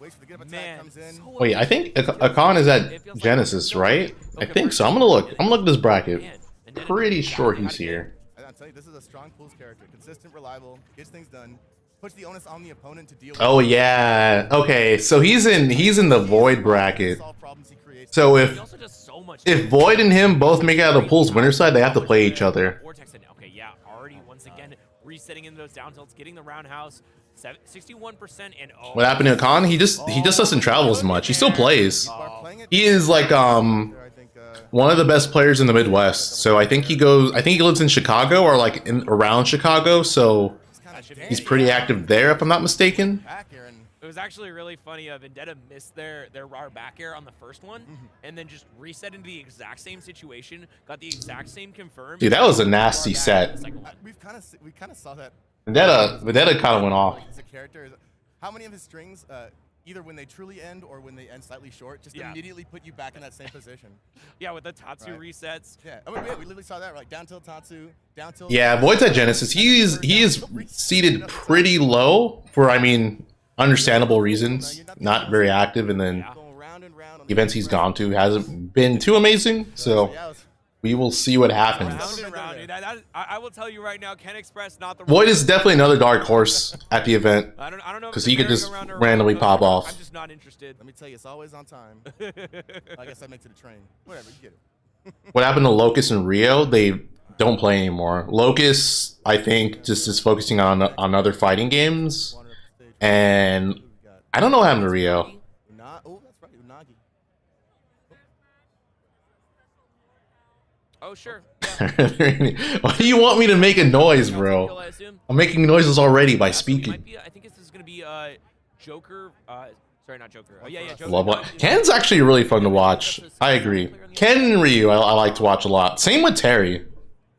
Waits for the get up attack, comes in. Wait, I think Akon is at Genesis, right? I think so. I'm gonna look at this bracket. Pretty sure he's here. I'll tell you, this is a strong pools character. Consistent, reliable, gets things done. Puts the onus on the opponent to deal with. Oh yeah. Okay, so he's in the Void bracket. So if Void and him both make it out of the pool's winner side, they have to play each other. Okay, yeah, already once again resetting into those down tilts, getting the roundhouse, 61% and what happened to Akon? He just doesn't travel as much. He still plays. He is like one of the best players in the Midwest. So I think he lives in Chicago or like around Chicago. So he's pretty active there, if I'm not mistaken. It was actually really funny. Vendetta missed their raw back air on the first one, and then just reset into the exact same situation, got the exact same confirmed. Dude, that was a nasty set. We kind of saw that. Vendetta kind of went off. As a character, how many of his strings, either when they truly end or when they end slightly short, just immediately put you back in that same position? Yeah, with the Tatsu resets. Yeah, I mean, we literally saw that, like down tilt Tatsu, down tilt. Yeah, Void's at Genesis. He is seated pretty low for, I mean, understandable reasons. Not very active, and then events he's gone to hasn't been too amazing. So we will see what happens. Round and round, dude. I will tell you right now, Ken Express not the. Void is definitely another dark horse at the event. I don't know because he could just randomly pop off. I'm just not interested. Let me tell you, it's always on time. I guess I make to the train. Whatever, you get it. What happened to Locust and Rio? They don't play anymore. Locust, I think, just is focusing on other fighting games. And I don't know what happened to Rio. Oh, that's right, Unagi. Oh, sure. Why do you want me to make a noise, bro? I'm making noises already by speaking. I think this is going to be Joker. Sorry, not Joker. Oh, yeah, Joker. Love what? Ken's actually really fun to watch. I agree. Ken and Ryu, I like to watch a lot. Same with Terry.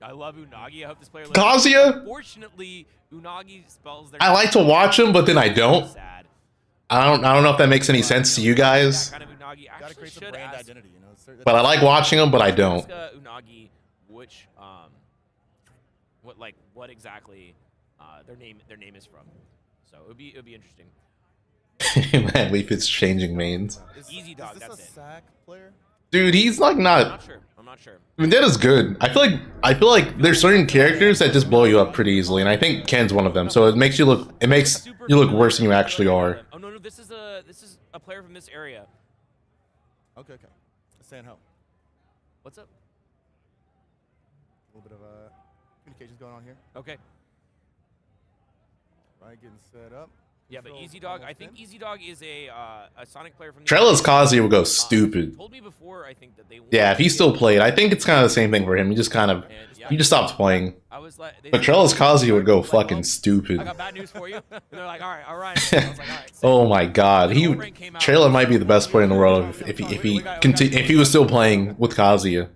I love Unagi. I hope this player. Kazuya? Unfortunately, Unagi spells their. I like to watch him, but then I don't. I don't know if that makes any sense to you guys. Kind of Unagi actually should brand ask. identity, you know. But I like watching him, but I don't. Unagi, which what exactly their name is from. So it would be interesting. Man, Leaf is changing mains. Easy dog. Is this That's a it. sack player? Dude, he's like not. I'm not sure. Vendetta's good. I feel like there's certain characters that just blow you up pretty easily, and I think Ken's one of them. So it makes you look worse than you actually are. Oh no, this is a player from this area. Okay. San Ho. What's up? A little bit of communications going on here. Okay. Right, getting set up. Yeah, but Easy Dog, I think Easy Dog is a Sonic player from the Trellis Kazuya would go stupid. Told me before, I think that they yeah, if he still played, I think it's kind of the same thing for him. He just kind of he just stopped playing. But Trellis Kazuya would go fucking stupid. I got bad news for you. And they're like, all right. I was like, all right. Oh my god, Trellis might be the best player in the world if he was still playing with Kazuya.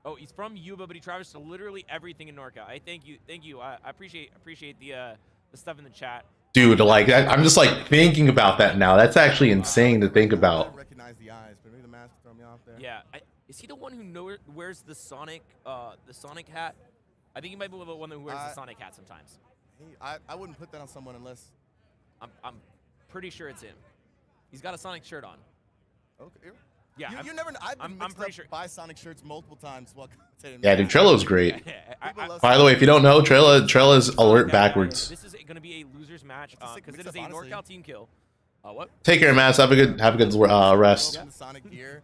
Oh, he's from Yuba, but he travels to literally everything in NorCal. I thank you. I appreciate the stuff in the chat. Dude, like I'm just like thinking about that now. That's actually insane to think about. Recognize the eyes, but maybe the mask throw me off there. Yeah, is he the one who wears the Sonic hat? I think he might be the one who wears the Sonic hat sometimes. I wouldn't put that on someone unless. I'm pretty sure it's him. He's got a Sonic shirt on. Okay. Yeah, you never. I've been I'm pretty sure. Buy Sonic shirts multiple times. While yeah, dude, Trello's great. By the way, if you don't know, Trella's alert backwards. This is going to be a losers match because it is a NorCal team kill. What? Take care, Mass. Have a good rest. Sonic gear.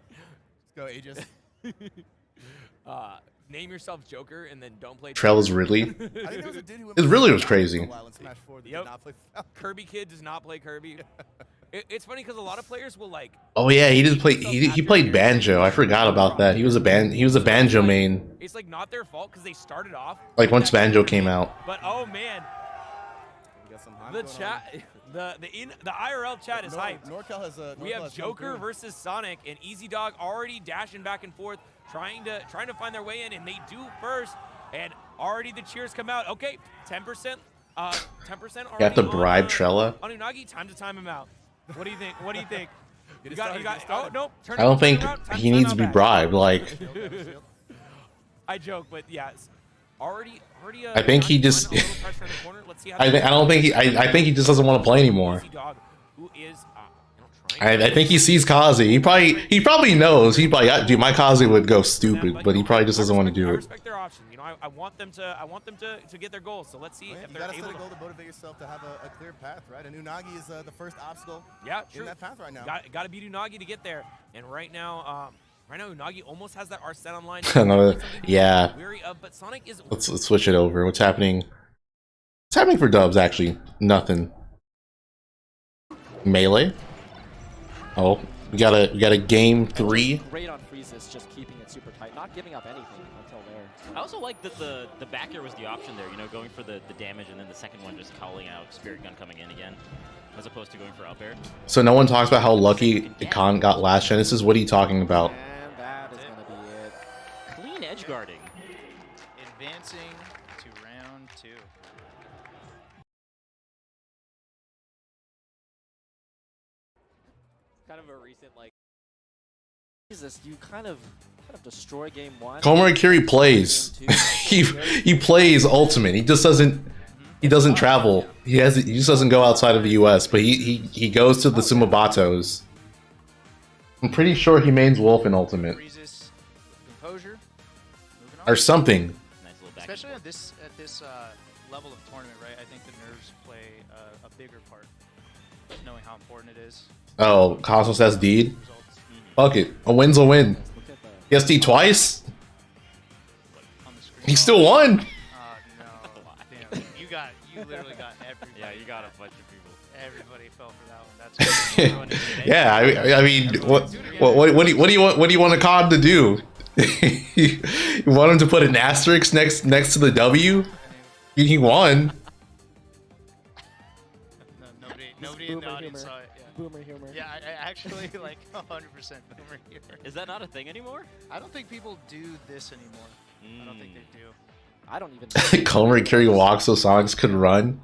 Let's go, Aegis. Name yourself Joker and then don't play. Trella's really. It really was crazy. Yep. Kirby Kid does not play Kirby. It's funny because a lot of players will like. Oh yeah, he did play. He played banjo. I forgot about that. He was a banjo main. It's like not their fault because they started off. Like once banjo came out. But oh man, the chat, the IRL chat is hyped. NorCal has a. We have Joker versus Sonic and Easy Dog already dashing back and forth, trying to find their way in, and they do first, and already the cheers come out. Okay, 10%. 10% already. You have to bribe Trella. On Unagi, time to time him out. What do you think? What do you think? You got. Oh no! I don't think he needs to be bribed. Like. I joke, but yes. Already. I think he just. I don't think he. I think he just doesn't want to play anymore. I think he sees Kazi. He probably knows. He probably, dude, my Kazi would go stupid, but he probably just doesn't want to do it. I respect their option. You know, I want them to get their goals. So let's see if they're able to. You gotta set a goal to motivate yourself to have a clear path, right? And Unagi is the first obstacle. Yeah, in that path right now. Got to beat Unagi to get there. And right now, Unagi almost has that Arsene online. Yeah. But Sonic is. Let's switch it over. What's happening? What's happening for Dubs? Actually, nothing. Melee. Oh, we got a game 3. Great on freezes, just keeping it super tight, not giving up anything until there. I also like that the back air was the option there, you know, going for the damage and then the second one just calling out Spirit Gun coming in again, as opposed to going for up air. So no one talks about how lucky Khan got last Genesis. What are you talking about? And that is going to be it. Clean edge guarding. Advancing to round 2. Kind of a recent like Jesus, you kind of destroy game 1. Komori Kiri plays. he plays Ultimate. He just doesn't travel. He just doesn't go outside of the US, but he goes to the Sumabatos. I'm pretty sure he mains Wolf in Ultimate. Or something. Especially at this level of tournament, right? I think the nerves play a bigger part. Knowing how important it is. Oh, Cosmos has Deed? Fuck it. A win's a win. He has D twice? He still won! No. Damn. You literally got everybody. Yeah, you got a bunch of people. Everybody fell for that one. That's yeah, I mean, what do you want a COD to do? You want him to put an asterisk next to the W? He won. Nobody in the audience saw it. Yeah. Boomer humor. Yeah, I actually like 100% boomer humor. Is that not a thing anymore? I don't think people do this anymore. I don't think they do. I don't even. Komori Kiri walks so Sonics could run.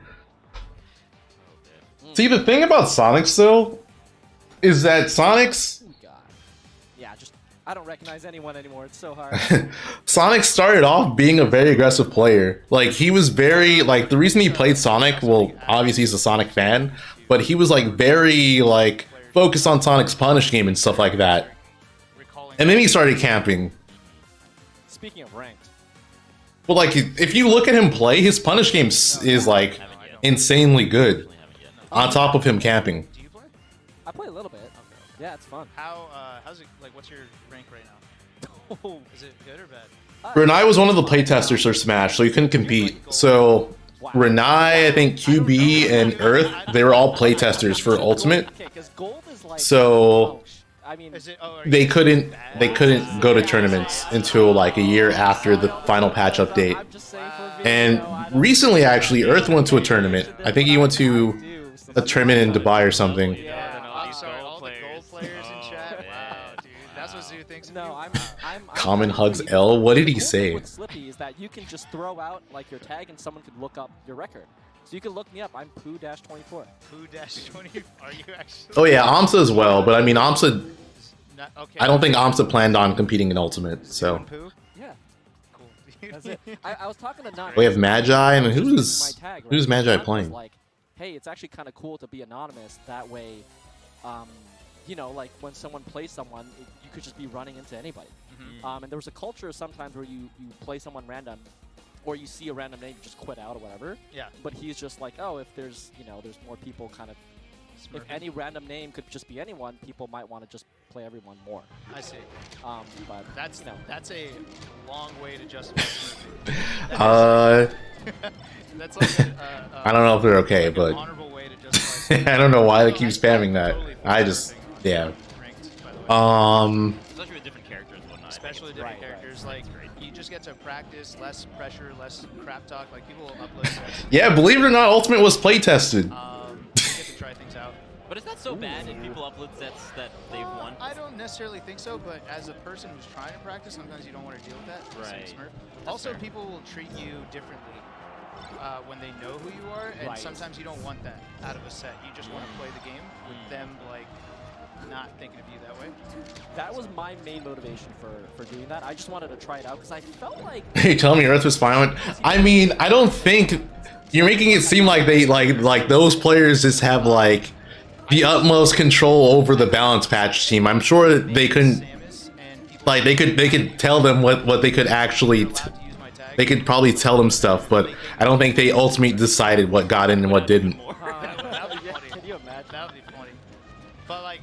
Okay. See, the thing about Sonics though is that Sonics. Oh, God. Yeah, just I don't recognize anyone anymore. It's so hard. Sonic started off being a very aggressive player. Like he was very like the reason he played Sonic. Well, obviously he's a Sonic fan, but he was like very like focused on Sonic's punish game and stuff like that. And then he started camping. Speaking of ranked. Well, like if you look at him play, his punish game is like insanely good. On top of him camping. Do you play? I play a little bit. Yeah, it's fun. How's it like? What's your rank right now? Is it good or bad? Brunei was one of the playtesters for Smash, so he couldn't compete. So Renai, I think QB and Earth, they were all playtesters for Ultimate. So they couldn't go to tournaments until like a year after the final patch update. And recently, actually, Earth went to a tournament. I think he went to a tournament in Dubai or something. Common hugs L. What did he say? What's slippy is that you can just throw out like your tag and someone could look up your record. So you can look me up. I'm Poo-24. Poo-24. Are you actually? Oh yeah, AMSA as well. But I mean, AMSA. I don't think AMSA planned on competing in Ultimate. So. Yeah. Cool. That's it. I was talking to Nine. We have Magi, and who's Magi playing? Like, hey, it's actually kind of cool to be anonymous. That way, you know, like when someone plays someone, you could just be running into anybody. And there was a culture sometimes where you play someone random, or you see a random name, you just quit out or whatever. Yeah. But he's just like, oh, if there's, you know, there's more people kind of, if any random name could just be anyone, people might want to just play everyone more. I see. But that's that's a long way to justify that's like I don't know if they're okay, like but honorable way to justify I don't know why they keep spamming that. I just yeah. Especially with different characters and whatnot. Especially different characters, like you just get to practice, less pressure, less crap talk. Like people will upload sets. Yeah, believe it or not, Ultimate was play tested. You get to try things out. But is that so bad if people upload sets that they've won? I don't necessarily think so, but as a person who's trying to practice, sometimes you don't want to deal with that. Right. Also, people will treat you differently when they know who you are, and sometimes you don't want that out of a set. You just want to play the game with them, like, not thinking of you that way. That was my main motivation for doing that. I just wanted to try it out because I felt like. Hey, tell me Earth was fine. I mean, I don't think you're making it seem like they like those players just have like the utmost control over the balance patch team. I'm sure they couldn't. Like they could tell them what they could actually. They could probably tell them stuff, but I don't think they ultimately decided what got in and what didn't. Can you imagine? That would be funny. But like,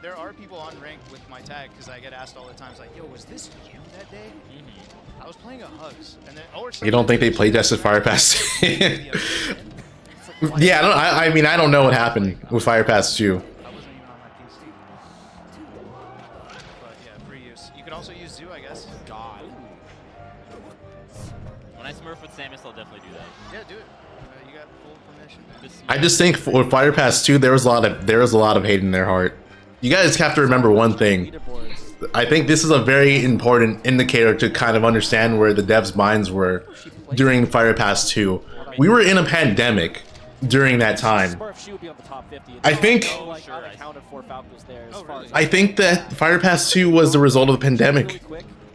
there are people on rank with my tag because I get asked all the time. It's like, yo, was this you that day? I was playing a Hugs, and then You don't think they play tested Fire Pass? Yeah, I mean, I don't know what happened with Fire Pass 2. I wasn't even on my PC. But yeah, free use. You could also use Zoo, I guess. God. When I smurf with Samus, I'll definitely do that. Yeah, do it. You got full permission. I just think for Fire Pass 2, there was a lot of hate in their heart. You guys have to remember one thing. I think this is a very important indicator to kind of understand where the devs' minds were during Fire Pass 2. We were in a pandemic during that time. I think that Fire Pass 2 was the result of the pandemic.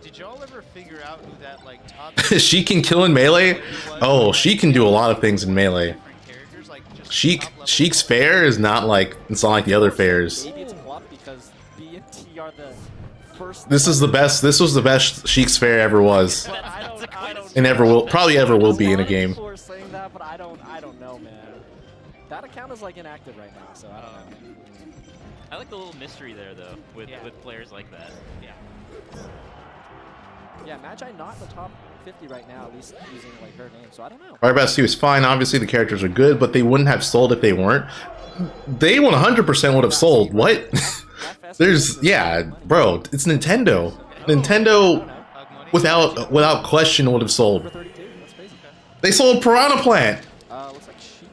Did y'all ever figure out who that like top Sheik can kill in melee? Oh, Sheik can do a lot of things in melee. Sheik's fair is not like the other fairs. This is the best. This was the best Sheik's fair ever was, and probably ever will be in a game. People are saying that, but I don't know, man. That account is like inactive right now, so I don't know. I like the little mystery there though, with players like that. Yeah, Magi not in the top 50 right now, at least using like her name, so I don't know. Fire Pass 2 is fine. Obviously, the characters are good, but they wouldn't have sold if they weren't. They 100% would have sold. What? Bro, it's Nintendo. Nintendo, without question, would have sold. They sold Piranha Plant. Looks like Sheik.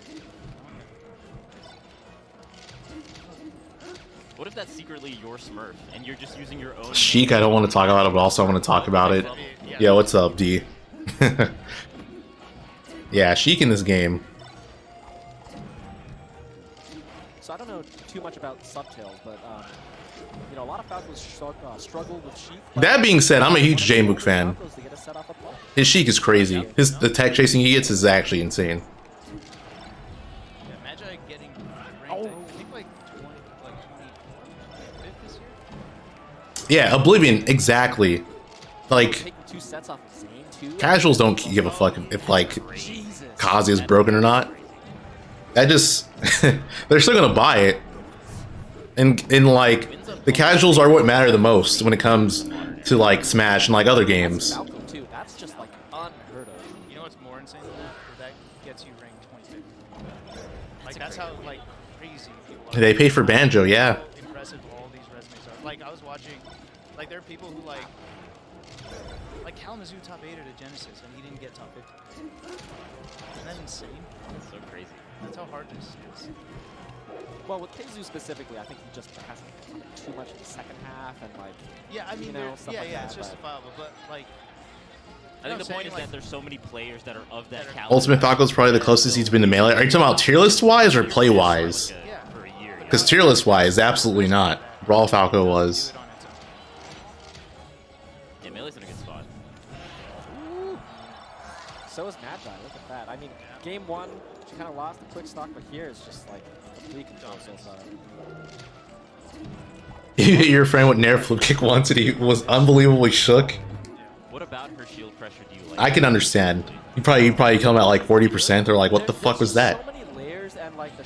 What if that's secretly your Smurf and you're just using your own? Sheik, I don't want to talk about it, but also I want to talk about it. Yo, what's up, D? Yeah, Sheik in this game. So I don't know too much about Subtails, but you know, a lot of Falcons struggle with Sheik. That being said, I'm a huge J-Mook fan. His Sheik is crazy. The tech chasing he gets is actually insane. Yeah, Magi getting ranked, I think like 25th this year. Yeah, Oblivion, exactly. Like, casuals don't give a fuck if like Kazuya's broken or not. That just they're still gonna buy it. And like the casuals are what matter the most when it comes to like Smash and like other games. That's just like unheard of. You know what's more insane than that? That's how like crazy people are. They pay for Banjo, yeah. How impressive all these resumes are. Like I was watching, like there are people who like Kalamazoo top 8 to Genesis and he didn't get top 50. Isn't that insane? That's so crazy. That's how hard this is. Well, with KheZu specifically, I think he just has too much in the second half and like. Yeah, I mean, you know, stuff like that, it's justifiable, but like. I think the point is that there's so many players that are of that caliber. Ultimate Falco is probably the closest he's been to Melee. Are you talking about tier list wise or play wise? Because tier list wise, absolutely not. Brawl Falco was. Yeah, Melee's in a good spot. So is Magi. Look at that. I mean, game 1, she kind of lost the quick stock, but here it's just like complete control so far. You hit your friend with Nair flip kick once and he was unbelievably shook. What about her shield pressure do you like? I can understand. You probably kill him at like 40% or like, what the fuck was that? So many layers and like the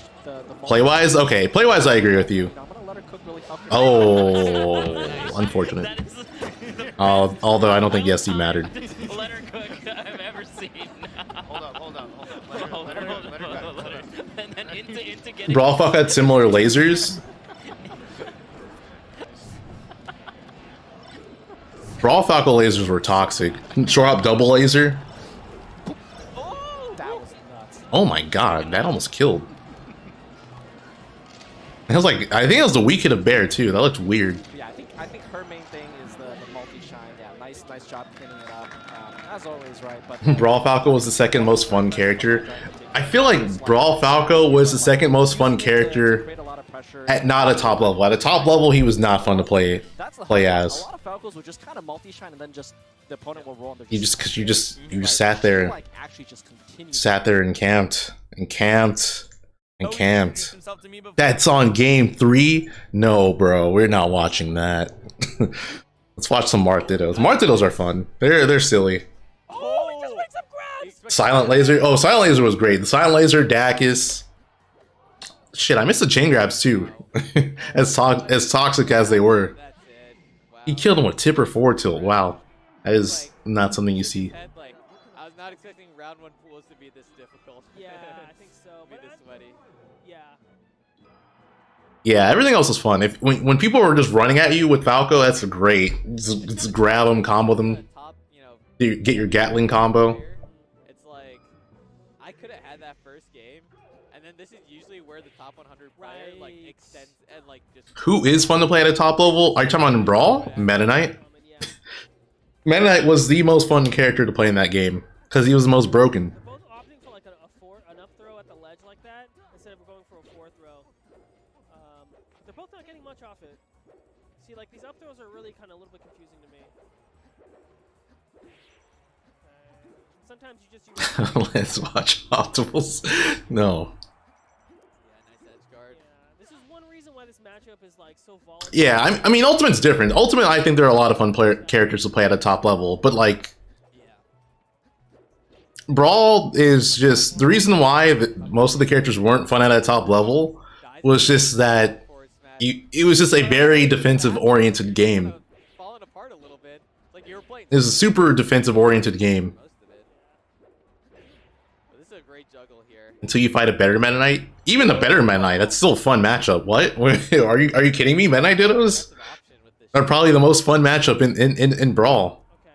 Play-wise? Okay, play-wise I agree with you. I'm gonna let her cook really Oh, unfortunate. Although I don't think ESC mattered. Let her cook I've ever seen. Hold on. Let her cook. And then into getting... Brawl Falco had similar lasers. Brawl Falco lasers were toxic. Short hop double laser. That was nuts. Oh my god, that almost killed. It was like, I think it was the weak hit of Bear too. That looked weird. Yeah, I think her main thing is the multi-shine. Yeah, nice job cleaning it up. As always, right? But Brawl Falco was the second most fun character. I feel like Brawl Falco was the second most fun character at not a top level. At a top level, he was not fun to play as. A lot of Falcos would just kind of multi-shine and then just the opponent will roll. And You just sat there, like actually just sat there and camped. That's on game 3? No, bro, we're not watching that. Let's watch some Marthitos. Marthitos are fun. They're silly. Silent Laser. Oh, Silent Laser was great. The Silent Laser, Dacus. Shit, I missed the chain grabs too. as toxic as they were. He killed him with tipper forward tilt. Wow. That is not something you see. I was not expecting round 1 pools to be this difficult. Yeah, I think so. Be this sweaty. Yeah. Yeah, everything else was fun. When people were just running at you with Falco, that's great. Just grab them, combo them. Get your Gatling combo. It's like I could have had that first game, and then this is usually where the top 100 player like extends and like just. Who is fun to play at a top level? Are you talking about in Brawl? Meta Knight. Meta Knight was the most fun character to play in that game because he was the most broken. Both opting for like an up throw at the ledge like that instead of going for a 4th throw. They're both not getting much off it. See, like these up throws are really kind of a little bit confusing to me. Sometimes you just use Let's watch Optimals. No. This is one reason why this matchup is like so volatile. Yeah, I mean, Ultimate's different. Ultimate, I think there are a lot of fun characters to play at a top level, but like, Brawl is just the reason why most of the characters weren't fun at a top level was just that it was just a very defensive-oriented game. It was a super defensive-oriented game. Until you fight a better Meta Knight. Even a better Meta Knight, that's still a fun matchup. What? Are you kidding me? Meta Knight Dittos are probably the most fun matchup in Brawl. Okay.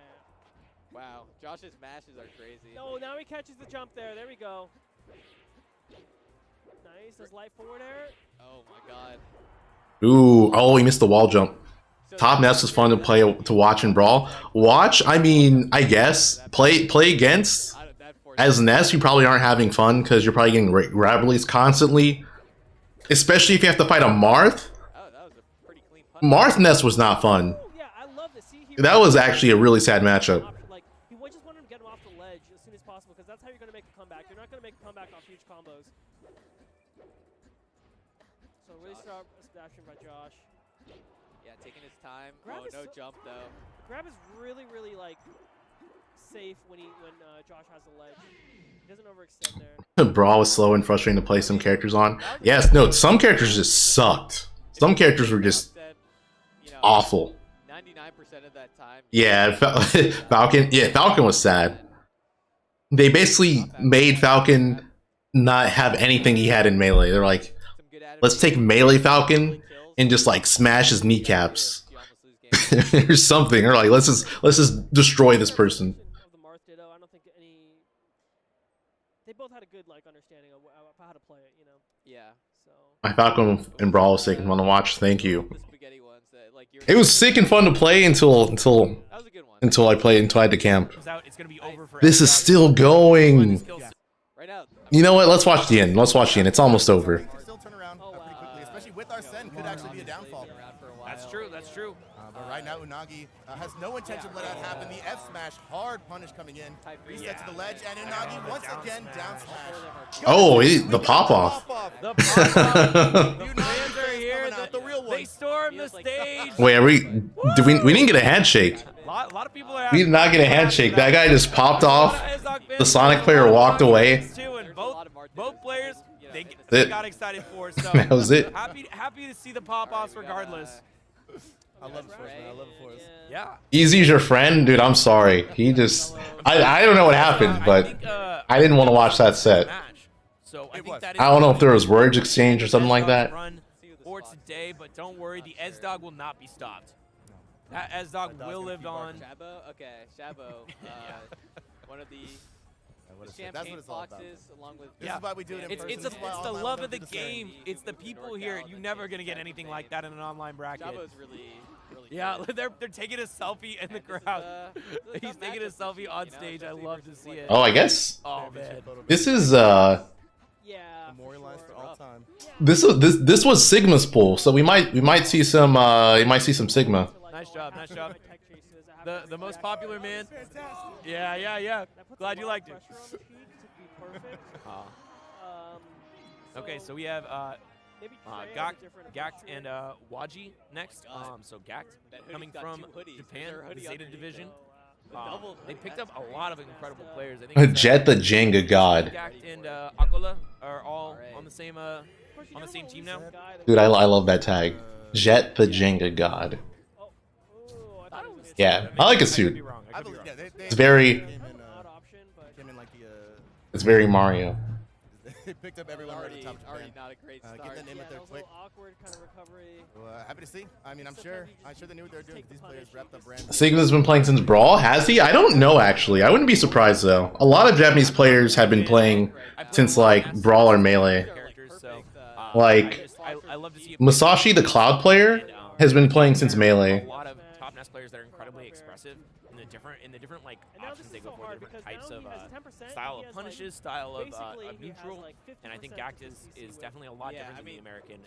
Wow, Josh's mashes are crazy. Oh, now he catches the jump there. There we go. Nice, does light forward air. Oh my god. Ooh, oh, he missed the wall jump. Top Nest is fun to watch in Brawl. Watch, I mean, I guess play against. As Nest, you probably aren't having fun because you're probably getting grab release constantly. Especially if you have to fight a Marth. Marth Nest was not fun. That was actually a really sad matchup. Like, he just wanted to get him off the ledge as soon as possible because that's how you're going to make a comeback. You're not going to make a comeback off huge combos. So really sharp adaptation by Josh. Yeah, taking his time. Grab no jump though. Grab is really like safe when Josh has a ledge. He doesn't overextend there. Brawl was slow and frustrating to play some characters on. Yes, no, some characters just sucked. Some characters were just awful. 99% of that time. Yeah, Falcon. Yeah, Falcon was sad. They basically made Falcon not have anything he had in Melee. They're like, let's take Melee Falcon and just like smash his kneecaps or something. Or like, let's just destroy this person. They both had a good like understanding of how to play it, you know. Yeah. So. My Falcon and Brawl was sick and fun to watch. Thank you. It was sick and fun to play until I played until I had to camp. This is still going. You know what? Let's watch the end. Let's watch the end. It's almost over. Still turn around pretty quickly, especially with Arsene, could actually be a downfall. That's true. That's true. But right now, Unagi has no intention to let that happen. The F smash, hard punish coming in. Reset to the ledge, and Unagi once again down smash. Oh, the pop off. The pop-off. The fans are here. They stormed the stage. Wait, are we didn't get a handshake. A lot of people are. We did not get a handshake. That guy just popped off. The Sonic player walked away. Both players, they got excited for. So that was it. Happy to see the pop-offs regardless. I love it for us, man. I love it for us. Yeah. Easy's your friend, dude. I'm sorry. He just I don't know what happened, but I didn't want to watch that set. So I think that I don't know if there was words exchange or something like that. For today, but don't worry, the Esdog will not be stopped. That Esdog will live on. Shabo, okay, Shabo, one of the champagne foxes, along with. This is why we do it in person. It's the love of the game. It's the people here. You're never gonna get anything like that in an online bracket. Shabo's really yeah, they're taking a selfie in the crowd. He's taking a selfie on stage. I love to see it. Oh, I guess. Oh man. This is memorialized for all time. This was Sigma's pool, so we might see some Sigma. Nice job, nice job. The most popular man. Yeah. Glad you liked it. Okay, so we have Gact and Waji next. So Gact coming from Japan, the Zeta division. They picked up a lot of incredible players. I think Jet the Jenga God. Gact and Akola are all on the same team now. Dude, I love that tag. Jet the Jenga God. Yeah, I like his suit. It's very. It's very Mario. They picked up everyone right at the top of Japan. Already not a great start. Get that name up there quick. Awkward kind of recovery. Well, happy to see. I mean, I'm sure they knew what they were doing. These players wrapped up brand. Sigma's been playing since Brawl, has he? I don't know actually. I wouldn't be surprised though. A lot of Japanese players have been playing since like Brawl or Melee. Like Masashi, the Cloud player, has been playing since Melee. A lot of top NES players that are incredibly expressive in the different like options they go for, different types of style of punishes, style of neutral, and I think Gact is definitely a lot different than the American.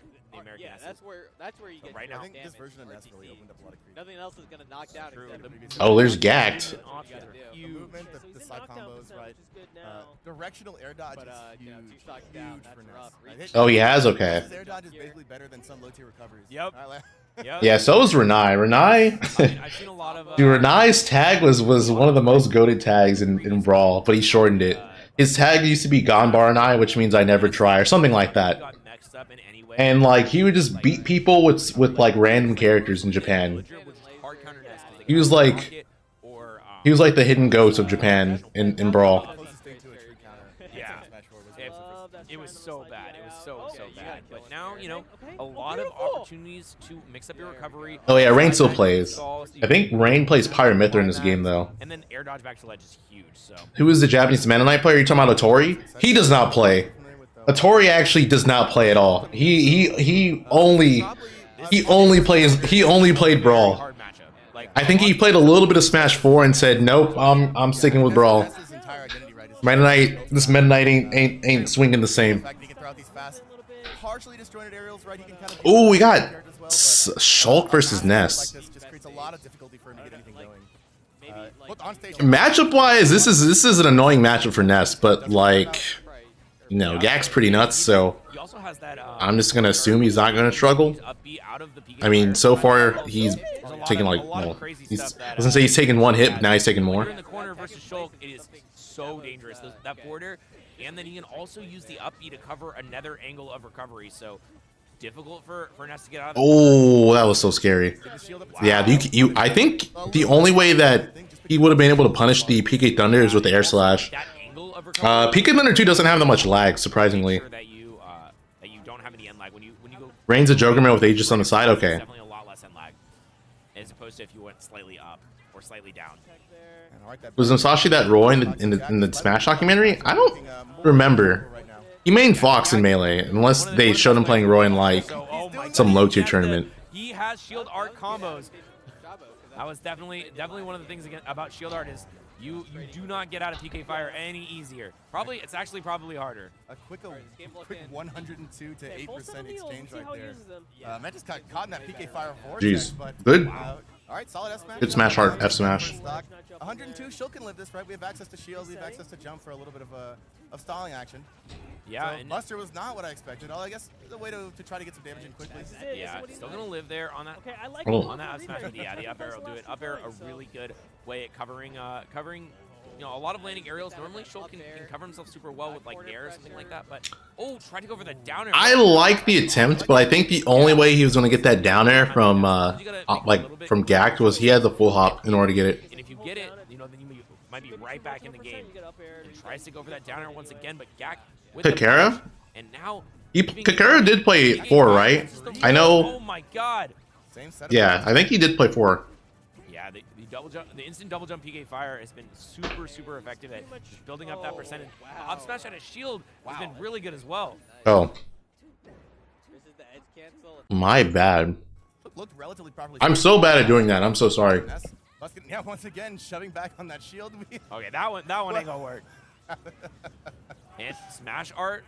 Yeah, that's where you get. Right now, I think this version of NES really opened up a lot of creativity. Nothing else is gonna knock down. Oh, there's Gact. The movement, the side combos, right? Directional air dodge is huge for NES. Oh, he has? Okay. Air dodge is basically better than some low tier recoveries. Yep. Yeah, so is Renai. I've seen a lot of. Dude, Renai's tag was one of the most goated tags in Brawl, but he shortened it. His tag used to be Ganbar Renai, which means I never try, or something like that. And like he would just beat people with like random characters in Japan. He was like the hidden ghost of Japan in Brawl. Yeah, it was so bad. It was so bad. But now, you know, a lot of opportunities to mix up your recovery. Oh yeah, Rain still plays. I think Rain plays Pyramithra in this game though. And then air dodge back to ledge is huge. So who is the Japanese Mennonite player? Are you talking about Otori? He does not play. Otori actually does not play at all. He only played Brawl. I think he played a little bit of Smash 4 and said, "Nope, I'm sticking with Brawl." Mennonite, this Mennonite ain't swinging the same. Oh, we got Shulk versus Ness. Matchup wise, this is an annoying matchup for Ness, but like, you know, Gact's pretty nuts, so I'm just gonna assume he's not gonna struggle. I mean, so far he's taken like, well, I was gonna say he's taken one hit, but now he's taking more. In the corner versus Shulk, it is so dangerous. That border, and then he can also use the up B to cover another angle of recovery. So difficult for Ness to get out of. Oh, that was so scary. Yeah, I think the only way that he would have been able to punish the PK Thunder is with the air slash. PK Thunder 2 doesn't have that much lag, surprisingly. Sure that you don't have any end lag when you go. Reign's a Juggernaut with Aegis on the side. Okay. Definitely a lot less end lag, as opposed to if you went slightly up or slightly down. Was Musashi that Roy in the Smash documentary? I don't remember. He mained Fox in Melee, unless they showed him playing Roy in like some low tier tournament. He has shield art combos. That was definitely one of the things about shield art is you do not get out of PK Fire any easier. It's actually probably harder. A quick 102 to 8% exchange right there. Man just got caught in that PK Fire vortex. Jeez, but, good. All right, solid F smash. Good smash art, F smash. 102, Shulk can live this, right? We have access to shields, we have access to jump for a little bit of stalling action. Yeah, so Buster was not what I expected. I guess it's a way to try to get some damage in quickly. Yeah, still gonna live there on that. Okay, I like on that up smash, but yeah, the up air will do it. Up air a really good way at covering you know, a lot of landing aerials. Normally Shulk can cover himself super well with like nair or something like that, but try to go for the down air. I like the attempt, but I think the only way he was going to get that down air from from Gact was he had the full hop in order to get it. And if you get it, you know, then you might be right back in the game. And tries to go for that down air once again, but Gact with Kakara? And now Kakara did play 4, right? I know. Oh my god. Yeah, I think he did play 4. Yeah, the double jump, the instant double jump PK Fire has been super effective at just building up that percentage. Up smash out of shield has been really good as well. Oh. My bad. I'm so bad at doing that. I'm so sorry. Yeah, once again, shoving back on that shield. Okay, that one ain't gonna work. And smash art.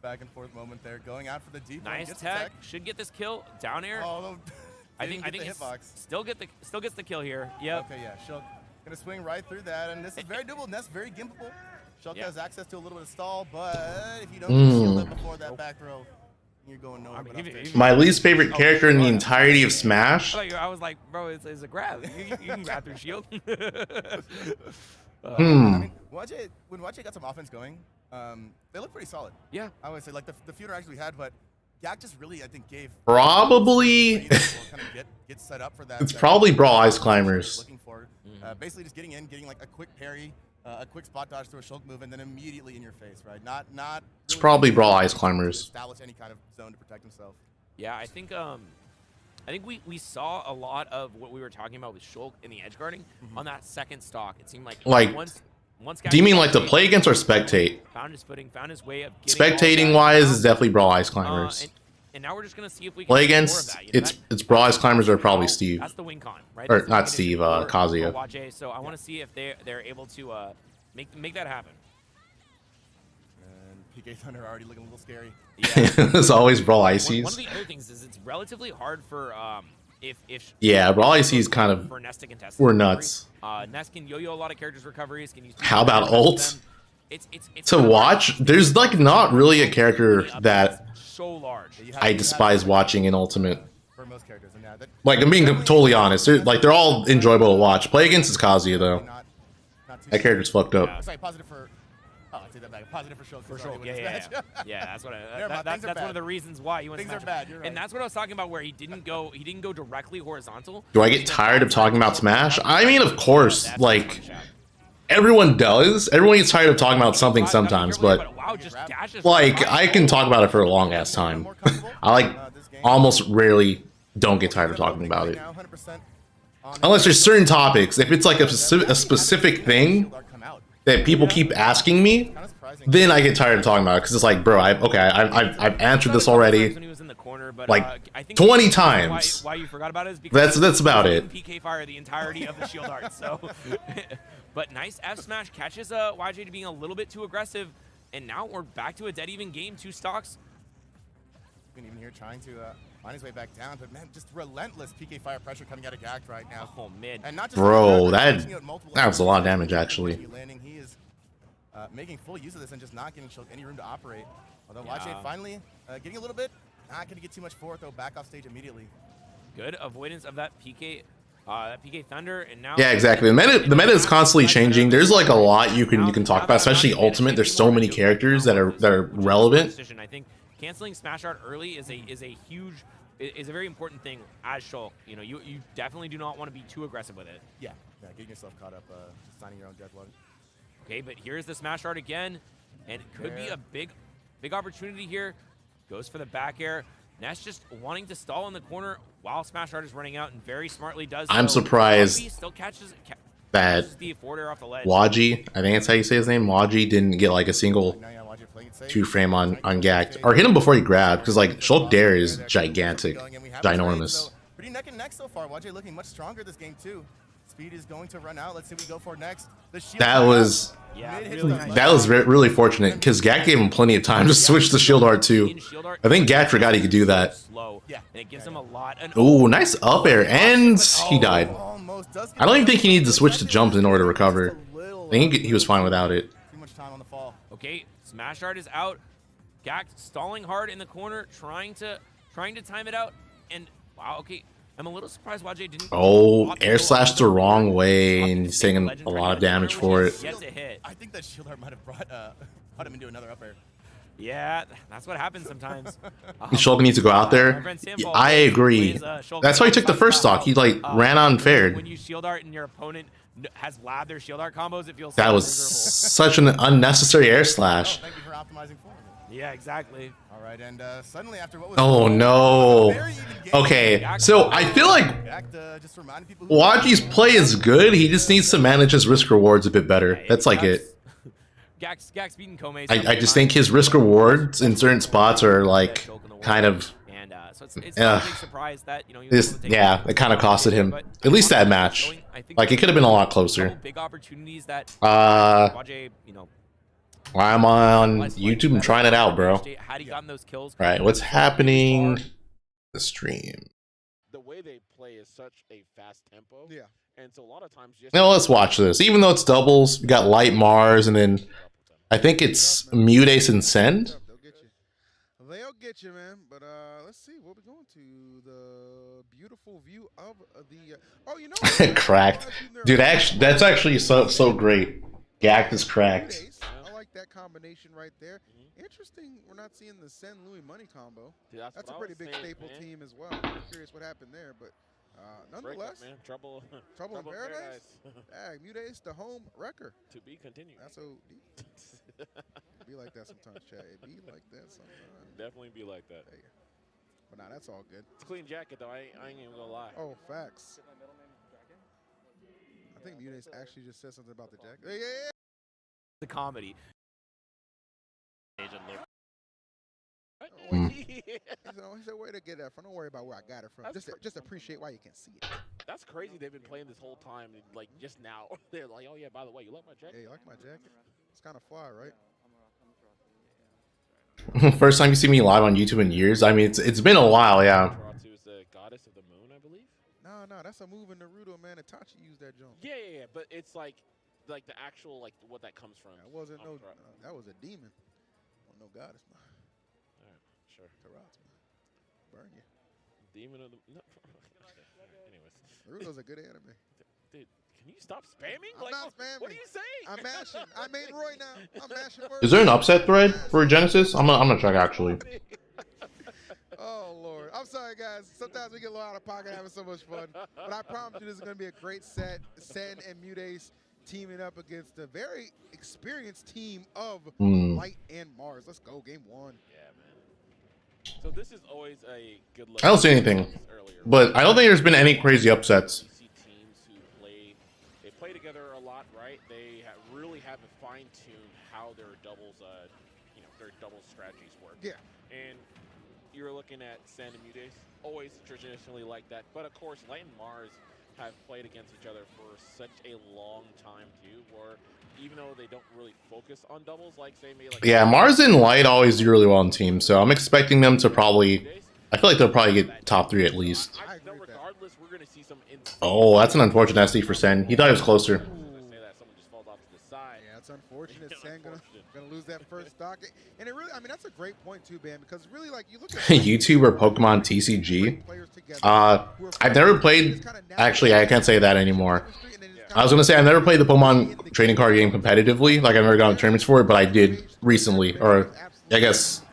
Back and forth moment there, going out for the deep. Nice tech. Should get this kill. Down air. Oh, I think it's still gets the kill here. Yep. Okay, yeah. Shulk gonna swing right through that, and this is very doable. Ness very gimbable. Shulk has access to a little bit of stall, but if you don't get shielded before that back throw, you're going nowhere. My least favorite character in the entirety of Smash. I was like, bro, it's a grab. You can grab through shield. I mean, when YJ got some offense going, they look pretty solid. Yeah. I would say like the few interactions we had, but Gact just really, I think, gave probably kind of get set up for that. It's probably Brawl Ice Climbers. Looking for basically just getting like a quick parry, a quick spot dodge through a Shulk move, and then immediately in your face, right? Not. It's probably Brawl Ice Climbers. Establish any kind of zone to protect himself. Yeah, I think we saw a lot of what we were talking about with Shulk in the edge guarding on that second stock. It seemed like once do you mean like to play against or spectate? Found his footing, found his way of spectating wise is definitely Brawl Ice Climbers. And now we're just gonna see if we can play against. It's Brawl Ice Climbers or probably Steve. That's the win con, right? Or not Steve, Kazuya. So I want to see if they're able to make that happen. And PK Thunder already looking a little scary. Yeah. It's always Brawl Ices. One of the other things is it's relatively hard for Brawl Ices kind of we're nuts. Ness can yo-yo a lot of characters' recoveries. Can use. How about ult? It's to watch. There's like not really a character that so large. I despise watching in Ultimate. For most characters, and like I'm being totally honest. They're all enjoyable to watch. Play against is Kazuya though. That character's fucked up. Sorry, positive for. Oh, I take that back. Positive for Shulk. For Shulk, yeah. That's what. That's one of the reasons why you went. Things are bad. You're right. And that's what I was talking about, where he didn't go directly horizontal. Do I get tired of talking about Smash? I mean, of course, like everyone does. Everyone gets tired of talking about something sometimes, but like I can talk about it for a long ass time. I like almost rarely don't get tired of talking about it, unless there's certain topics. If it's like a specific thing that people keep asking me, then I get tired of talking about it because it's like, bro, I've answered this already like 20 times. Why you forgot about it is because that's about it. PK Fire the entirety of the shield art. So, but nice F smash catches YJ to being a little bit too aggressive, and now we're back to a dead even game. 2 stocks. Even here trying to find his way back down, but man, just relentless PK Fire pressure coming out of Gact right now. Oh man, and not just bro, that was a lot of damage actually. Landing, he is making full use of this and just not giving Shulk any room to operate. Although YJ finally getting a little bit, not going to get too much forward though. Back off stage immediately. Good avoidance of that PK Thunder, and now yeah, exactly. The meta is constantly changing. There's like a lot you can talk about, especially Ultimate. There's so many characters that are relevant. I think canceling smash art early is a very important thing as Shulk. You know, you definitely do not want to be too aggressive with it. Yeah, getting yourself caught up, just signing your own death log. Okay, but here's the smash art again, and it could be a big opportunity here. Goes for the back air. Ness just wanting to stall in the corner while smash art is running out, and very smartly does. I'm surprised still catches that the forward air off the ledge. Waji, I think that's how you say his name. Waji didn't get like a single 2-frame on Gak, or hit him before he grabbed, because like Shulk Dare is gigantic, ginormous. Pretty neck and neck so far. Waji looking much stronger this game too. Speed is going to run out. Let's see what we go for next. That was really fortunate, because Gak gave him plenty of time to switch the shield art too. I think Gak forgot he could do that. And it gives him a lot. Ooh, nice up air, and he died. I don't even think he needs to switch to jumps in order to recover. I think he was fine without it. Too much time on the fall. Okay, smash art is out. Gak stalling hard in the corner, trying to time it out, and wow, okay. I'm a little surprised Waji didn't. Oh, air slash the wrong way, and he's taking a lot of damage for it. I think that shield art might have brought him into another up air. Yeah, that's what happens sometimes. Shulk needs to go out there. I agree. That's why he took the first stock. He like ran unfair. When you shield art and your opponent has labbed their shield art combos, it feels that was such an unnecessary air slash. Thank you for optimizing for him. Yeah, exactly. All right, and suddenly after what was oh no. Okay, so I feel like Waji's play is good. He just needs to manage his risk rewards a bit better. That's like it. Gak's beaten Kome. I just think his risk rewards in certain spots are like kind of. And so it's not a big surprise that yeah, it kind of costed him at least that match. Like it could have been a lot closer. Big opportunities that Waji, I'm on YouTube and trying it out, bro. Right, what's happening? The stream. The way they play is such a fast tempo. Yeah. And so a lot of times just now let's watch this. Even though it's doubles, we got Light Mars, and then I think it's Mutace and Send. They'll get you, man. But let's see what we're going to. The beautiful view of the. Oh, you know. Cracked, dude. Actually, that's actually so great. Gak is cracked. I like that combination right there. Interesting, we're not seeing the Send Louis Money combo. Dude, that's a pretty big staple team as well. I'm curious what happened there, but nonetheless, man. Trouble in Paradise. Dang, Mutace, the home wrecker. To be continued. That's OD. Be like that sometimes, Chad. It be like that sometimes. Definitely be like that. Hey. But nah, that's all good. It's a clean jacket, though. I ain't even gonna lie. Oh, facts. I think Mutace actually just said something about the jacket. Yeah. The comedy. He said, where to get that from? Don't worry about where I got it from. Just appreciate why you can see it. That's crazy. They've been playing this whole time, and like just now, they're like, "Oh yeah, by the way, you like my jacket?" Yeah, you like my jacket? It's kind of fly, right? First time you see me live on YouTube in years. I mean, it's been a while, yeah. Is the goddess of the moon, I believe. No, that's a move in Naruto, man. Itachi used that jump. Yeah, but it's like the actual what that comes from. That wasn't that was a demon. No goddess, man. All right, sure. Taratsu, man. Burn you. Demon of the. No. Anyways. Naruto's a good anime. Dude, can you stop spamming? I'm not spamming. What are you saying? I'm mashing. I made Roy now. I'm mashing. Is there an upset thread for Genesis? I'm gonna check actually. Oh Lord, I'm sorry guys. Sometimes we get a little out of pocket having so much fun, but I promise you this is gonna be a great set. Send and Mutace teaming up against a very experienced team of Light and Mars. Let's go, game one. Yeah, man. So this is always a good look. I don't see anything, but I don't think there's been any crazy upsets. You see teams who play together a lot, right? They really haven't fine-tuned how their doubles, their doubles strategies work. Yeah. And you're looking at Send and Mutace, always traditionally like that. But of course, Light and Mars have played against each other for such a long time too, where even though they don't really focus on doubles like say maybe like yeah, Mars and Light always do really well on teams, so I'm expecting them to probably. I feel like they'll probably get top 3 at least. Regardless, we're gonna see some. Oh, that's an unfortunate SD for Sen. He thought he was closer. Yeah, it's unfortunate. Sen gonna lose that first stock, and it really, I mean, that's a great point too, man, because really, like you look at YouTube or Pokemon TCG. I've never played. Actually, I can't say that anymore. I was gonna say I've never played the Pokemon trading card game competitively. Like I've never gone to tournaments for it, but I did recently, or I guess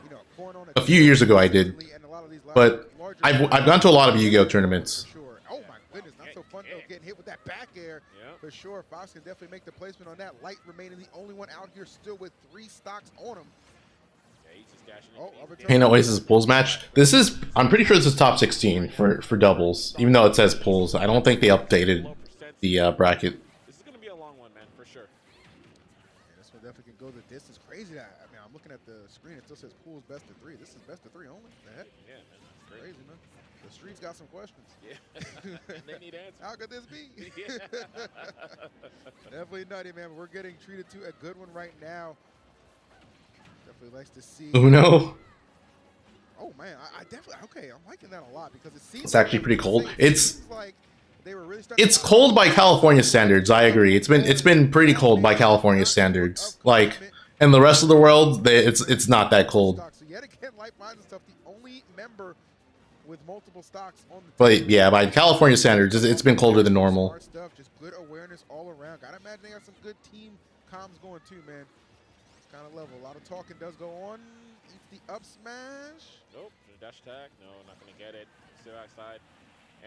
a few years ago I did. But I've gone to a lot of Yu-Gi-Oh tournaments. fun though, getting hit with that back air for sure. Fox can definitely make the placement on that. Light remaining the only one out here still with 3 stocks on him. Pain Oasis pools match. This is, I'm pretty sure this is top 16 for doubles, even though it says pools. I don't think they updated the bracket. This is going to be a long one, man, for sure. Yeah, this one definitely can go the distance. Crazy that, I mean, I'm looking at the screen, it still says pools best of 3. This is best of 3 only. The heck? Yeah, man, that's crazy, man. The streets got some questions. Yeah, they need answers. How could this be? Definitely nutty, man. We're getting treated to a good one right now. Definitely likes to see. Uno. Oh man, I definitely I'm liking that a lot because it seems It's actually pretty cold. It's like they were really it's cold by California standards. I agree. It's been pretty cold by California standards. Like in the rest of the world, it's not that cold. So yet again, Lightminds and stuff, the only member with multiple stocks on the But yeah, by California standards, it's been colder than normal. Smart stuff, just good awareness all around. Gotta imagine they got some good team comms going too, man. It's kind of level. A lot of talking does go on. Eats the up smash. Nope, dash attack. No, not gonna get it. Still outside.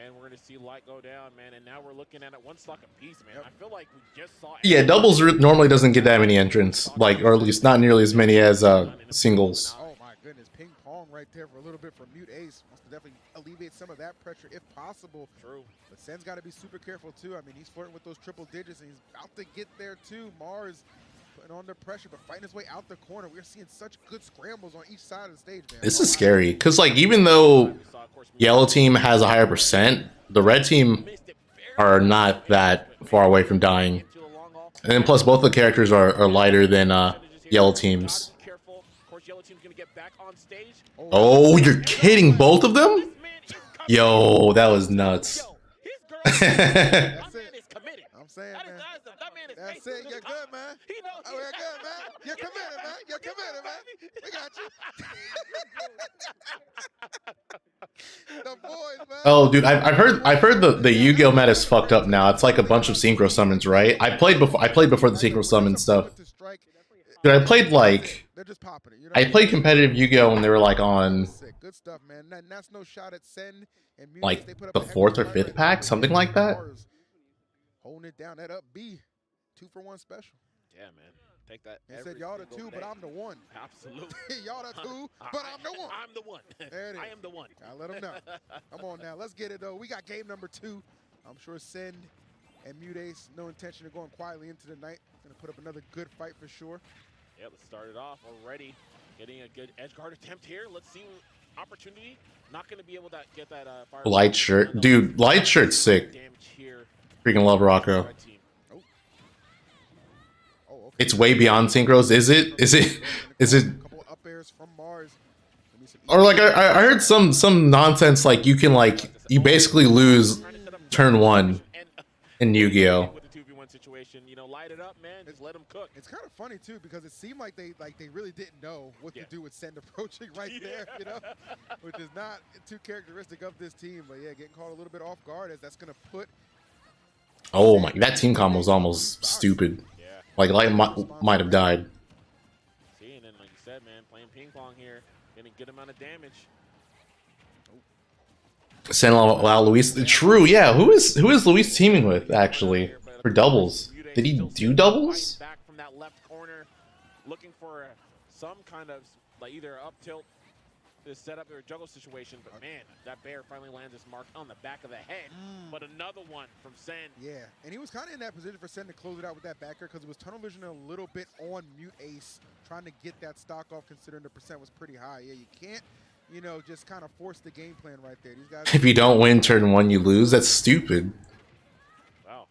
And we're gonna see Light go down, man. And now we're looking at it 1 stock apiece, man. I feel like we just saw. Yeah, doubles normally doesn't get that many entrants, like, or at least not nearly as many as singles. Oh my goodness, ping pong right there for a little bit from Mute Ace. Wants to definitely alleviate some of that pressure if possible. True. But Sen's got to be super careful too. I mean, he's flirting with those triple digits, and he's about to get there too. Mars putting on the pressure, but fighting his way out the corner. We're seeing such good scrambles on each side of the stage, man. This is scary because, like, even though yellow team has a higher percent, the red team are not that far away from dying. And then plus both the characters are lighter than yellow teams. Oh, you're kidding, both of them? Yo, that was nuts. I'm saying, man. That's it. You're good, man. Oh, you're good, man. You're committed, man. You're committed, man. We got you. The boys, man. Oh, dude, I've heard the Yu-Gi-Oh meta is fucked up now. It's like a bunch of synchro summons, right? I played before the synchro summon stuff. Dude, I played like I played competitive Yu-Gi-Oh when they were like on good stuff, man. That's no shot at Sen and like the 4th or 5th pack, something like that. Holding it down, that up B, 2-for-1 special. Yeah, man. Take that. He said y'all the 2, but I'm the 1. Absolutely. Y'all the 2, but I'm the 1. I'm the 1. There it is. I am the 1. I let him know. Come on now, let's get it though. We got game number 2. I'm sure Sen and Mute Ace, no intention of going quietly into the night. Gonna put up another good fight for sure. Yeah, let's start it off already. Getting a good edge guard attempt here. Let's see opportunity. Not gonna be able to get that fire. Light shirt, dude. Light shirt's sick. Freaking love Rocco. It's way beyond synchros. Is it? Or like I heard some nonsense like you basically lose turn 1 in Yu-Gi-Oh. You know, light it up, man. Just let them cook. It's kind of funny too because it seemed like they really didn't know what to do with Sen approaching right there, you know, which is not too characteristic of this team. But yeah, getting caught a little bit off guard as that's gonna put. Oh my, that team combo was almost stupid. Yeah. Like Light might have died. See, and then like you said, man, playing ping pong here, getting a good amount of damage. Sen allow Luis. True, yeah. Who is Luis teaming with actually for doubles? Did he do doubles? Back from that left corner, looking for some kind of like either up tilt to set up their juggle situation. But man, that bear finally lands his mark on the back of the head. But another one from Sen. Yeah, and he was kind of in that position for Sen to close it out with that backer because it was tunnel vision a little bit on Mute Ace, trying to get that stock off considering the percent was pretty high. Yeah, you can't, you know, just kind of force the game plan right there. These guys. If you don't win turn 1, you lose. That's stupid. Wow.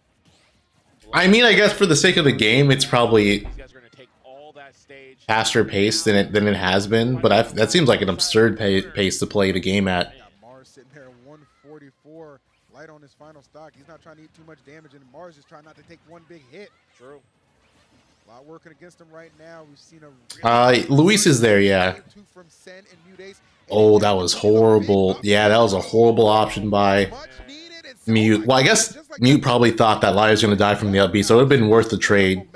I mean, I guess for the sake of the game, it's probably faster paced than it has been. But that seems like an absurd pace to play the game at. Mars sitting there at 144, light on his final stock. He's not trying to eat too much damage, and Mars is trying not to take one big hit. True. A lot working against him right now. We've seen a Luis is there, yeah. From Sen and Mute Ace. Oh, that was horrible. Yeah, that was a horrible option by Mute. Well, I guess Mute probably thought that Light was going to die from the up B, so it would have been worth the trade.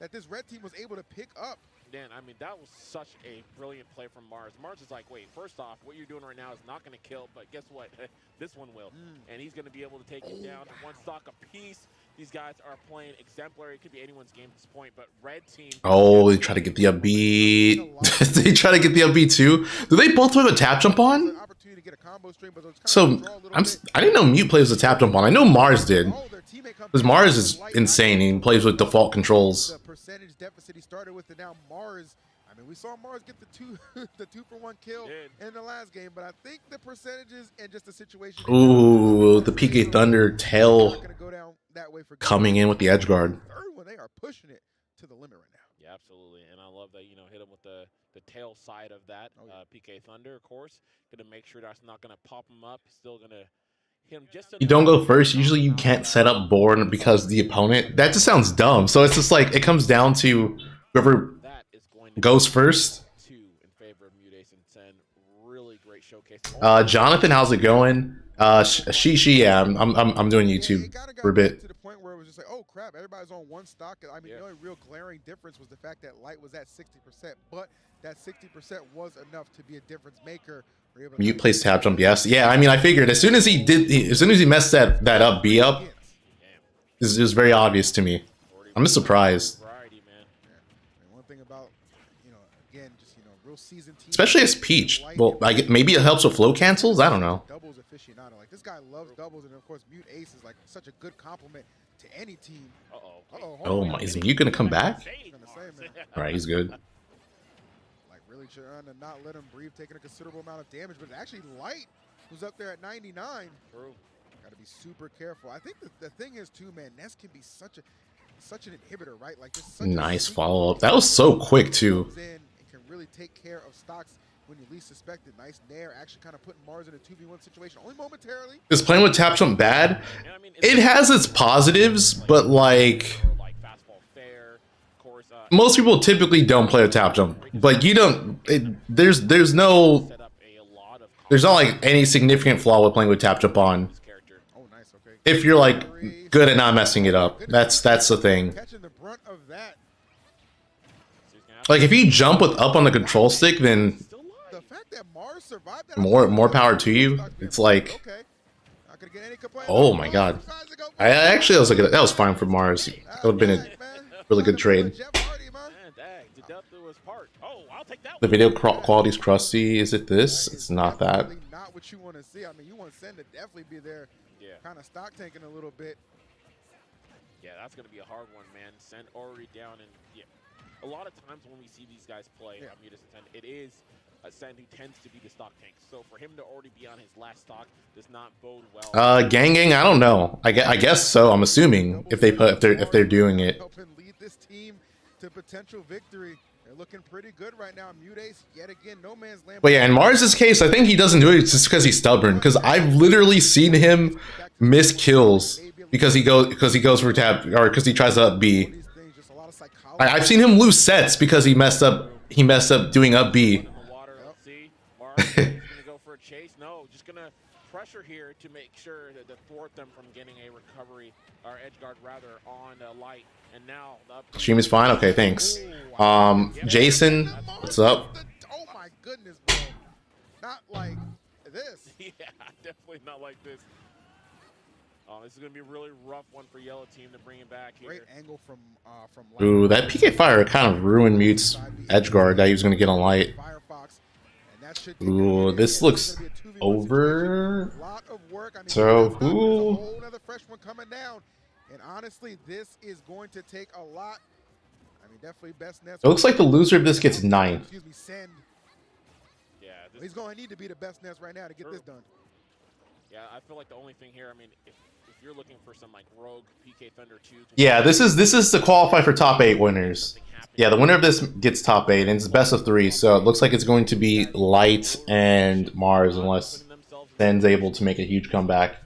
That this red team was able to pick up. in. I mean, that was such a brilliant play from Mars. Mars is like, wait, first off, what you're doing right now is not going to kill, but guess what? This one will. And he's going to be able to take you down to one stock apiece. These guys are playing exemplary. It could be anyone's game at this point, but red team. Oh, they try to get the upbeat. They try to get the upbeat too. Do they both have a tap jump on? So I didn't know Mute plays with a tap jump on. I know Mars did. Because Mars is insane. He plays with default controls. The percentage deficit he started with, and now Mars. I mean, we saw Mars get the 2-for-1 kill in the last game, but I think the percentages and just the situation. Ooh, the PK Thunder tail coming in with the edge guard. They are pushing it to the limit right now. Yeah, absolutely, and I love that hit him with the tail side of that. PK Thunder, of course, gonna make sure that's not gonna pop him up. Still gonna hit him just. You don't go first. Usually, you can't set up Born because the opponent. That just sounds dumb. So it's just like it comes down to whoever goes first. Jonathan, how's it going? Yeah, I'm doing YouTube for a bit. To the point where it was just like, oh crap, everybody's on one stock. I mean, the only real glaring difference was the fact that Light was at 60%, but that 60% was enough to be a difference maker. Mute plays tap jump, yes. Yeah, I mean, I figured as soon as he messed that up B up, it was very obvious to me. I'm just surprised. Especially as Peach. Well, maybe it helps with flow cancels. I don't know. Doubles aficionado. Like, this guy loves doubles, and of course, Mute Ace is like such a good compliment to any team. Oh my! Is Mute gonna come back? All right, he's good. Like, really trying to not let him breathe, taking a considerable amount of damage, but actually Light, who's up there at 99. Got to be super careful. I think the thing is too, man. Ness can be such an inhibitor, right? Like, just such nice follow up. That was so quick too. Really take care of stocks when you least suspect it. Nice nair, actually kind of putting Mars in a 2v1 situation, only momentarily. Is playing with tap jump bad? It has its positives, but like most people typically don't play with tap jump. But you don't. There's not like any significant flaw with playing with tap jump on. If you're like good at not messing it up, that's the thing. Like if you jump with up on the control stick, then more power to you. It's like, oh my god! I actually was like that was fine for Mars. That would have been a really good trade. The video quality's crusty. Is it this? It's not that. Not what you want to see. I mean, you want Sen to definitely be there, kind of stock tanking a little bit. Yeah, that's gonna be a hard one, man. Sen already down, and a lot of times when we see these guys play on Mutus and Sen, it is Sen who tends to be the stock tank. So for him to already be on his last stock does not bode well. Gang, I don't know. I guess so. I'm assuming if they're doing it. Helping lead this team to potential victory. They're looking pretty good right now. Mute Ace, yet again, no man's land. But yeah, in Mars's case, I think he doesn't do it just because he's stubborn. Because I've literally seen him miss kills because he goes for tap or because he tries to up B. I've seen him lose sets because he messed up doing up B. Go for a chase. No, just gonna pressure here to make sure that to thwart them from getting a recovery or edge guard rather on Light. And now the stream is fine. Okay, thanks. Jason, what's up? Oh my goodness, bro! Not like this. Yeah, definitely not like this. This is going to be a really rough one for Yellow Team to bring it back here. Great angle from Ooh, that PK Fire kind of ruined Mute's edge guard that he was going to get on Light. Ooh, this looks over. So, ooh. Another fresh one coming down. And honestly, this is going to take a lot. I mean, definitely best Ness. It looks like the loser of this gets 9. Excuse me, Send. Yeah, he's going to need to be the best Ness right now to get this done. Yeah, I feel like the only thing here, I mean, if you're looking for some like rogue PK Thunder 2. Yeah, this is to qualify for top 8 winners. Yeah, the winner of this gets top 8, and it's best of 3. So it looks like it's going to be Light and Mars, unless Sen's able to make a huge comeback.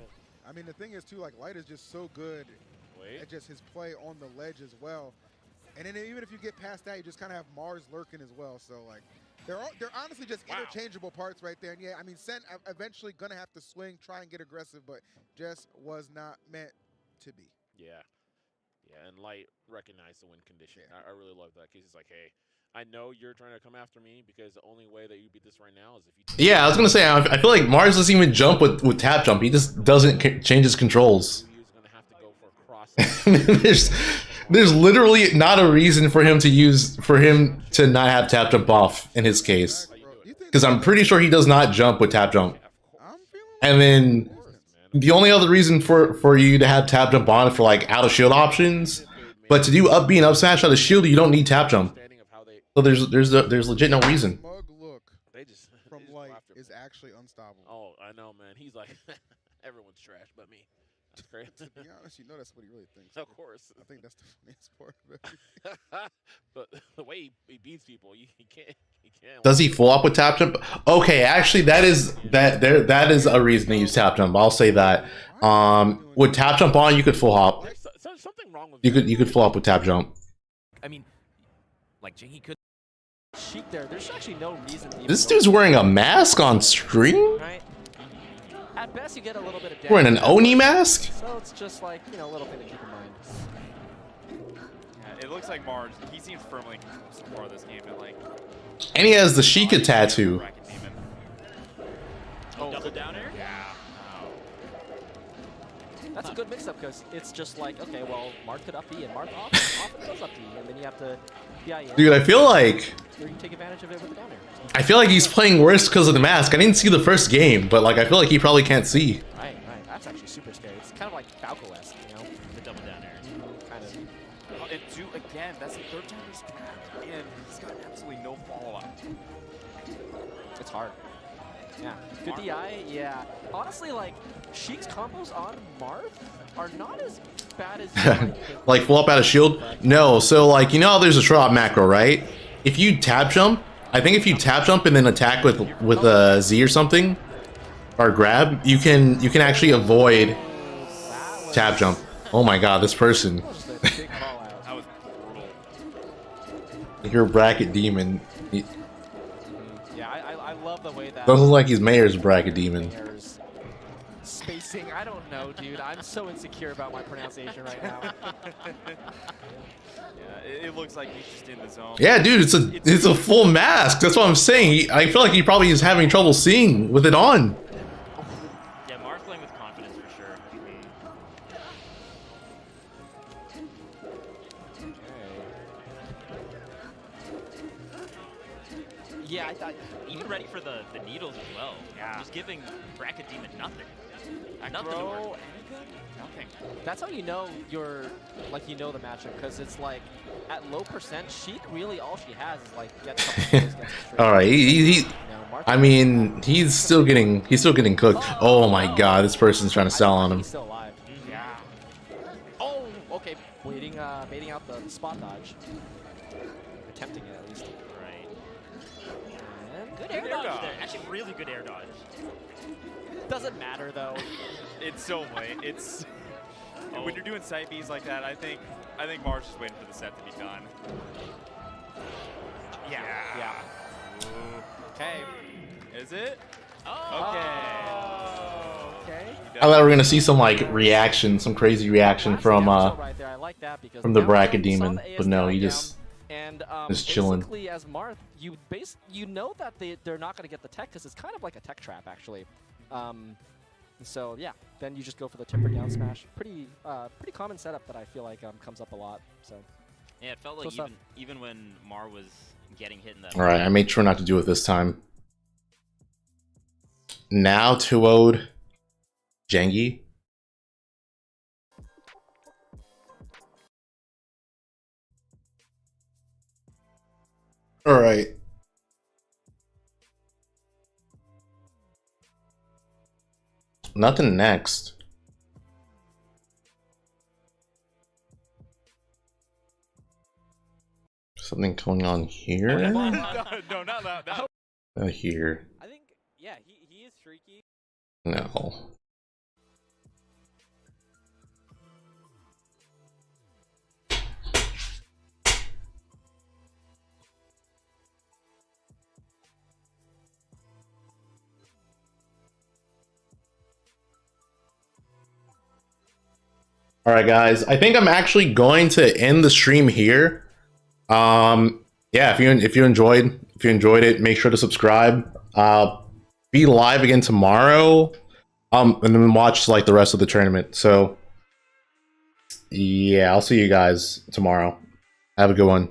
I mean, the thing is too, like Light is just so good at just his play on the ledge as well. And then even if you get past that, you just kind of have Mars lurking as well. So like, they're honestly just interchangeable parts right there. And yeah, I mean, Sen eventually gonna have to swing, try and get aggressive, but just was not meant to be. Yeah, and Light recognized the win condition. I really love that because he's like, hey, I know you're trying to come after me because the only way that you beat this right now is if you. Yeah, I was gonna say I feel like Mars doesn't even jump with tap jump. He just doesn't change his controls. there's literally not a reason for him to not have tap jump off in his case, because I'm pretty sure he does not jump with tap jump. And then the only other reason for you to have tap jump on for like out of shield options, but to do up B and up smash out of shield, you don't need tap jump. So there's legit no reason. Mug look from light is actually unstoppable. Oh, I know, man. He's like, everyone's trash but me. That's great. To be honest, you know that's what he really thinks. Of course. I think that's the funniest part of it. But the way he beats people, he can't. Does he full up with tap jump? Okay, actually, that is a reason to use tap jump. I'll say that. With tap jump on, you could full hop. Something wrong with you could full up with tap jump. I mean, like Janky could. Sheik there. There's actually no reason to This dude's wearing a mask on stream. Right. At best, you get a little bit of damage. Wearing an Oni mask. So it's just like, you know, a little thing to keep in mind. Yeah, it looks like Mars. He seems firmly in control so far this game, and like. And he has the Sheikah tattoo. Oh, double down air? Yeah. That's a good mix-up because it's just like, okay, well, Marth could up B and Marth often goes up D, and then you have to PI in. Dude, I feel like Or you can take advantage of it with the down air. I feel like he's playing worse because of the mask. I didn't see the first game, but like I feel like he probably can't see. Right. That's actually super scary. It's kind of like Falco-esque, you know? The double down air. Kind of. Oh, and two again. That's the third time he's back, and he's got absolutely no follow-up. It's hard. Yeah. Good DI, yeah. Honestly, like, Sheik's combos on Marth are not as bad as you might think. Like full up out of shield? No. So like, you know how there's a drop macro, right? If you tap jump, I think if you tap jump and then attack with a Z or something, or grab, you can actually avoid tap jump. Oh my god, this person. That was brutal. You're a bracket demon. Yeah, I love the way that. Doesn't look like he's Mayor's bracket demon. Mayor's spacing, I don't know, dude. I'm so insecure about my pronunciation right now. Yeah, it looks like he's just in the zone. Yeah, dude, it's a full mask. That's what I'm saying. I feel like he probably is having trouble seeing with it on. Yeah, Marth playing with confidence for sure. Yeah, I thought even ready for the needles as well. Yeah. Just giving Bracket Demon nothing. Nothing to work with. Nothing. That's how you know you're, like, you know the matchup, because it's like, at low percent, Sheik really all she has is like, get some kills, get some straight. All right, I mean, he's still getting cooked. Oh my god, this person's trying to sell on him. He's still alive. Yeah. Oh, okay. Baiting out the spot dodge. Attempting it at least. Right. And good air dodge there. Actually, really good air dodge. Doesn't matter though. It's so late. It's when you're doing side Bs like that. I think Mars is waiting for the set to be done. Yeah. Okay. Is it? Oh. Okay. I thought we were gonna see some like reaction, some crazy reaction from the bracket demon, but no, he just is chilling. Basically, as Marth, you know that they're not gonna get the tech because it's kind of like a tech trap actually. So yeah, then you just go for the timber down smash. Pretty common setup that I feel like comes up a lot. So yeah, it felt like even when Mar was getting hit in that. All right, I made sure not to do it this time. Now 2-0'd Janky. All right. Nothing next. Something going on here? No, not that. Here. I think, yeah, he is streaky. No. All right, guys. I think I'm actually going to end the stream here. yeah, if you enjoyed it, make sure to subscribe. Be live again tomorrow. And then watch like the rest of the tournament. So yeah, I'll see you guys tomorrow. Have a good one.